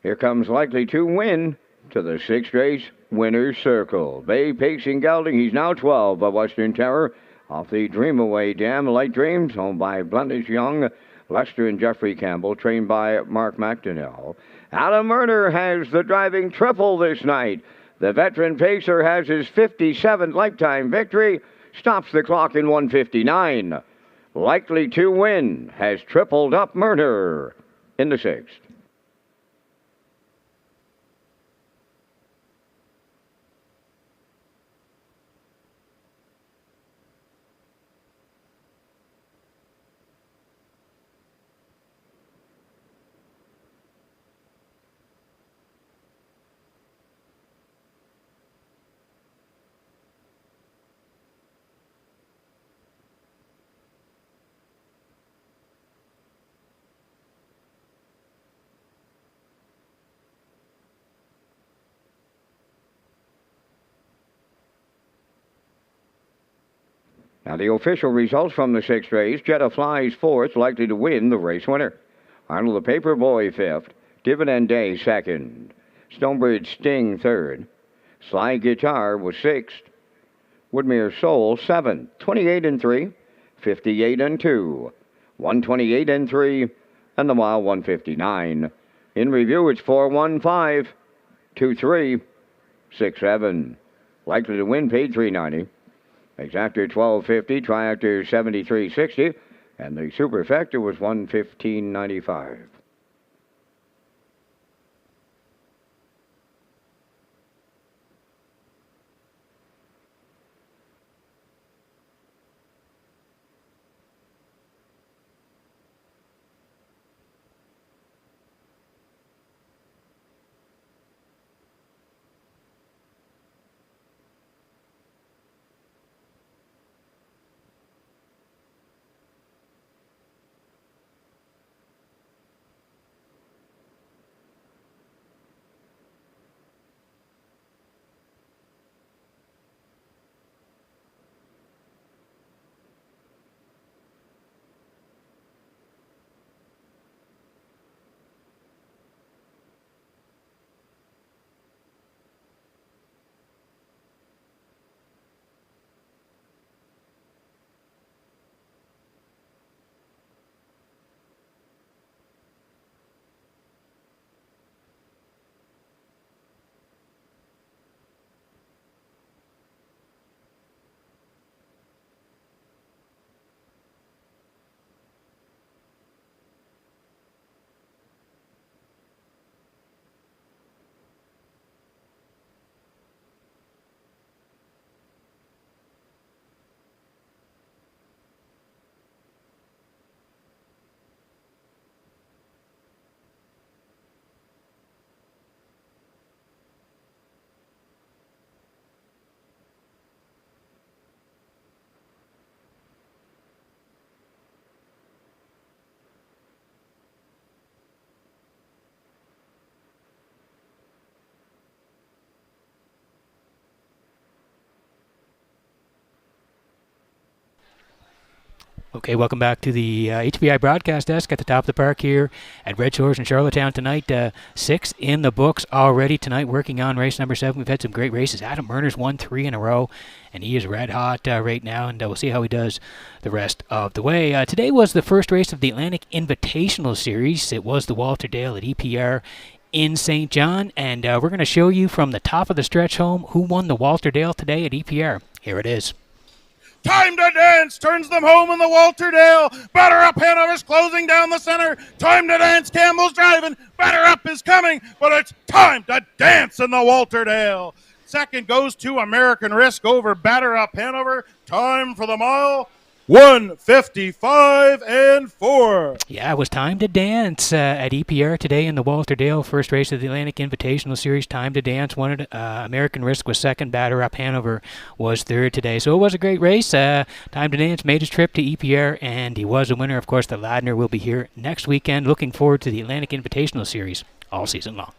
S1: Here comes likely to win to the 6th race winner's circle. Bay pacing gelding. He's now 12 of Western Terror off the Dreamaway Dam. Light Dreams, owned by Blenders Young, Lester and Jeffrey Campbell, trained by Mark McDonnell. Adam Murner has the driving triple this night. The veteran pacer has his 57th lifetime victory, stops the clock in 1:59. Likely to win has tripled up Murner in the 6th. Now the official results from the 6th race. Jetta Flies 4th, likely to win the race winner. Arnold the Paperboy 5th. Dividend Day 2nd. Stonebridge Sting 3rd. Sly Guitar was 6th. Woodmere Soul 7th. 28 and 3. 58 and 2. 128 and 3. And the mile 159. In review, it's 415, 23, 67. Likely to win, paid $3.90. Exactor $12.50, Triactor $73.60, and the Superfecta was $115.95.
S3: Okay, welcome back to the HBI broadcast desk at the top of the park here at Red Shores in Charlottetown tonight. 6 in the books already tonight, working on race number 7. We've had some great races. Adam Murner's won 3 in a row, and he is red hot right now, and we'll see how he does the rest of the way. Today was the first race of the Atlantic Invitational Series. It was the Walter Dale at EPR in St. John, and we're going to show you from the top of the stretch home who won the Walter Dale today at EPR. Here it is.
S6: Time to Dance turns them home in the Walter Dale. Batter Up Hanover's closing down the center. Time to Dance, Campbell's driving. Batter Up is coming, but it's Time to Dance in the Walter Dale. Second goes to American Risk over Batter Up Hanover. Time for the mile, 1:55.4.
S3: Yeah, it was Time to Dance at EPR today in the Walter Dale, first race of the Atlantic Invitational Series. Time to Dance won it. American Risk was second. Batter Up Hanover was third today. So it was a great race. Time to Dance made his trip to EPR, and he was a winner. Of course, the Ladner will be here next weekend. Looking forward to the Atlantic Invitational Series all season long.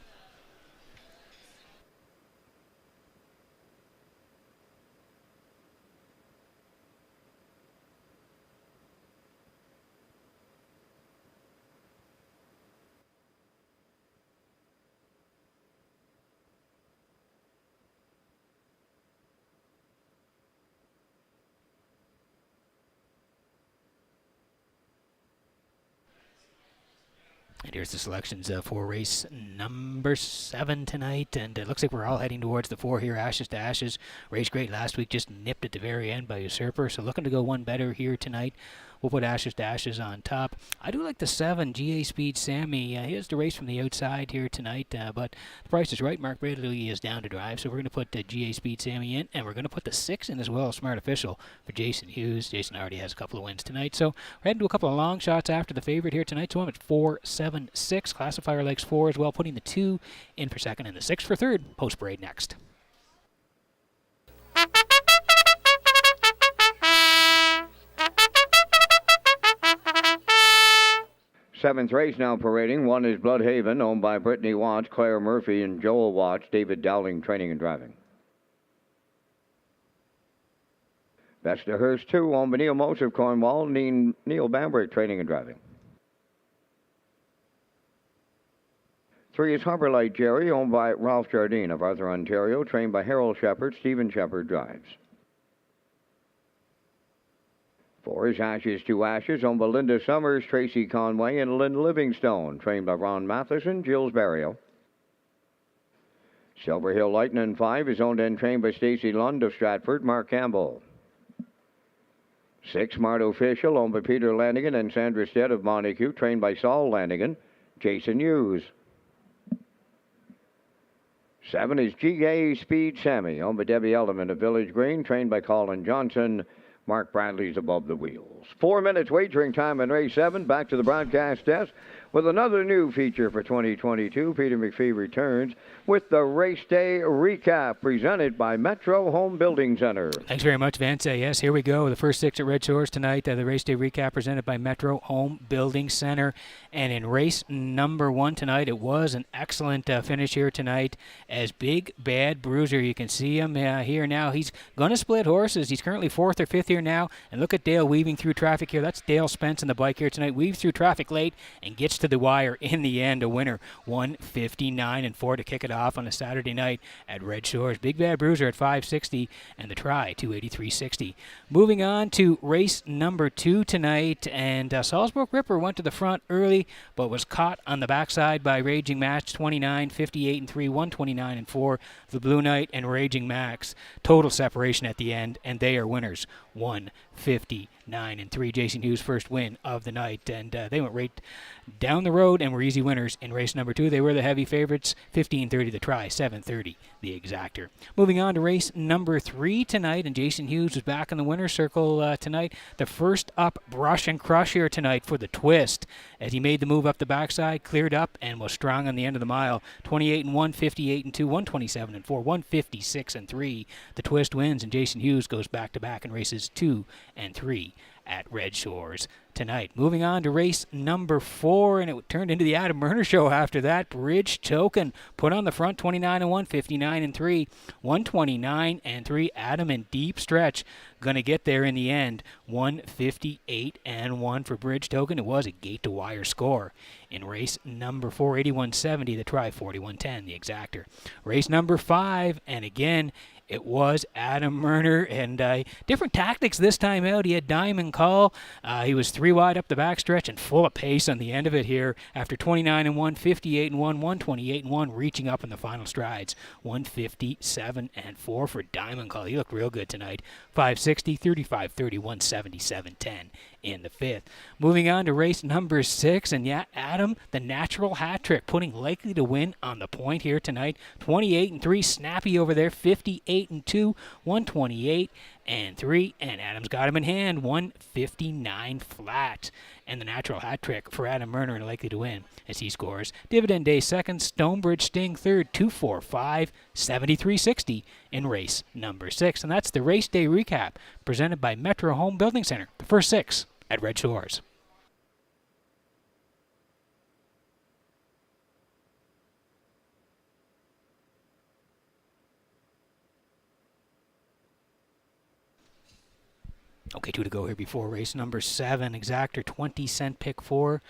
S3: And here's the selections for race number 7 tonight. And it looks like we're all heading towards the 4 here, Ashes to Ashes. Race great last week, just nipped at the very end by Usurper. So looking to go one better here tonight. We'll put Ashes to Ashes on top. I do like the 7, GA Speed Sammy. Here's the race from the outside here tonight, but the price is right. Mark Bradley is down to drive, so we're going to put GA Speed Sammy in, and we're going to put the 6 in as well, Smart Official, for Jason Hughes. Jason already has a couple of wins tonight, so we're heading to a couple of long shots after the favorite here tonight, so I'm at 4, 7, 6. Classifier likes 4 as well, putting the 2 in for second and the 6 for third. Post parade next.
S1: Seventh race now parading. One is Bloodhaven, owned by Brittany Watts, Claire Murphy, and Joel Watts. David Dowling, training and driving. Best of Hers 2, owned by Neil Mose of Cornwall, Neil Bambrick, training and driving. 3 is Harbor Light Jerry, owned by Ralph Jardine of Arthur, Ontario, trained by Harold Shepard. Stephen Shepard drives. 4 is Ashes to Ashes, owned by Linda Summers, Tracy Conway, and Lynn Livingstone, trained by Ron Matheson, Gilles Barrio. Silver Hill Lightning 5 is owned and trained by Stacy Lund of Stratford, Mark Campbell. 6, Smart Official, owned by Peter Lanigan and Sandra Stead of Montague, trained by Saul Lanigan, Jason Hughes. 7 is GA Speed Sammy, owned by Debbie Element of Village Green, trained by Colin Johnson. Mark Bradley's above the wheels. 4 minutes wagering time in race 7. Back to the broadcast desk with another new feature for 2022. Peter McPhee returns with the race day recap presented by Metro Home Building Center.
S3: Thanks very much, Vince. Yes, here we go. The first 6 at Red Shores tonight. The race day recap presented by Metro Home Building Center. And in race number 1 tonight, it was an excellent finish here tonight as Big Bad Bruiser. You can see him here now. He's going to split horses. He's currently 4th or 5th here now. And look at Dale weaving through traffic here. That's Dale Spence on the bike here tonight. Weaves through traffic late and gets to the wire in the end. A winner, 1:59.4 to kick it off on a Saturday night at Red Shores. Big Bad Bruiser at 560 and the try 283.60. Moving on to race number 2 tonight, and Salzburg Ripper went to the front early but was caught on the backside by Raging Match, 29, 58 and 3, 129 and 4. The Blue Knight and Raging Max, total separation at the end, and they are winners, 1:59 and 3. Jason Hughes' first win of the night, and they went right down the road and were easy winners in race number 2. They were the heavy favorites, 15:30 the try, 7:30 the exactor. Moving on to race number 3 tonight, and Jason Hughes was back in the winner's circle tonight. The first up brush and crush here tonight for the twist as he made the move up the backside, cleared up, and was strong on the end of the mile. 28 and 1, 58 and 2, 127 and 4, 156 and 3. The twist wins, and Jason Hughes goes back to back in races 2 and 3 at Red Shores tonight. Moving on to race number 4, and it turned into the Adam Murner show after that. Bridge Token put on the front, 29-1, 59-3, 129-3. Adam in deep stretch, going to get there in the end. 158-1 for Bridge Token. It was a gate-to-wire score. In race number 4, 81-70, the try, 41-10, the exactor. Race number 5, and again, it was Adam Murner, and different tactics this time out. He had Diamond Call. He was 3 wide up the backstretch and full of pace on the end of it here after 29-1, 58-1, 128-1, reaching up in the final strides. 157-4 for Diamond Call. He looked real good tonight. 560, 35-30, 177-10 in the 5th. Moving on to race number 6, and yeah, Adam, the natural hat trick, putting Likely to Win on the point here tonight. 28-3, snappy over there. 58-2, 128-3, and Adam's got him in hand. 159 flat. And the natural hat trick for Adam Murner and Likely to Win as he scores. Dividend Day second, Stonebridge Sting third, 245, 73-60 in race number 6. And that's the race day recap presented by Metro Home Building Center. The first 6 at Red Shores. Okay, 2 to go here before race number 7. Exactor, 20-cent pick 4.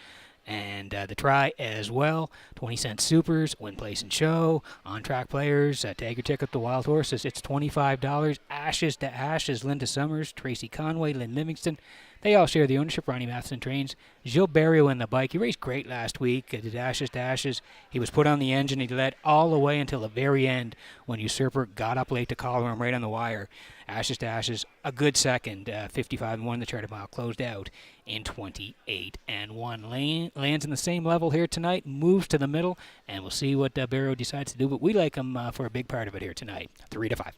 S3: And the try as well. 20-cent supers, win, place, and show. On-track players, tag your ticket to Wild Horses. It's $25. Ashes to Ashes, Linda Summers, Tracy Conway, Lynn Livingston. They all share the ownership. Ronnie Matheson trains. Gilles Barrio in the bike. He raced great last week. Did Ashes to Ashes. He was put on the engine. He led all the way until the very end when Usurper got up late to collar him right on the wire. Ashes to Ashes, a good second. 55-1, the charter mile closed out in 28-1. Lands in the same level here tonight, moves to the middle, and we'll see what Barrow decides to do, but we like him for a big part of it here tonight. 3 to 5.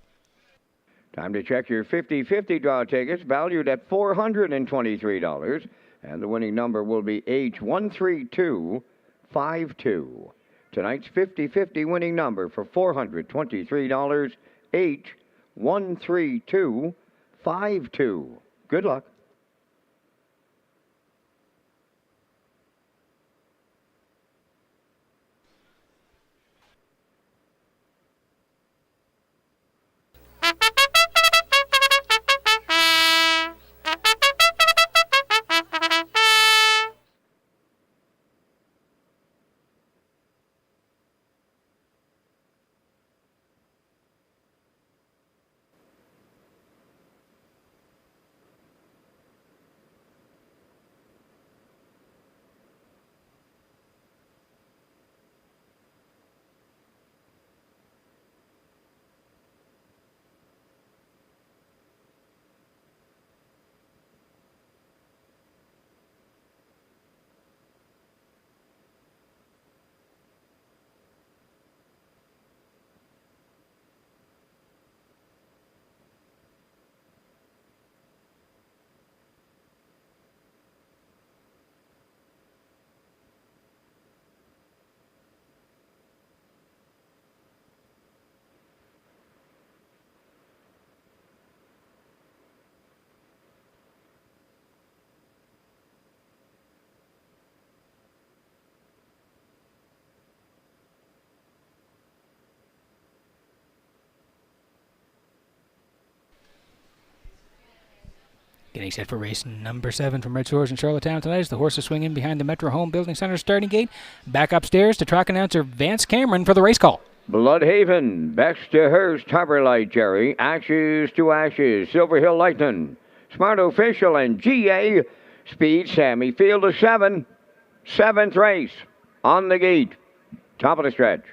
S1: Time to check your 50-50 draw tickets, valued at $423, and the winning number will be H13252. Tonight's 50-50 winning number for $423, H13252. Good luck.
S3: Getting set for race number 7 from Red Shores in Charlottetown tonight as the horses swing in behind the Metro Home Building Center starting gate. Back upstairs to track announcer Vance Cameron for the race call.
S1: Bloodhaven, Best to Hurst, Harborlight Jerry, Ashes to Ashes, Silver Hill Lightning, Smart Official, and GA Speed Sammy. Field of 7, 7th race on the gate, top of the stretch.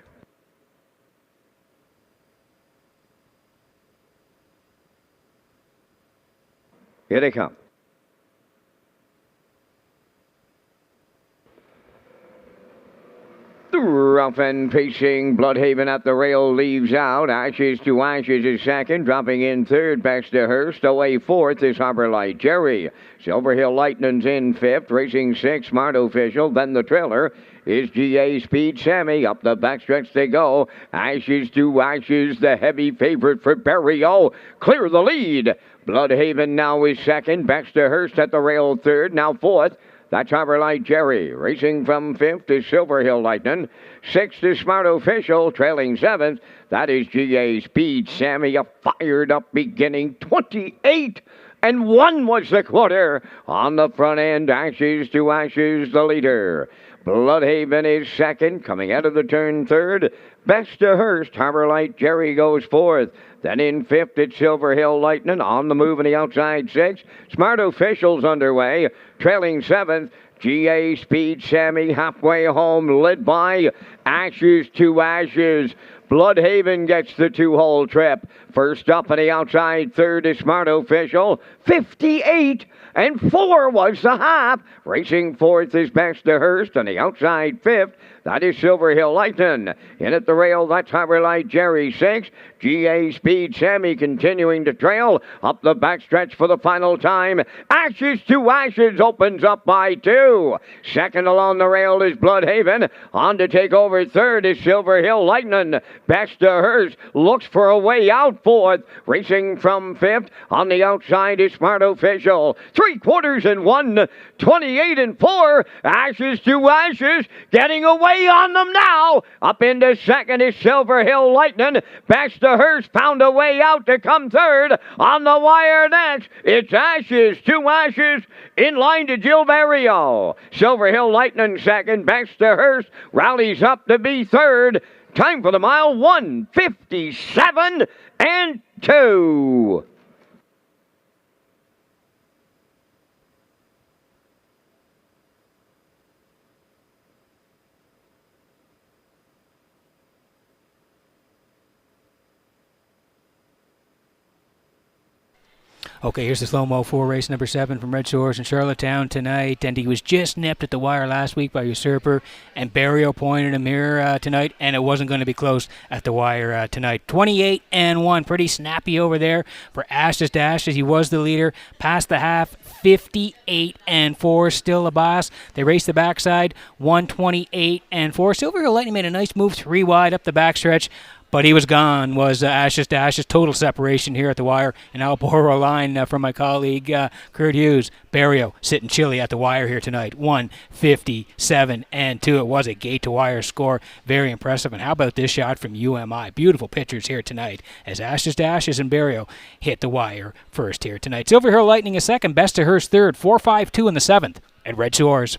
S1: Here they come. Rough and pacing, Bloodhaven at the rail leaves out. Ashes to Ashes is second, dropping in third. Best to Hurst. Away fourth is Harborlight Jerry. Silver Hill Lightning's in fifth, racing sixth. Smart Official. Then the trailer is GA Speed Sammy. Up the backstretch they go. Ashes to Ashes, the heavy favorite for Barrio. Clear the lead Bloodhaven now is second. Baxterhurst at the rail third. Now fourth. That's Harborlight Jerry. Racing from fifth is Silver Hill Lightning. Sixth is Smart Official. Trailing seventh. That is GA Speed Sammy. A fired up beginning. 28 and 1 was the quarter. On the front end, Ashes to Ashes, the leader. Bloodhaven is second, coming out of the turn third. Best to Hurst, Harborlight Jerry goes fourth. Then in fifth, it's Silver Hill Lightning on the move in the outside six. Smart Officials underway, trailing seventh. GA Speed Sammy halfway home, led by Ashes to Ashes. Bloodhaven gets the two-hole trip. First up on the outside third is Smart Official. 58 and 4 was the half. Racing fourth is Best to Hurst on the outside fifth. That is Silver Hill Lightning. In at the rail, that's Harborlight Jerry 6. GA Speed Sammy continuing to trail. Up the backstretch for the final time. Ashes to Ashes opens up by 2. Second along the rail is Bloodhaven. On to take over third is Silver Hill Lightning. Best to Hurst looks for a way out fourth. Racing from fifth. On the outside is Smart Official. 3/4 and 1. 28 and 4. Ashes to Ashes getting away on them now. Up into second is Silver Hill Lightning. Best to Hurst found a way out to come third. On the wire next, it's Ashes to Ashes in line to Jill Barrio. Silver Hill Lightning second. Best to Hurst rallies up to be third. Time for the mile, 1:57 and 2.
S3: Okay, here's the slow-mo for race number 7 from Red Shores in Charlottetown tonight. And he was just nipped at the wire last week by Usurper. And Barrio pointed him here tonight. And it wasn't going to be close at the wire tonight. 28 and 1. Pretty snappy over there for Ashes to Ashes. He was the leader. Past the half. 58 and 4. Still a boss. They raced the backside. 128 and 4. Silver Hill Lightning made a nice move 3 wide up the backstretch. But he was gone, was Ashes to Ashes. Total separation here at the wire. And I'll borrow a line from my colleague, Kurt Hughes. Barrio sitting chilly at the wire here tonight. 157 and 2. It was a gate-to-wire score. Very impressive. And how about this shot from UMI? Beautiful pictures here tonight as Ashes to Ashes and Barrio hit the wire first here tonight. Silver Hill Lightning is second. Best to Hurst third. 4.52 in the 7th at Red Shores.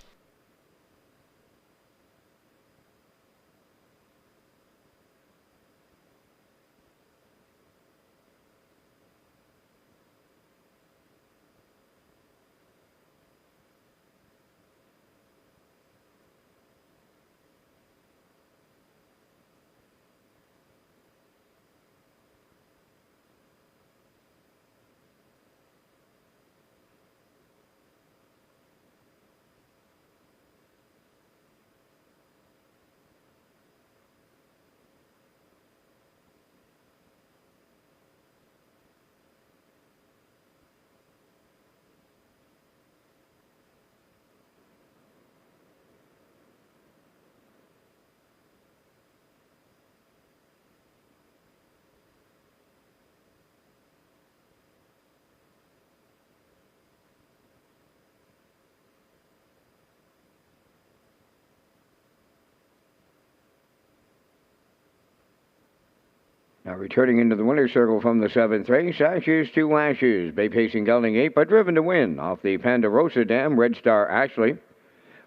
S1: Now returning into the winner's circle from the 7th race, Ashes to Ashes. Bay Pacing Gelding 8, but driven to win off the Ponderosa Dam, Red Star Ashley.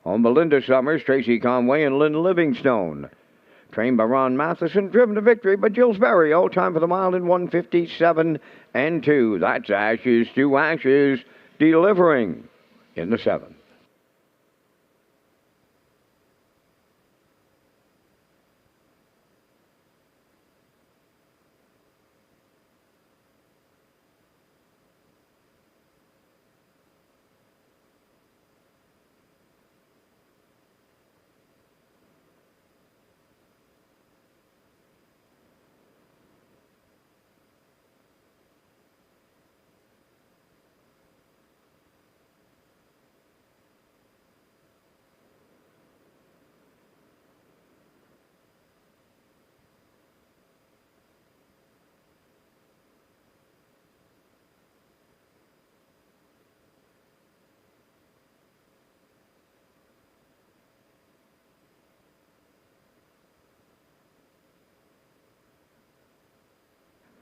S1: On Belinda Summers, Tracy Conway, and Lynn Livingstone. Trained by Ron Matheson, driven to victory by Jill Barrio. Time for the mile in 1:57 and 2. That's Ashes to Ashes, delivering in the 7th.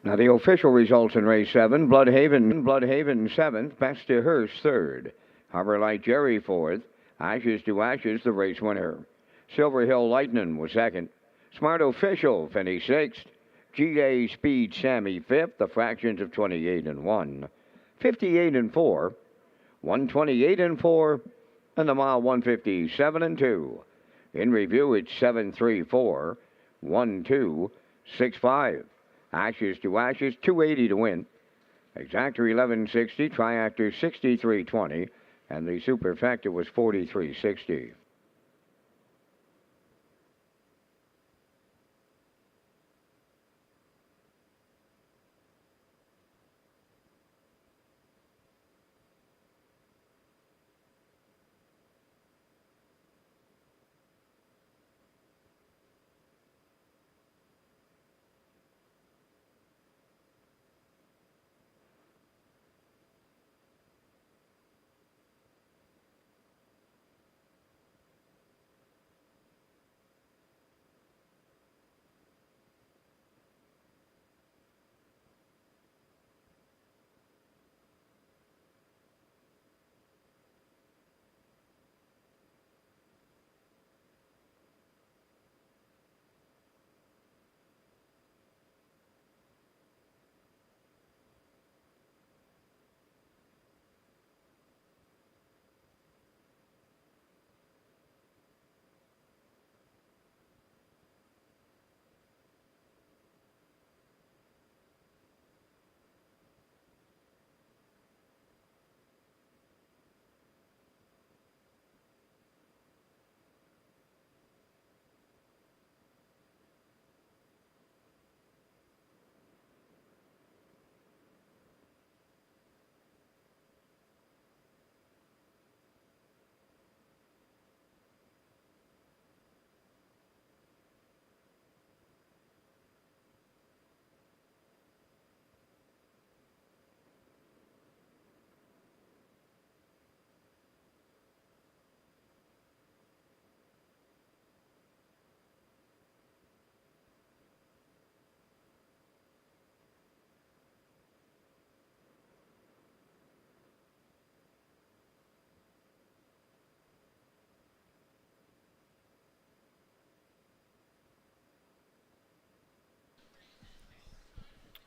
S1: Now the official results in race 7, Bloodhaven 7th, Best to Hearst 3rd, Harbor Light Jerry 4th, Ashes to Ashes the race winner. Silver Hill Lightning was 2nd, Smart Official finished 6th, GA Speed Sammy 5th, the fractions of 28 and 1, 58 and 4, 128 and 4, and the mile 157 and 2. In review, it's 7-3-4, 1-2, 6-5. Ashes to Ashes, 280 to win. Exactor 1160, Triactor 6320, and the Superfecta was 4360.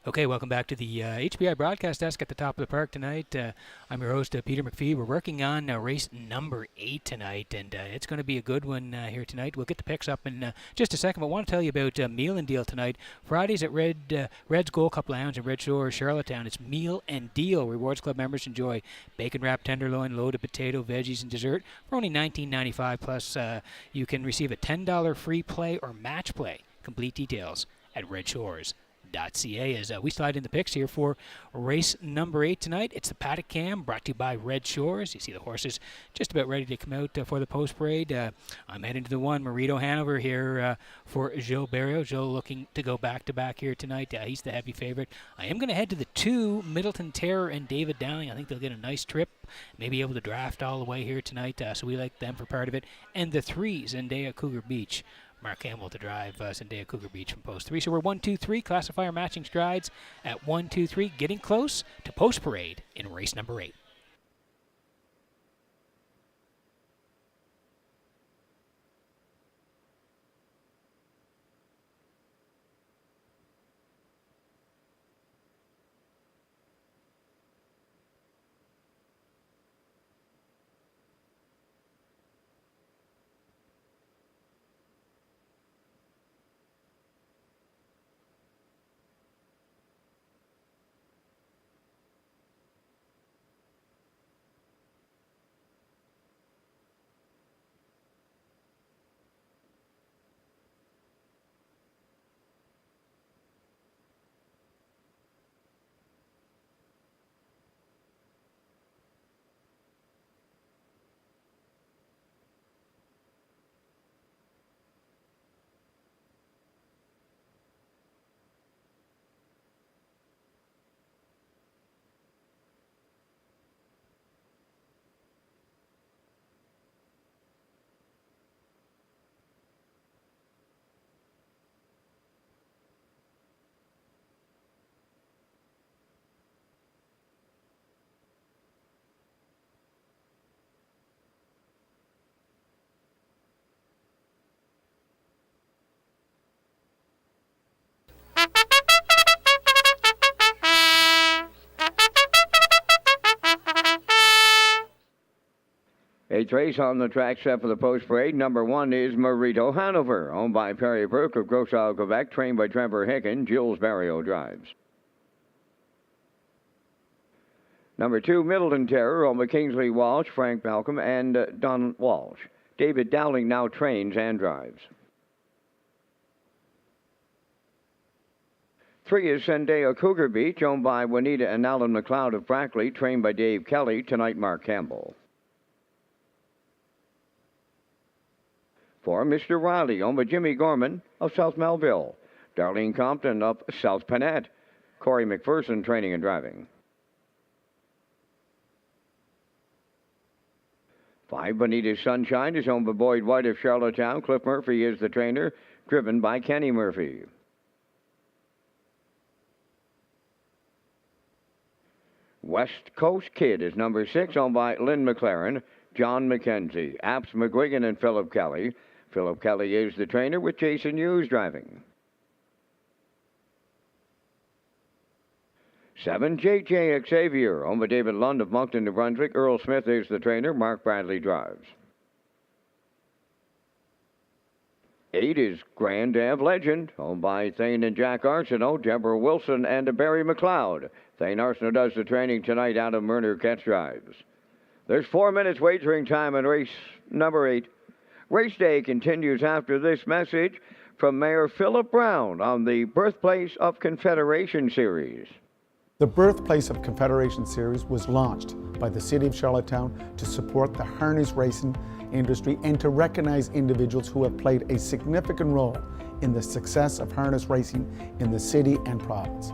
S3: Okay, welcome back to the HBI broadcast desk at the top of the park tonight. I'm your host, Peter McPhee. We're working on race number 8 tonight, and it's going to be a good one here tonight. We'll get the picks up in just a second, but I want to tell you about Meal and Deal tonight. Fridays at Red's Gold Cup Lounge in Red Shores, Charlottetown. It's Meal and Deal. Rewards Club members enjoy bacon-wrapped tenderloin, loaded potato, veggies, and dessert for only $19.95. Plus, you can receive a $10 free play or match play. Complete details at Redshores.ca as we slide in the picks here for race number 8 tonight. It's the Paddock Cam, brought to you by Red Shores. You see the horses just about ready to come out for the post parade. I'm heading to the one, Marito Hanover here for Joe Barrio. Joe looking to go back-to-back here tonight. He's the heavy favorite. I am going to head to the 2, Middleton Terror and David Dowling. I think they'll get a nice trip, maybe able to draft all the way here tonight, so we like them for part of it. And the 3, Zendaya Cougar Beach. Mark Campbell to drive Zendaya Cougar Beach from post 3. So we're 1-2-3, classifier matching strides at 1-2-3, getting close to post parade in race number 8.
S1: Eighth race on the track set for the post parade. Number 1 is Marito Hanover, owned by Perry Burke of Gros Isle, Quebec, trained by Trevor Hicken. Jules Barrio drives. Number 2, Middleton Terror, owned by Kingsley Walsh, Frank Malcolm, and Don Walsh. David Dowling now trains and drives. 3 is Sendeo Cougar Beach, owned by Juanita and Alan McLeod of Brackley, trained by Dave Kelly. Tonight, Mark Campbell. 4, Mr. Riley, owned by Jimmy Gorman of South Melville. Darlene Compton of South Panett. Corey McPherson training and driving. 5, Bonita Sunshine is owned by Boyd White of Charlottetown. Cliff Murphy is the trainer, driven by Kenny Murphy. West Coast Kid is number 6, owned by Lynn McLaren, John McKenzie, Apps McGuigan, and Philip Kelly. Philip Kelly is the trainer with Jason Hughes driving. 7, J.J. Xavier, owned by David Lund of Moncton, New Brunswick. Earl Smith is the trainer. Mark Bradley drives. 8 is Grand Ave Legend, owned by Thane and Jack Arsenault, Deborah Wilson, and Barry McLeod. Thane Arsenault does the training tonight out of Murner Ketch drives. There's 4 minutes wagering time in race number 8. Race day continues after this message from Mayor Philip Brown on the Birthplace of Confederation series.
S7: The Birthplace of Confederation series was launched by the City of Charlottetown to support the harness racing industry and to recognize individuals who have played a significant role in the success of harness racing in the city and province.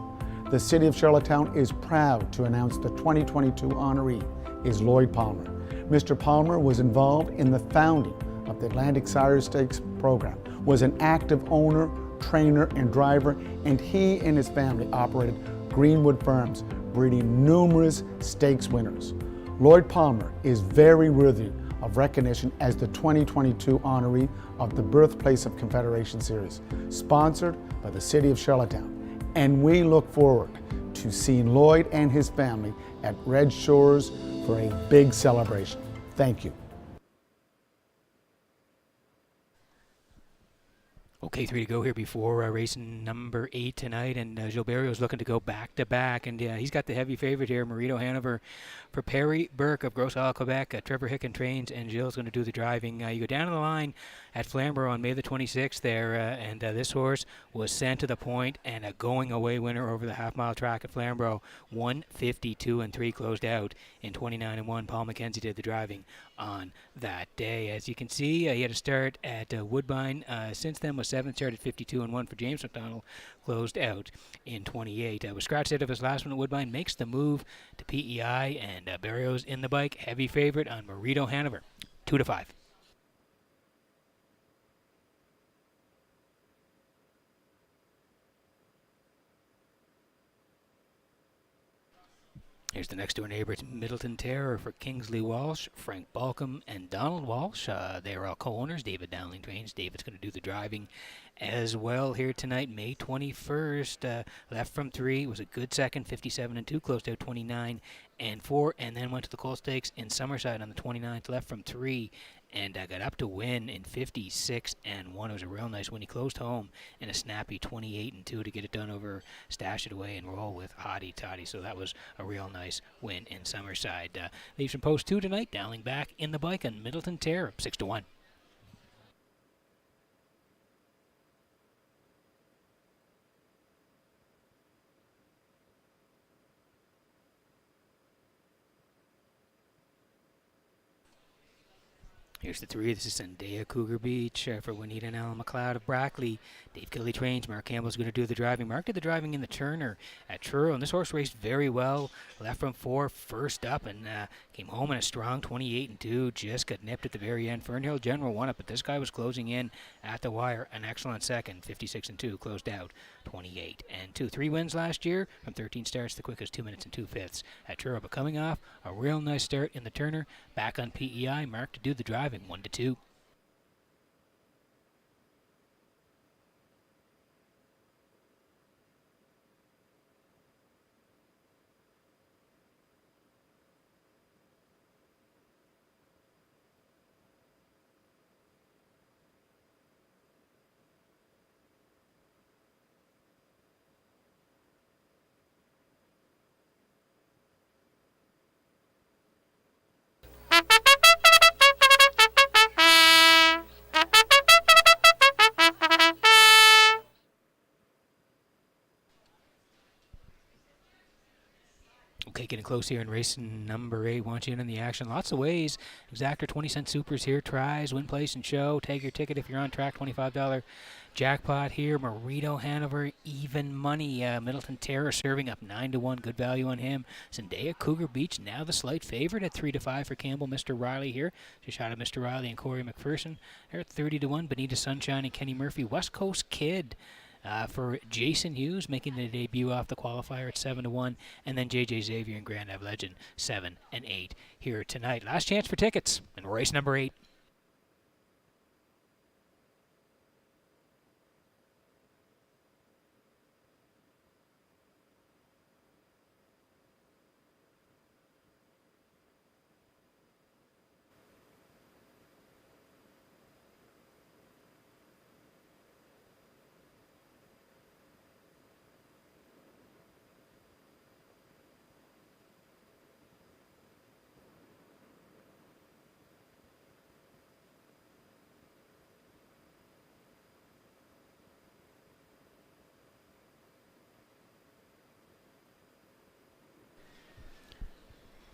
S7: The City of Charlottetown is proud to announce the 2022 honoree is Lloyd Palmer. Mr. Palmer was involved in the founding of the Atlantic Sire Stakes program, was an active owner, trainer, and driver, and he and his family operated Greenwood Farms, breeding numerous stakes winners. Lloyd Palmer is very worthy of recognition as the 2022 honoree of the Birthplace of Confederation series, sponsored by the City of Charlottetown. And we look forward to seeing Lloyd and his family at Red Shores for a big celebration. Thank you.
S3: Okay, 3 to go here before race number 8 tonight, and Gilberto's looking to go back-to-back, and he's got the heavy favorite here, Marito Hanover, for Perry Burke of Gros Isle, Quebec. Trevor Hicken trains, and Gilles going to do the driving. You go down to the line at Flamborough on May the 26th there, and this horse was sent to the point and a going-away winner over the half-mile track at Flamborough. 152-3 closed out in 29-1. Paul McKenzie did the driving on that day. As you can see, he had a start at Woodbine. Since then was 7th, started 52-1 for James McDonald, closed out in 28. Was scratched out of his last one at Woodbine, makes the move to PEI, and Barrios in the bike. Heavy favorite on Marito Hanover, 2-5. Here's the next door neighbor. It's Middleton Terror for Kingsley Walsh, Frank Balcom, and Donald Walsh. They're all co-owners. David Dowling trains. David's going to do the driving as well here tonight. May 21st. Left from 3. Was a good second. 57-2. Closed out 29-4. And then went to the Coal Stakes in Summerside on the 29th. Left from 3. And got up to win in 56-1. It was a real nice win. He closed home in a snappy 28-2 to get it done over Stash It Away and roll with Hottie Toddy. So that was a real nice win in Summerside. Leaves from post 2 tonight. Dowling back in the bike on Middleton Terror, 6-1. Here's the 3. This is Sendeo Cougar Beach for Juanita and Alan McLeod of Brackley. Dave Kelly trains. Mark Campbell's going to do the driving. Mark did the driving in the Turner at Truro, and this horse raced very well. Left from 4, first up, and came home in a strong 28-2. Just got nipped at the very end. Fernhill General won it, but this guy was closing in at the wire. An excellent second, 56-2. Closed out 28-2. 3 wins last year from 13 starts, the quickest 2 minutes and 2/5 at Truro. But coming off a real nice start in the Turner, back on PEI. Mark to do the driving. 1-2. Getting close here in race number 8. Want you in the action. Lots of ways. Exactor 20-cent supers here. Tries, win, place, and show. Tag your ticket if you're on track. $25 jackpot here. Marito Hanover, even money. Middleton Terror serving up 9-1. Good value on him. Zendaya Cougar Beach, now the slight favorite at 3-5 for Campbell. Mr. Riley here. Just shot of Mr. Riley and Corey McPherson. They're at 30-1. Benita Sunshine and Kenny Murphy. West Coast Kid. For Jason Hughes, making the debut off the qualifier at 7-1, and then J.J. Xavier and Grand Ave Legend 7 and 8 here tonight. Last chance for tickets in race number 8.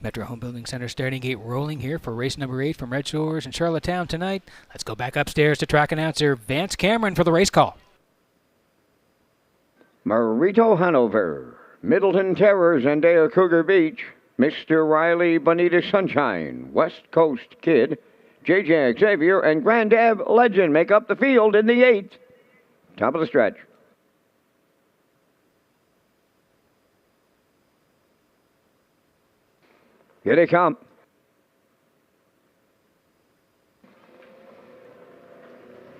S3: Metro Home Building Center starting gate rolling here for race number 8 from Red Shores and Charlottetown tonight. Let's go back upstairs to track announcer Vance Cameron for the race call.
S1: Marito Hanover, Middleton Terror, Zendaya Cougar Beach, Mr. Riley, Bonita Sunshine, West Coast Kid, J.J. Xavier, and Grand Ave Legend make up the field in the 8th. Top of the stretch. Here they come.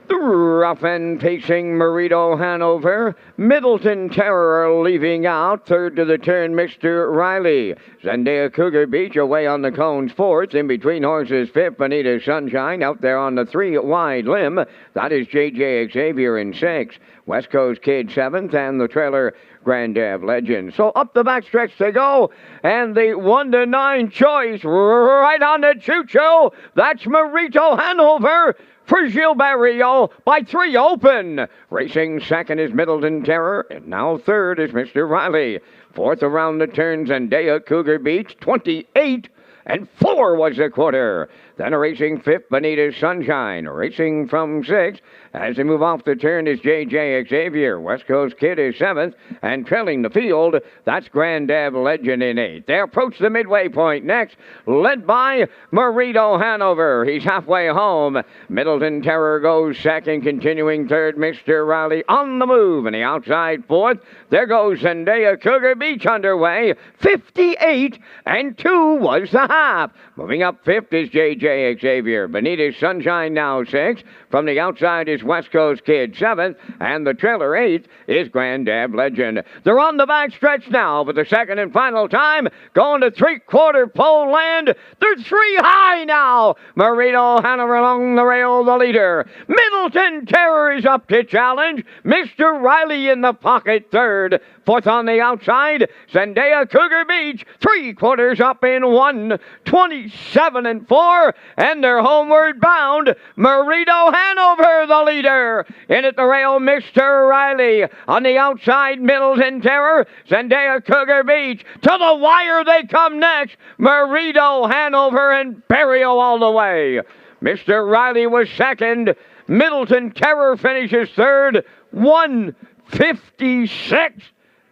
S1: Rough and pacing Marito Hanover. Middleton Terror leaving out. Third to the turn, Mr. Riley. Zendaya Cougar Beach away on the cones 4th. In between horses 5th, Bonita Sunshine. Out there on the 3-wide limb. That is J.J. Xavier in 6th. West Coast Kid 7th, and the trailer Grand Ave Legend. So up the backstretch they go, and the 1-9 choice right on the choo-choo. That's Marito Hanover for Gilles Barrio by 3 open. Racing second is Middleton Terror, and now third is Mr. Riley. Fourth around the turns, Zendaya Cougar Beach, 28 and 4 was the quarter. Then racing 5th, Bonita Sunshine. Racing from 6th, as they move off the turn, is J.J. Xavier. West Coast Kid is 7th, and trailing the field, that's Grand Ave Legend in 8th. They approach the midway point next, led by Marito Hanover. He's halfway home. Middleton Terror goes second, continuing third, Mr. Riley on the move, and the outside 4th. There goes Zendaya Cougar Beach underway. 58 and 2 was the half. Moving up 5th is J.J. Xavier. Bonita Sunshine now 6th. From the outside is West Coast Kid 7th, and the trailer 8th is Grand Ave Legend. They're on the back stretch now for the second and final time, going to 3/4 pole land. They're 3 high now. Marito Hanover along the rail, the leader. Middleton Terror is up to challenge. Mr. Riley in the pocket third. Fourth on the outside, Zendaya Cougar Beach, 3/4 up in 1, 27 and 4, and they're homeward bound. Marito Hanover, the leader. In at the rail, Mr. Riley. On the outside, Middleton Terror, Zendaya Cougar Beach. To the wire they come next. Marito Hanover and Barrio all the way. Mr. Riley was second. Middleton Terror finishes third. 156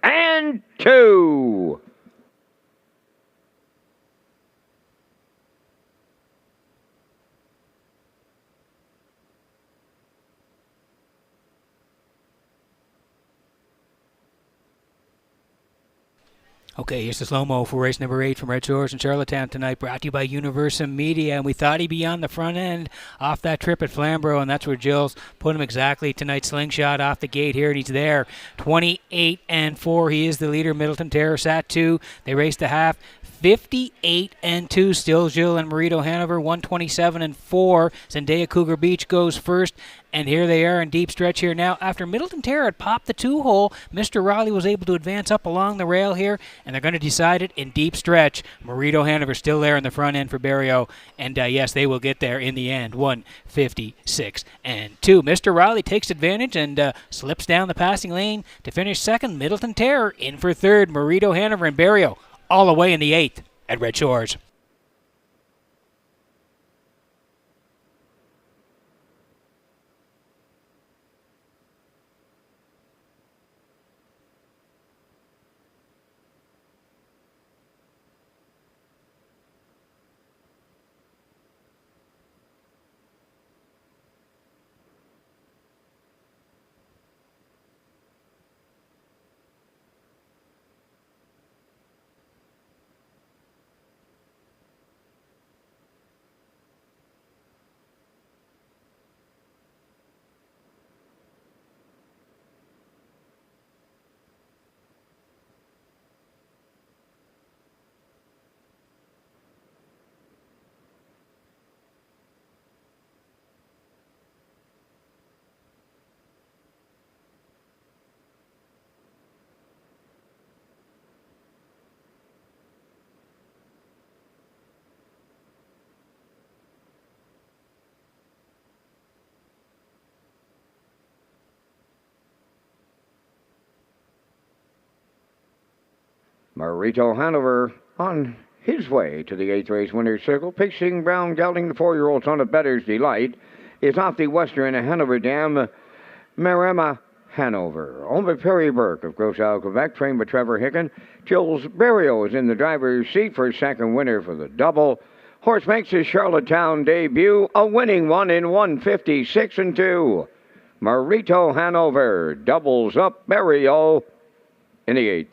S1: and 2.
S3: Okay, here's the slow-mo for race number 8 from Red Shores and Charlottetown tonight, brought to you by Universum Media. And we thought he'd be on the front end off that trip at Flamborough, and that's where Jill's put him exactly tonight. Slingshot off the gate here, and he's there. 28 and 4. He is the leader. Middleton Terror sat 2. They raced a half. 58 and 2. Still Gilles and Marito Hanover. 127 and 4. Zendaya Cougar Beach goes first. And here they are in deep stretch here now. After Middleton Terror had popped the 2-hole, Mr. Riley was able to advance up along the rail here, and they're going to decide it in deep stretch. Marito Hanover still there in the front end for Barrio, and yes, they will get there in the end. 156 and 2. Mr. Riley takes advantage and slips down the passing lane to finish second. Middleton Terror in for third. Marito Hanover and Barrio all the way in the 8th at Red Shores.
S1: Marito Hanover on his way to the 8th race winner's circle. Pixing Brown gelding, the 4-year-old son of Better's Delight, is off the western Hanover Dam. Marema Hanover. Owned by Perry Burke of Gros Isle, Quebec, trained by Trevor Hicken. Jules Berrio is in the driver's seat for his second winner for the double. Horse makes his Charlottetown debut, a winning one in 156 and 2. Marito Hanover doubles up Berrio in the 8th.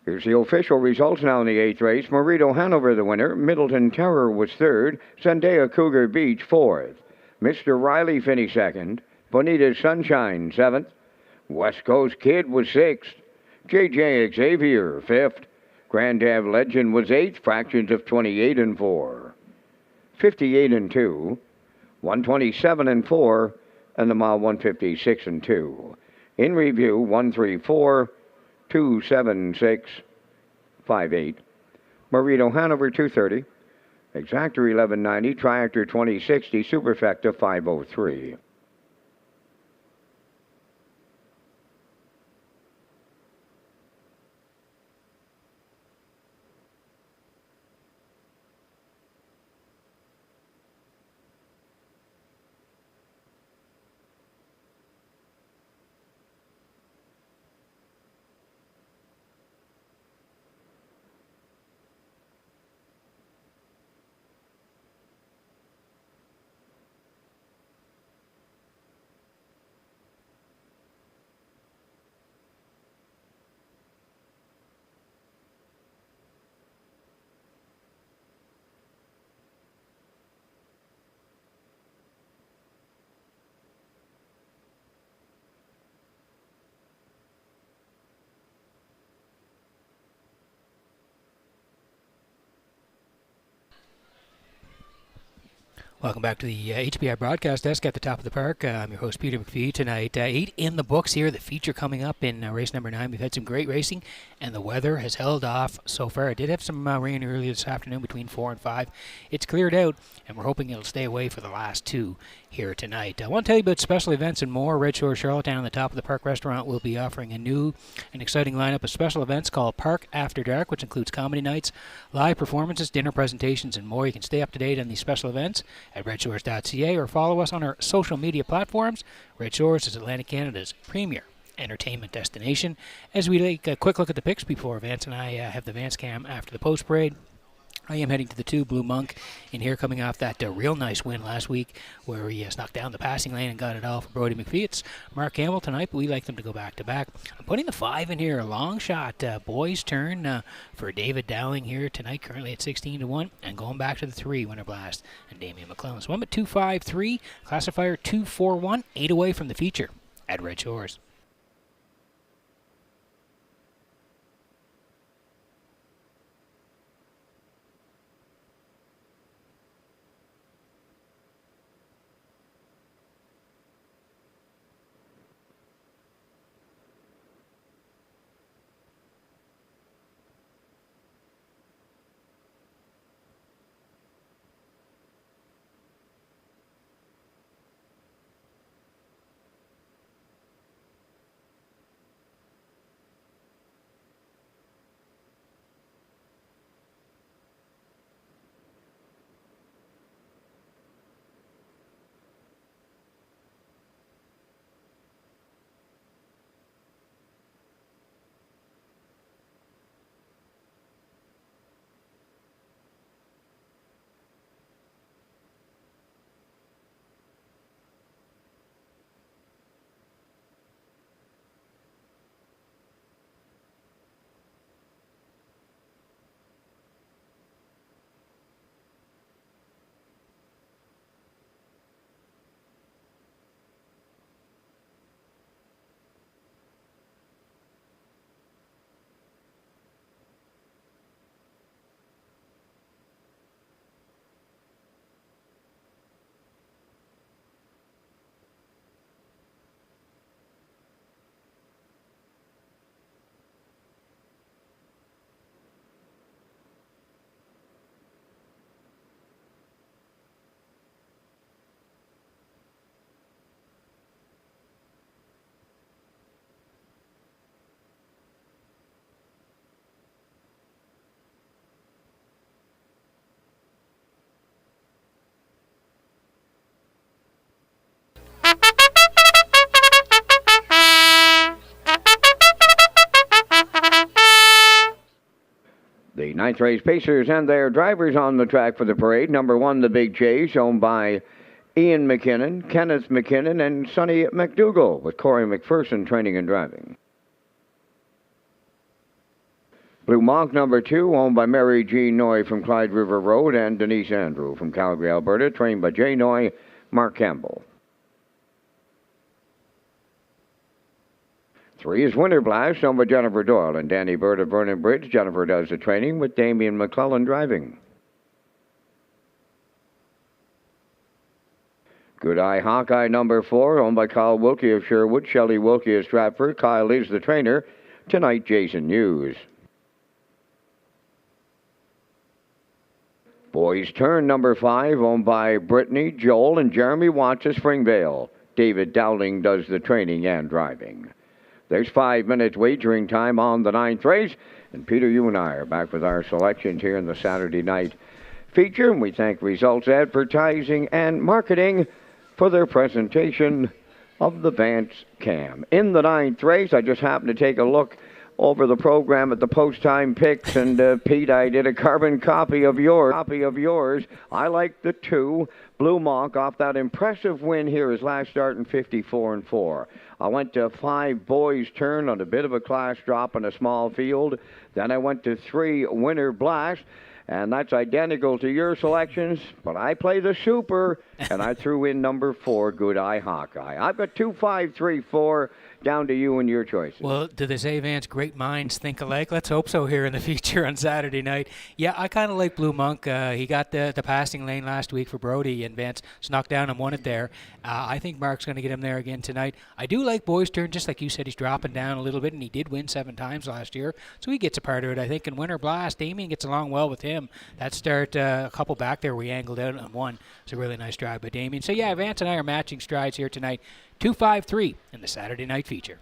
S1: Here's the official results now in the 8th race. Marito Hanover the winner. Middleton Terror was 3rd. Zendaya Cougar Beach 4th. Mr. Riley finished 2nd. Bonita Sunshine 7th. West Coast Kid was 6th. JJ Xavier 5th. Grand Ave Legend was 8th. Fractions of 28 and 4. 58 and 2. 127 and 4. And the mile 156 and 2. In review, 134. 27658. Marito Hanover 230. Exactor 1190. Triactor 2060. Superfecta 503.
S3: Welcome back to the HPI broadcast desk at the top of the park. I'm your host, Peter McPhee. Tonight, 8 in the books here. The feature coming up in race number 9. We've had some great racing, and the weather has held off so far. It did have some rain earlier this afternoon between 4 and 5. It's cleared out, and we're hoping it'll stay away for the last 2 here tonight. I want to tell you about special events and more. Red Shores Charlottetown and the Top of the Park restaurant will be offering a new and exciting lineup of special events called Park After Dark, which includes comedy nights, live performances, dinner presentations, and more. You can stay up to date on these special events at Redshores.ca or follow us on our social media platforms. Red Shores is Atlantic Canada's premier entertainment destination. As we take a quick look at the picks before Vance and I have the Vance Cam after the post parade, I am heading to the 2 Blue Monk in here, coming off that real nice win last week where he snuck down the passing lane and got it all for Brody McPhee. It's Mark Campbell tonight, but we like them to go back-to-back. I'm putting the 5 in here, a long shot. Boys' turn for David Dowling here tonight, currently at 16-1, and going back to the 3, Winter Blast and Damian McClellan. So I'm at 2-5-3, classifier 2-4-1, 8 away from the feature at Red Shores.
S1: The ninth race Pacers and their drivers on the track for the parade. Number 1, the Big Chase, owned by Ian McKinnon, Kenneth McKinnon, and Sonny McDougall, with Corey McPherson training and driving. Blue Monk, number 2, owned by Mary Jean Noy from Clyde River Road, and Denise Andrew from Calgary, Alberta, trained by Jay Noy, Mark Campbell. 3 is Winter Blast, owned by Jennifer Doyle and Danny Bird of Vernon Bridge. Jennifer does the training with Damian McClellan driving. Good Eye Hawkeye, number 4, owned by Kyle Wilkie of Sherwood, Shelley Wilkie of Stratford. Kyle is the trainer. Tonight, Jason Hughes. Boys Turn, number 5, owned by Brittany, Joel, and Jeremy Watts of Springvale. David Dowling does the training and driving. There's 5 minutes wagering time on the 9th race. And Peter, you and I are back with our selections here in the Saturday night feature. And we thank Results Advertising and Marketing for their presentation of the Vance Cam. In the 9th race, I just happened to take a look over the program at the post-time picks, and Pete, I did a carbon copy of yours. I like the 2, Blue Monk, off that impressive win here, his last start in 54-4. I went to 5, Boys Turn, on a bit of a class drop in a small field. Then I went to 3, Winter Blast, and that's identical to your selections, but I play the super, and I threw in number 4, Good Eye Hawkeye. I've got 2, 5, 3, 4. Down to you and your choices.
S3: Well, do they say, Vance, great minds think alike? Let's hope so here in the feature on Saturday night. Yeah, I kind of like Blue Monk. He got the passing lane last week for Brody, and Vance snuck down and won it there. I think Mark's going to get him there again tonight. I do like Boys Turn, just like you said, he's dropping down a little bit, and he did win 7 times last year, so he gets a part of it, I think. And Winter Blast, Damien gets along well with him. That start, a couple back there, we angled out and won. It's a really nice drive by Damien. So, yeah, Vance and I are matching strides here tonight. 2-5-3 in the Saturday night feature.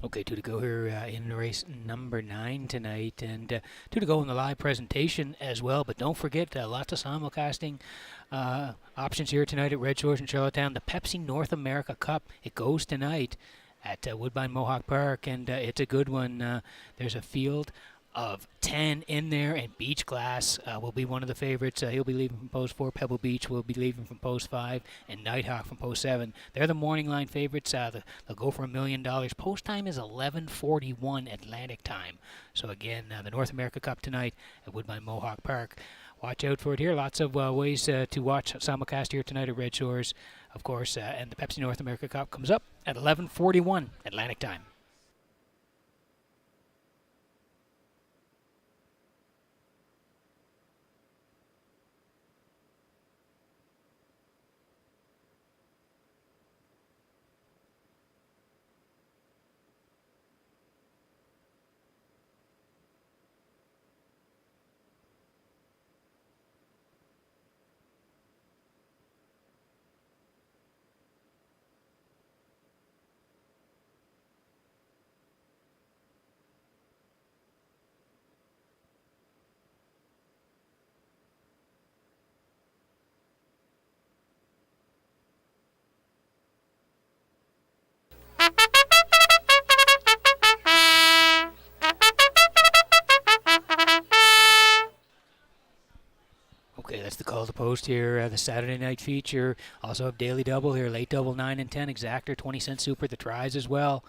S3: Okay, two to go here in race number 9 tonight, and two to go in the live presentation as well. But don't forget, lots of simulcasting options here tonight at Redshores in Charlottetown. The Pepsi North America Cup, it goes tonight at Woodbine Mohawk Park, and it's a good one. There's a field of 10 in there, and Beach Glass will be one of the favorites. He'll be leaving from post 4. Pebble Beach will be leaving from post 5, and Nighthawk from post 7. They're the morning line favorites. They'll go for $1 million. Post time is 11:41 Atlantic time. So again, the North America Cup tonight at Woodbine Mohawk Park. Watch out for it here. Lots of ways to watch simulcast here tonight at Red Shores, of course. And the Pepsi North America Cup comes up at 11:41 Atlantic time. Okay, that's the call to post here. The Saturday night feature. Also have daily double here, late double 9 and 10, exactor, 20-cent super, the tries as well.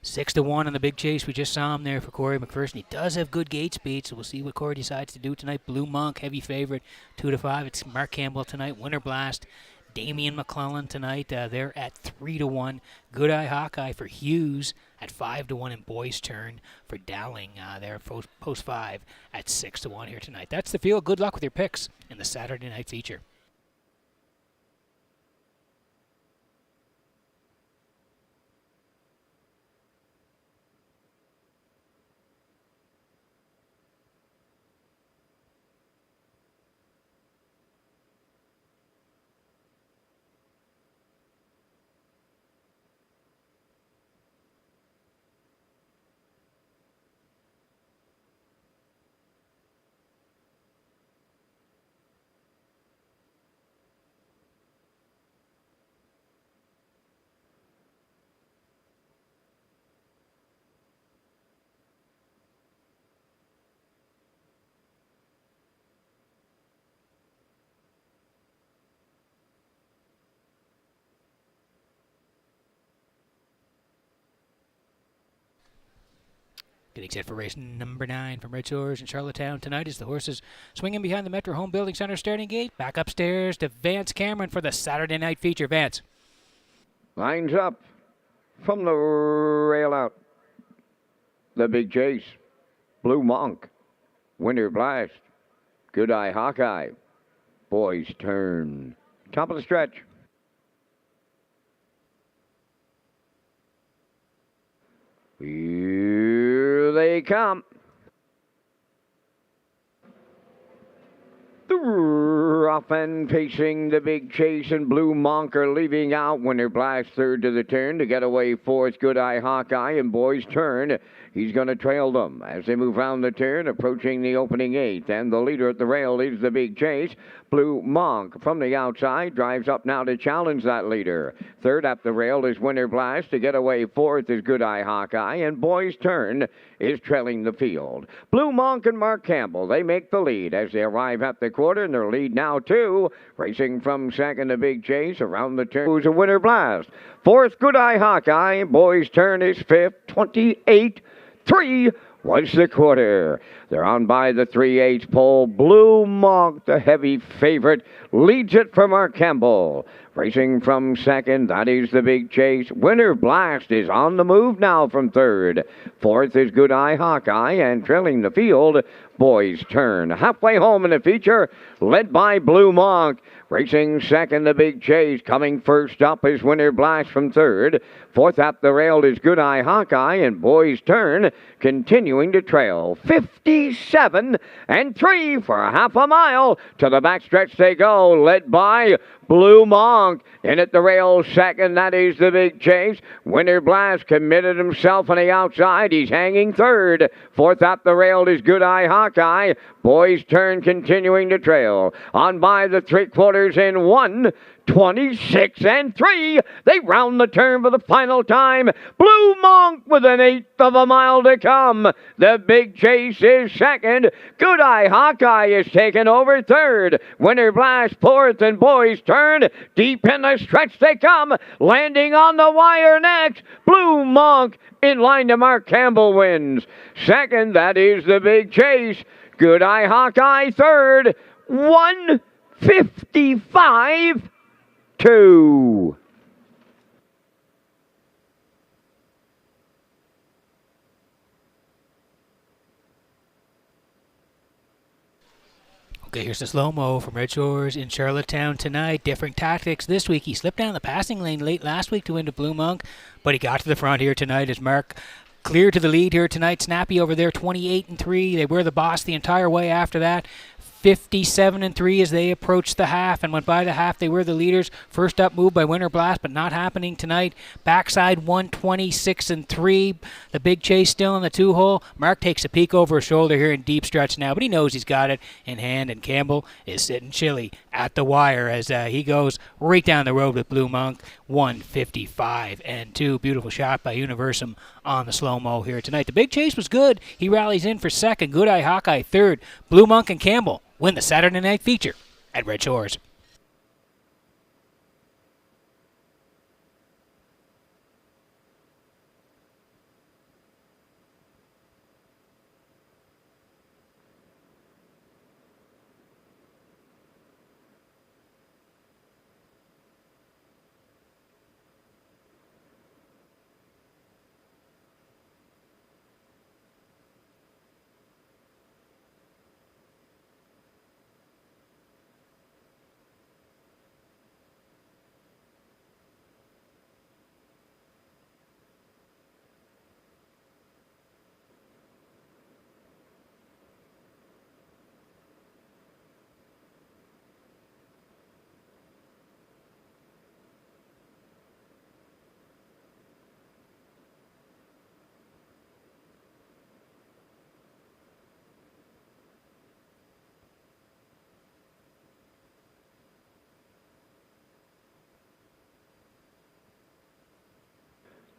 S3: 6-1 on the big chase. We just saw him there for Corey McPherson. He does have good gate speed, so we'll see what Corey decides to do tonight. Blue Monk, heavy favorite, 2-5. It's Mark Campbell tonight. Winter Blast, Damian McClellan tonight. They're at 3-1. Good Eye Hawkeye for Hughes at 5-1, and Boys Turn for Dowling. They're post 5 at 6-1 here tonight. That's the field. Good luck with your picks in the Saturday night feature. Getting set for race number 9 from Red Shores in Charlottetown tonight is the horses swinging behind the Metro Home Building Center starting gate. Back upstairs to Vance Cameron for the Saturday night feature. Vance.
S1: Lines up from the rail out. The big chase. Blue Monk. Winter Blast. Good Eye Hawkeye. Boys Turn. Top of the stretch. Here they come. The rough and pacing the big chase, and Blue Monk are leaving out. Winter Blast third to the turn. To get away fourth, Good Eye Hawkeye, and Boys Turn. He's going to trail them as they move round the turn, approaching the opening 8th. And the leader at the rail leads the big chase. Blue Monk from the outside drives up now to challenge that leader. Third up the rail is Winter Blast. To get away fourth is Good Eye Hawkeye, and Boys Turn is trailing the field. Blue Monk and Mark Campbell, they make the lead as they arrive at the quarter, and their lead now 2. Racing from second to big chase around the turn who's a Winter Blast. Fourth, Good Eye Hawkeye. Boys Turn is fifth, 28-3 was the quarter. They're on by the 3/8 pole. Blue Monk, the heavy favorite, leads it from Mark Campbell. Racing from second, that is the big chase. Winter Blast is on the move now from third. Fourth is Good Eye Hawkeye, and trailing the field, Boys Turn. Halfway home in the feature, led by Blue Monk. Racing second, the big chase. Coming first up is Winter Blast from third. Fourth up the rail is Good Eye Hawkeye, and Boys Turn continuing to trail. 57-3 for half a mile. To the backstretch they go, led by Blue Monk in at the rail second. That is the Big Chase. Winter Blast committed himself on the outside. He's hanging third. Fourth up the rail is Good Eye Hawkeye. Boys Turn continuing to trail. On by the 3/4 in 1:26 and 3. They round the turn for the final time. Blue Monk with an 1/8 of a mile to come. The Big Chase is second. Good Eye Hawkeye is taken over third. Winter Blast fourth, and Boys Turn deep in the stretch they come. Landing on the wire next. Blue Monk in line to Mark Campbell wins. Second, that is the Big Chase. Good Eye Hawkeye third. 1:55.2.
S3: Okay, here's the slow-mo from Red Shores in Charlottetown tonight. Different tactics this week. He slipped down the passing lane late last week to win to Blue Monk, but he got to the front here tonight as Mark clear to the lead here tonight. Snappy over there, 28-3. They were the boss the entire way after that. 57-3 as they approached the half and went by the half. They were the leaders. First up move by Winter Blast, but not happening tonight. Backside 126-3. The Big Chase still in the 2-hole. Mark takes a peek over his shoulder here in deep stretch now, but he knows he's got it in hand, and Campbell is sitting chilly at the wire as he goes right down the road with Blue Monk. 1:55.2. Beautiful shot by Universum on the slow-mo here tonight. The Big Chase was good. He rallies in for second. Good Eye Hawkeye third. Blue Monk and Campbell win the Saturday night feature at Red Shores.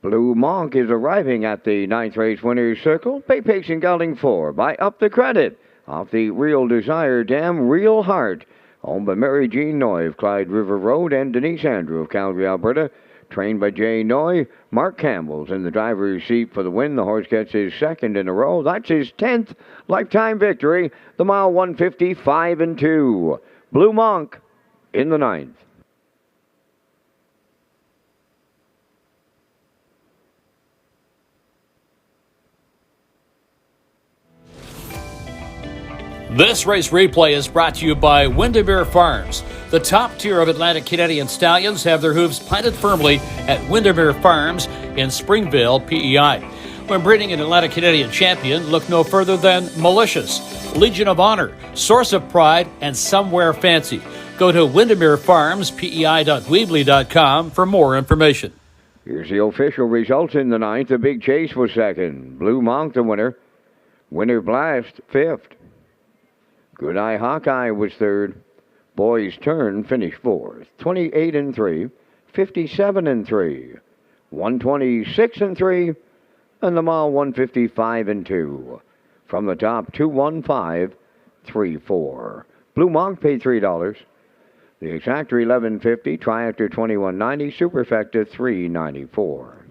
S1: Blue Monk is arriving at the ninth race winner's circle. Bay Pace and Gelding 4 by Up the Credit. Off the Real Desire Dam, Real Heart. Owned by Mary Jean Noy of Clyde River Road and Denise Andrew of Calgary, Alberta. Trained by Jay Noy. Mark Campbell's in the driver's seat for the win. The horse gets his second in a row. That's his 10th lifetime victory. The mile 1:55.2. Blue Monk in the ninth.
S4: This race replay is brought to you by Windermere Farms. The top tier of Atlantic Canadian stallions have their hooves planted firmly at Windermere Farms in Springvale, PEI. When breeding an Atlantic Canadian champion, look no further than Malicious, Legion of Honor, Source of Pride, and Somewhere Fancy. Go to windermerefarbspei.weebly.com for more information.
S1: Here's the official results in the ninth. The Big Chase was second. Blue Monk the winner. Winter Blast fifth. Good Eye Hawkeye was third. Boys Turn finished fourth. 28-3, 57-3, 126-3, and the mile 1:55.2. From the top, 2:15.34. Blue Monk paid $3. The Exactor $11.50, Triactor $21.90, Superfecta $3.94.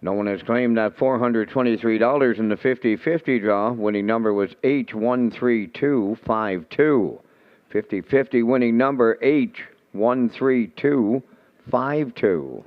S1: No one has claimed that $423 in the 50-50 draw. Winning number was H13252. 50-50 winning number H13252.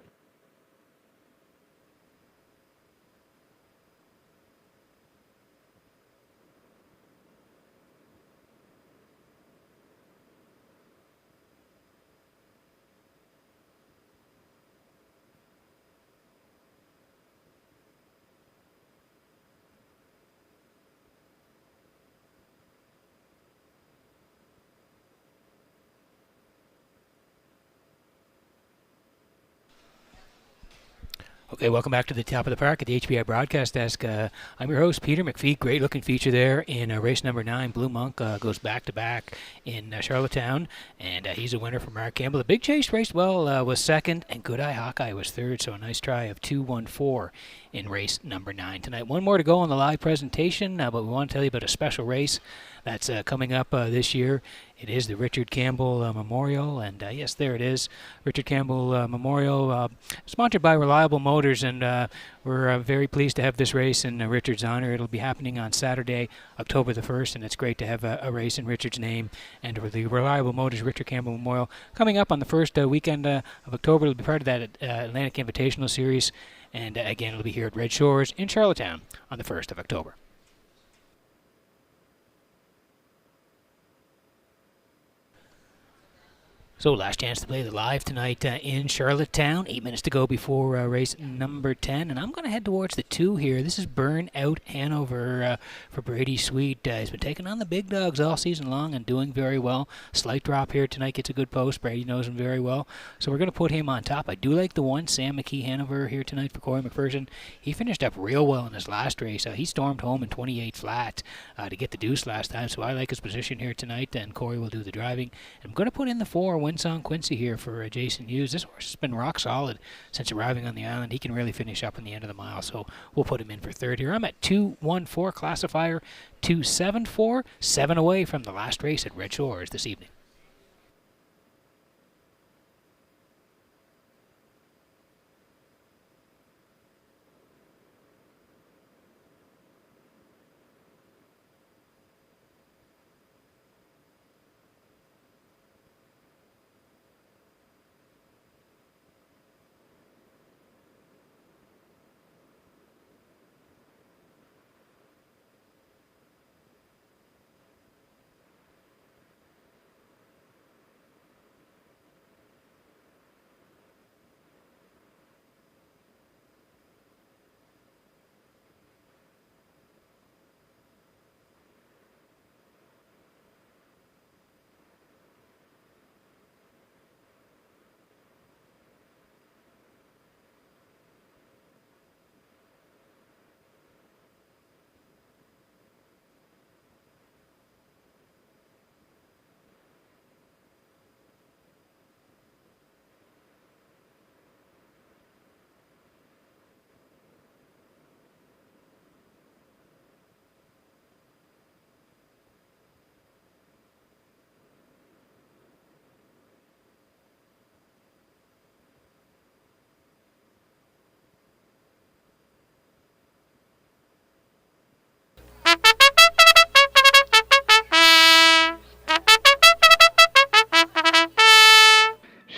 S3: Okay, welcome back to the top of the park at the HBI Broadcast Desk. I'm your host, Peter McPhee. Great looking feature there in race number 9. Blue Monk goes back-to-back in Charlottetown, and he's a winner for Mark Campbell. The Big Chase raced well, was second, and Good Eye Hawkeye was third, so a nice try of 2-1-4 in race number 9 tonight. One more to go on the live presentation, but we want to tell you about a special race that's coming up this year. It is the Richard Campbell Memorial, and yes, there it is, Richard Campbell Memorial, sponsored by Reliable Motors, and we're very pleased to have this race in Richard's honor. It'll be happening on Saturday, October the 1st, and it's great to have a race in Richard's name, and with the Reliable Motors Richard Campbell Memorial coming up on the first weekend of October. It'll be part of that Atlantic Invitational Series, and again, it'll be here at Red Shores in Charlottetown on the 1st of October. So last chance to play the live tonight in Charlottetown. 8 minutes to go before race number 10. And I'm going to head towards the 2 here. This is Burn Out Hanover for Brady Sweet. He's been taking on the big dogs all season long and doing very well. Slight drop here tonight, gets a good post. Brady knows him very well. So we're going to put him on top. I do like the 1, Sam McKee Hanover here tonight for Corey McPherson. He finished up real well in his last race. He stormed home in 28 flat to get the deuce last time. So I like his position here tonight, and Corey will do the driving. And I'm going to put in the 4, Winsong Quincy here for Jason Hughes. This horse has been rock solid since arriving on the island. He can really finish up in the end of the mile, so we'll put him in for third here. I'm at 2-1-4 classifier, 2-7-4, 7 away from the last race at Red Shores this evening.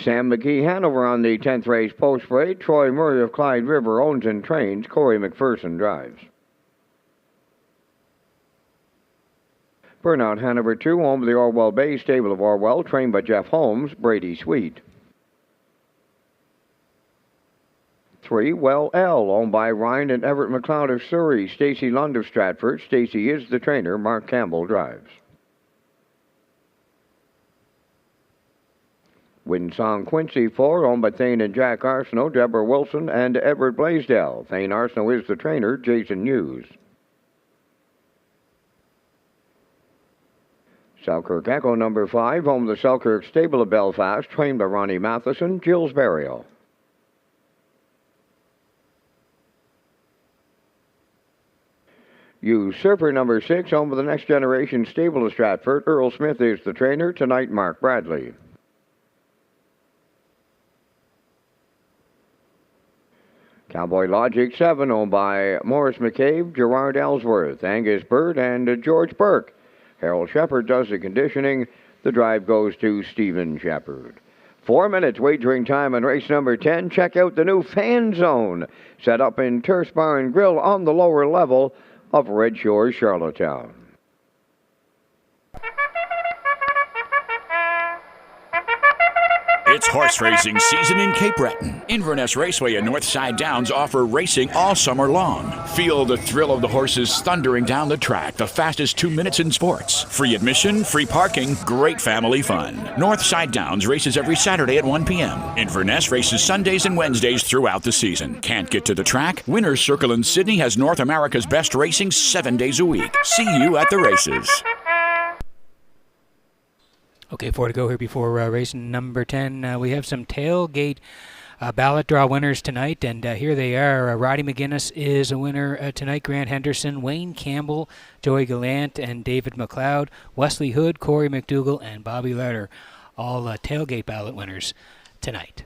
S1: Sam McKee Hanover on the 10th race post parade. Troy Murray of Clyde River owns and trains. Corey McPherson drives. Burnout Hanover 2, home of the Orwell Bay stable of Orwell, trained by Jeff Holmes. Brady Sweet. 3, Well L, owned by Ryan and Everett McLeod of Surrey. Stacy Lund of Stratford. Stacy is the trainer. Mark Campbell drives. Winsong Quincy 4, owned by Thane and Jack Arsenault, Deborah Wilson, and Edward Blaisdell. Thane Arsenault is the trainer. Jason Hughes. Selkirk Echo number 5, home of the Selkirk stable of Belfast, trained by Ronnie Matheson. Jill's Burial. Usurper number 6, home of the Next Generation stable of Stratford. Earl Smith is the trainer. Tonight, Mark Bradley. Cowboy Logic 7, owned by Morris McCabe, Gerard Ellsworth, Angus Bird, and George Burke. Harold Shepard does the conditioning. The drive goes to Stephen Shepard. 4 minutes wagering time on race number 10. Check out the new fan zone set up in Turf's Bar and Grill on the lower level of Redshores, Charlottetown.
S8: It's horse racing season in Cape Breton. Inverness Raceway and Northside Downs offer racing all summer long. Feel the thrill of the horses thundering down the track, the fastest 2 minutes in sports. Free admission, free parking, great family fun. Northside Downs races every Saturday at 1 p.m. Inverness races Sundays and Wednesdays throughout the season. Can't get to the track? Winners Circle in Sydney has North America's best racing 7 days a week. See you at the races.
S3: Okay, 4 to go here before race number 10. We have some tailgate ballot draw winners tonight, and here they are. Roddy McGuinness is a winner tonight. Grant Henderson, Wayne Campbell, Joey Gallant, and David McLeod. Wesley Hood, Corey McDougall, and Bobby Letter, all tailgate ballot winners tonight.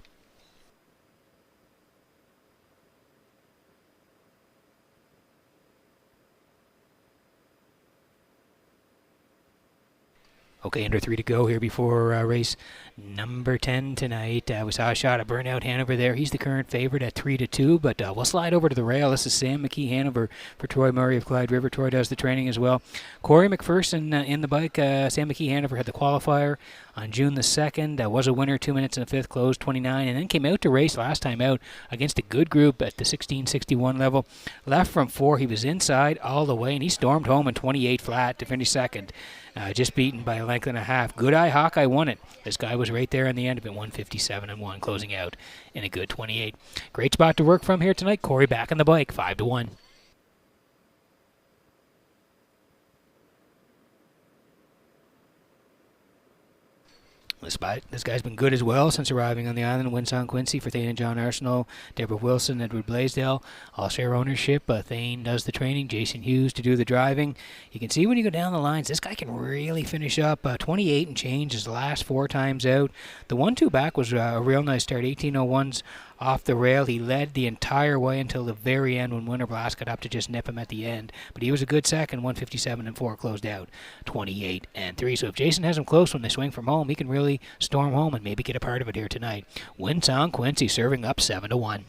S3: Okay, under 3 to go here before race number 10 tonight. We saw a shot at Burnout Hanover there. He's the current favorite at 3 to 2, but we'll slide over to the rail. This is Sam McKee Hanover for Troy Murray of Clyde River. Troy does the training as well. Corey McPherson in the bike. Sam McKee Hanover had the qualifier on June the 2nd. Was a winner, 2 minutes and a fifth, closed 29, and then came out to race last time out against a good group at the 1661 level. Left from 4. He was inside all the way, and he stormed home in 28 flat to finish second. Just beaten by a length and a half. Good Eye Hawkeye won it. This guy was right there in the end of it, 157-1, closing out in a good 28. Great spot to work from here tonight. Corey back on the bike, 5 to 1. This guy's been good as well since arriving on the island. Winsong Quincy for Thane and John Arsenal, Deborah Wilson, Edward Blaisdell, all share ownership. Thane does the training, Jason Hughes to do the driving. You can see when you go down the lines, this guy can really finish up. 28 and change his last 4 times out. The 1-2 back was a real nice start, 1801s off the rail. He led the entire way until the very end when Winter Blast got up to just nip him at the end. But he was a good second, 157-4, closed out 28-3. So if Jason has him close when they swing from home, he can really storm home and maybe get a part of it here tonight. Winsong Quincy serving up 7 to 1.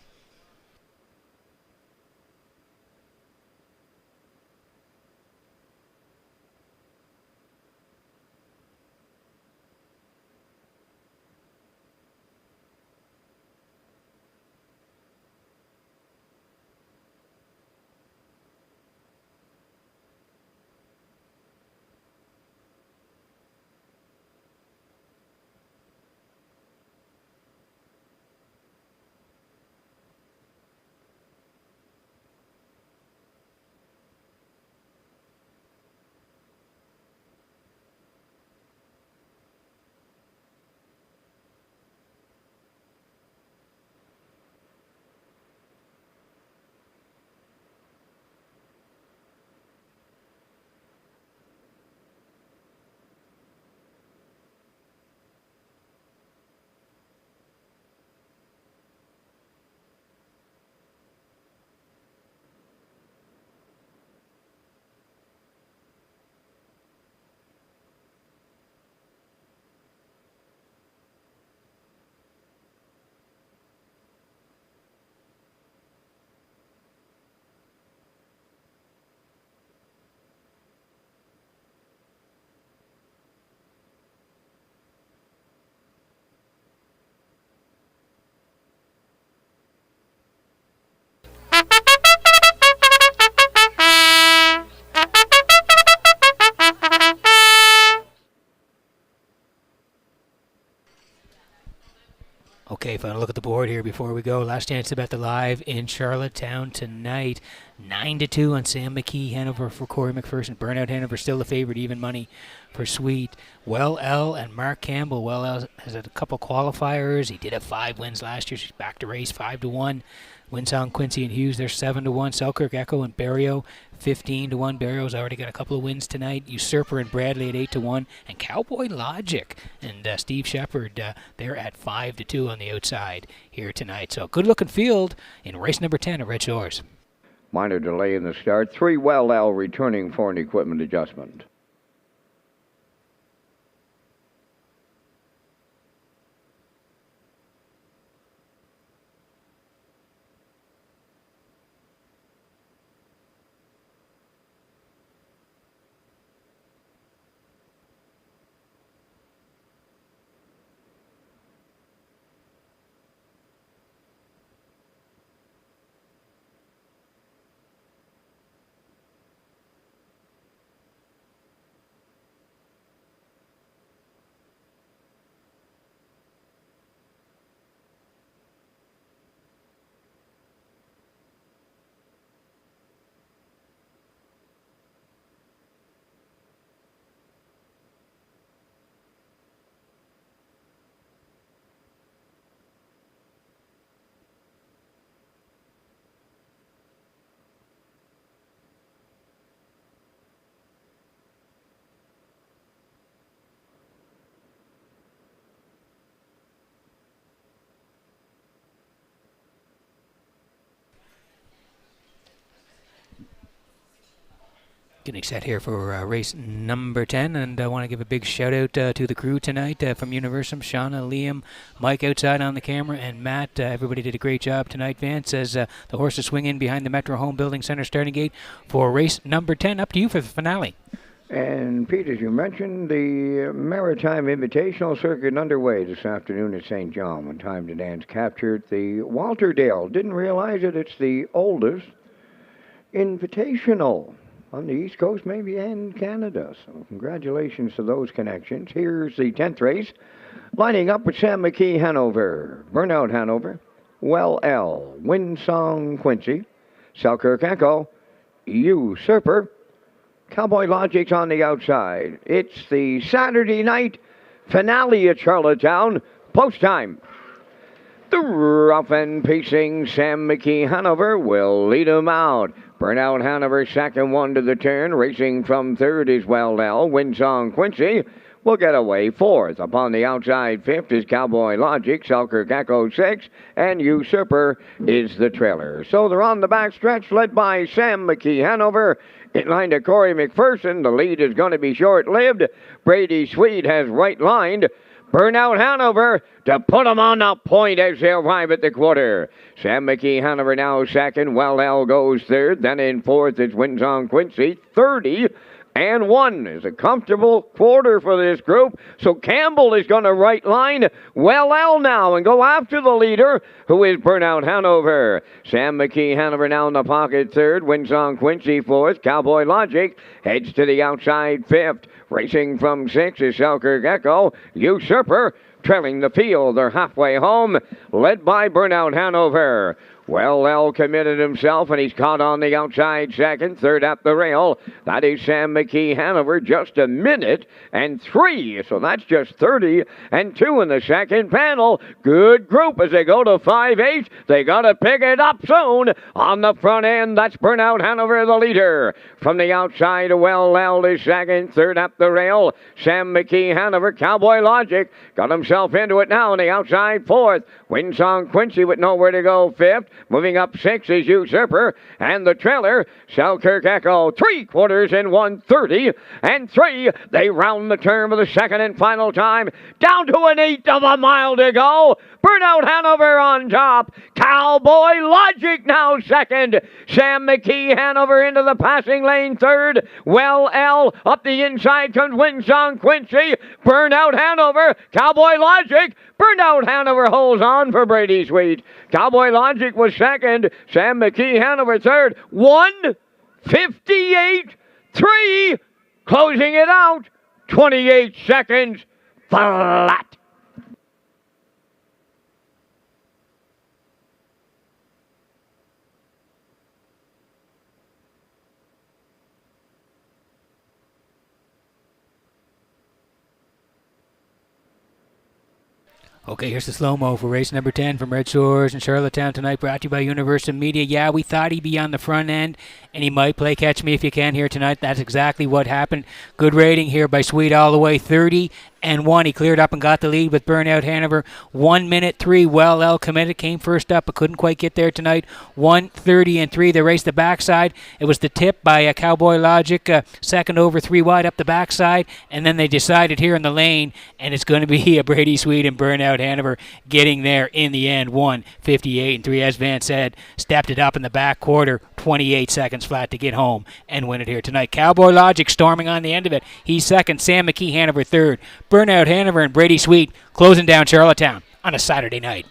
S3: Okay, final look at the board here before we go. Last chance to bet the live in Charlottetown tonight. 9 to 2 on Sam McKee Hanover for Corey McPherson. Burnout Hanover still the favorite, even money for Sweet. Well L and Mark Campbell. Well L has had a couple qualifiers. He did have 5 wins last year. She's back to race 5 to 1. Winsong, Quincy, and Hughes, they're 7 to 1. Selkirk, Echo, and Barrio, 15 to 1. Barrio's already got a couple of wins tonight. Usurper and Bradley at 8 to 1. And Cowboy Logic and Steve Shepard, they're at 5-2 on the outside here tonight. So good-looking field in race number 10 at Red Shores.
S1: Minor delay in the start. 3 Well L returning for an equipment adjustment.
S3: Getting set here for race number 10, and I want to give a big shout out to the crew tonight from Universum, Shauna, Liam, Mike outside on the camera, and Matt. Everybody did a great job tonight, Vance, as the horses swing in behind the Metro Home Building Center starting gate for race number 10. Up to you for the finale.
S1: And Pete, as you mentioned, the Maritime Invitational Circuit underway this afternoon at St. John when Time to Dance captured the Walter Dale. Didn't realize it. It's the oldest invitational on the East Coast, maybe, and Canada. So congratulations to those connections. Here's the 10th race. Lining up with Sam McKee, Hanover, Burnout Hanover, Well L, Windsong Quincy, Selkirk Echo, Usurper, Cowboy Logic's on the outside. It's the Saturday night finale at Charlottetown, post time. The rough and pacing Sam McKee Hanover will lead him out. Burnout Hanover second, one to the turn. Racing from third is Well L. Windsong Quincy will get away fourth. Upon the outside fifth is Cowboy Logic. Selkirk Echo sixth. And Usurper is the trailer. So they're on the back stretch led by Sam McKee Hanover. In line to Corey McPherson. The lead is going to be short-lived. Brady Sweet has right-lined Burnout Hanover to put them on the point as they arrive at the quarter. Sam McKee Hanover now second. Well L goes third. Then in fourth is Windsong Quincy. 30-1 is a comfortable quarter for this group. So Campbell is going to right line Well L now and go after the leader, who is Burnout Hanover. Sam McKee Hanover now in the pocket third. Windsong Quincy fourth. Cowboy Logic heads to the outside fifth. Racing from sixth is Selkirk Echo. Usurper trailing the field. They're halfway home, led by Burnout Hanover. Well L committed himself, and he's caught on the outside second. Third at the rail. That is Sam McKee Hanover, just a minute and 3. So that's just 30-2 in the second panel. Good group as they go to 5-8. They got to pick it up soon. On the front end, that's Burnout Hanover, the leader. From the outside, Well L is second. Third at the rail. Sam McKee Hanover, Cowboy Logic, got himself into it now on the outside fourth. Windsong Quincy with nowhere to go fifth. Moving up six is Usurper, and the trailer, Selkirk Echo, 3/4 1/30-3. They round the turn for the second and final time, down to an 1/8 of a mile to go. Burnout Hanover on top. Cowboy Logic now second. Sam McKee Hanover into the passing lane third. Well L up the inside comes Windsong Quincy. Burnout Hanover. Cowboy Logic. Burnout Hanover holds on for Brady Sweet. Cowboy Logic was second. Sam McKee Hanover third. 1:58.3. Closing it out. 28 seconds flat.
S3: Okay, here's the slow-mo for race number 10 from Red Shores in Charlottetown tonight, brought to you by Universum Media. Yeah, we thought he'd be on the front end, and he might play catch me if you can here tonight. That's exactly what happened. Good rating here by Sweet all the way, 30 and 1. He cleared up and got the lead with Burnout Hanover. 1 minute 3. Well, El Committed came first up, but couldn't quite get there tonight. 1:30 and 3. They raced the backside. It was the tip by Cowboy Logic, second over 3 wide up the backside, and then they decided here in the lane, and it's going to be a Brady Sweet and Burnout Hanover getting there in the end. 1:58 and 3, as Van said, stepped it up in the back quarter, 28 seconds flat to get home and win it here tonight. Cowboy Logic storming on the end of it. He's second. Sam McKee Hanover third. Burnout Hanover and Brady Sweet closing down Charlottetown on a Saturday night.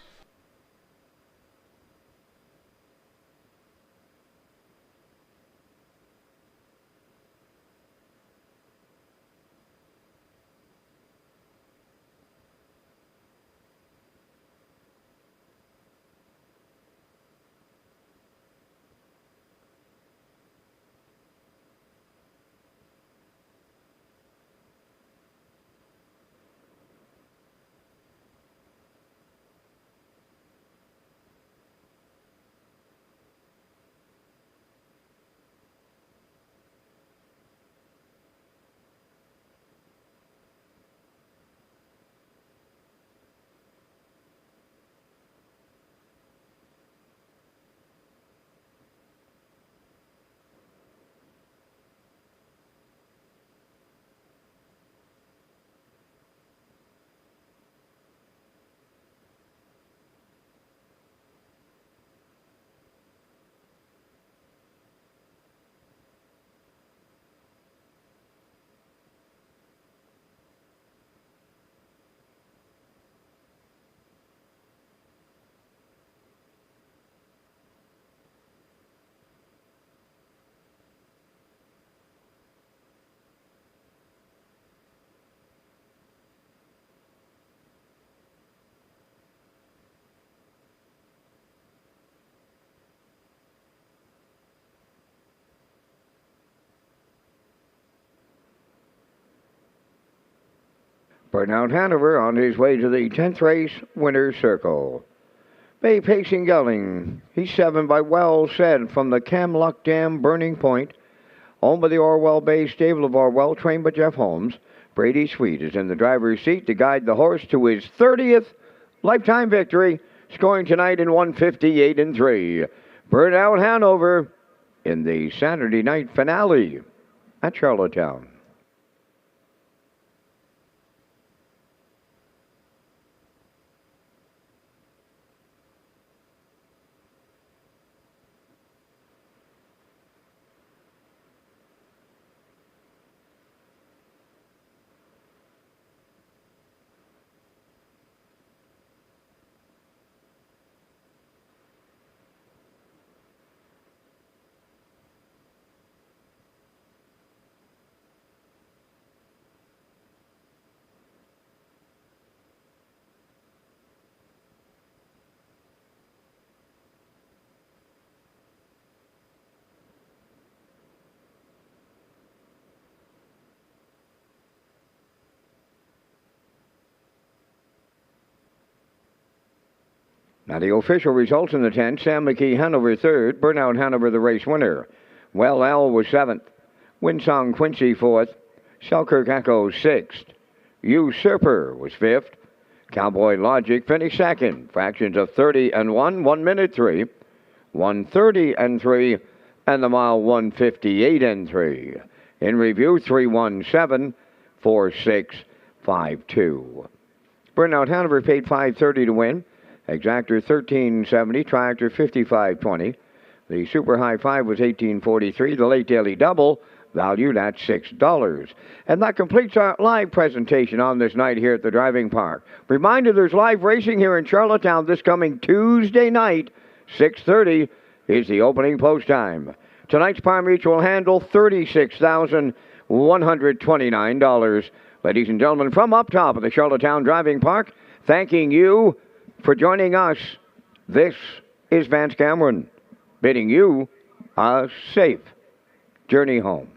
S1: Burnout Hanover on his way to the 10th race winner's circle. Bay Pacing Gelding. He's 7 by Well Said from the Camluck Dam Burning Point. Owned by the Orwell Bay stable of Orwell, trained by Jeff Holmes. Brady Sweet is in the driver's seat to guide the horse to his 30th lifetime victory, scoring tonight in 1:58 and 3. Burnout Hanover in the Saturday night finale at Charlottetown. Now the official results in the 10th, Sam McKee Hanover 3rd, Burnout Hanover the race winner. Well L was 7th, Winsong Quincy 4th, Selkirk Echo 6th, Usurper was 5th, Cowboy Logic finished 2nd, fractions of 30 and 1, 1 minute 3, 1:30 and 3, and the mile 1:58 and 3. In review, 3:17, 4:6, 5:2. Burnout Hanover paid $5.30 to win. Exactor $13.70, Triactor $55.20. The Super High 5 was $18.43. The Late Daily Double valued at $6. And that completes our live presentation on this night here at the Driving Park. Reminder, there's live racing here in Charlottetown this coming Tuesday night. 6:30 is the opening post time. Tonight's Palm Beach will handle $36,129. Ladies and gentlemen, from up top of the Charlottetown Driving Park, thanking you for joining us. This is Vance Cameron, bidding you a safe journey home.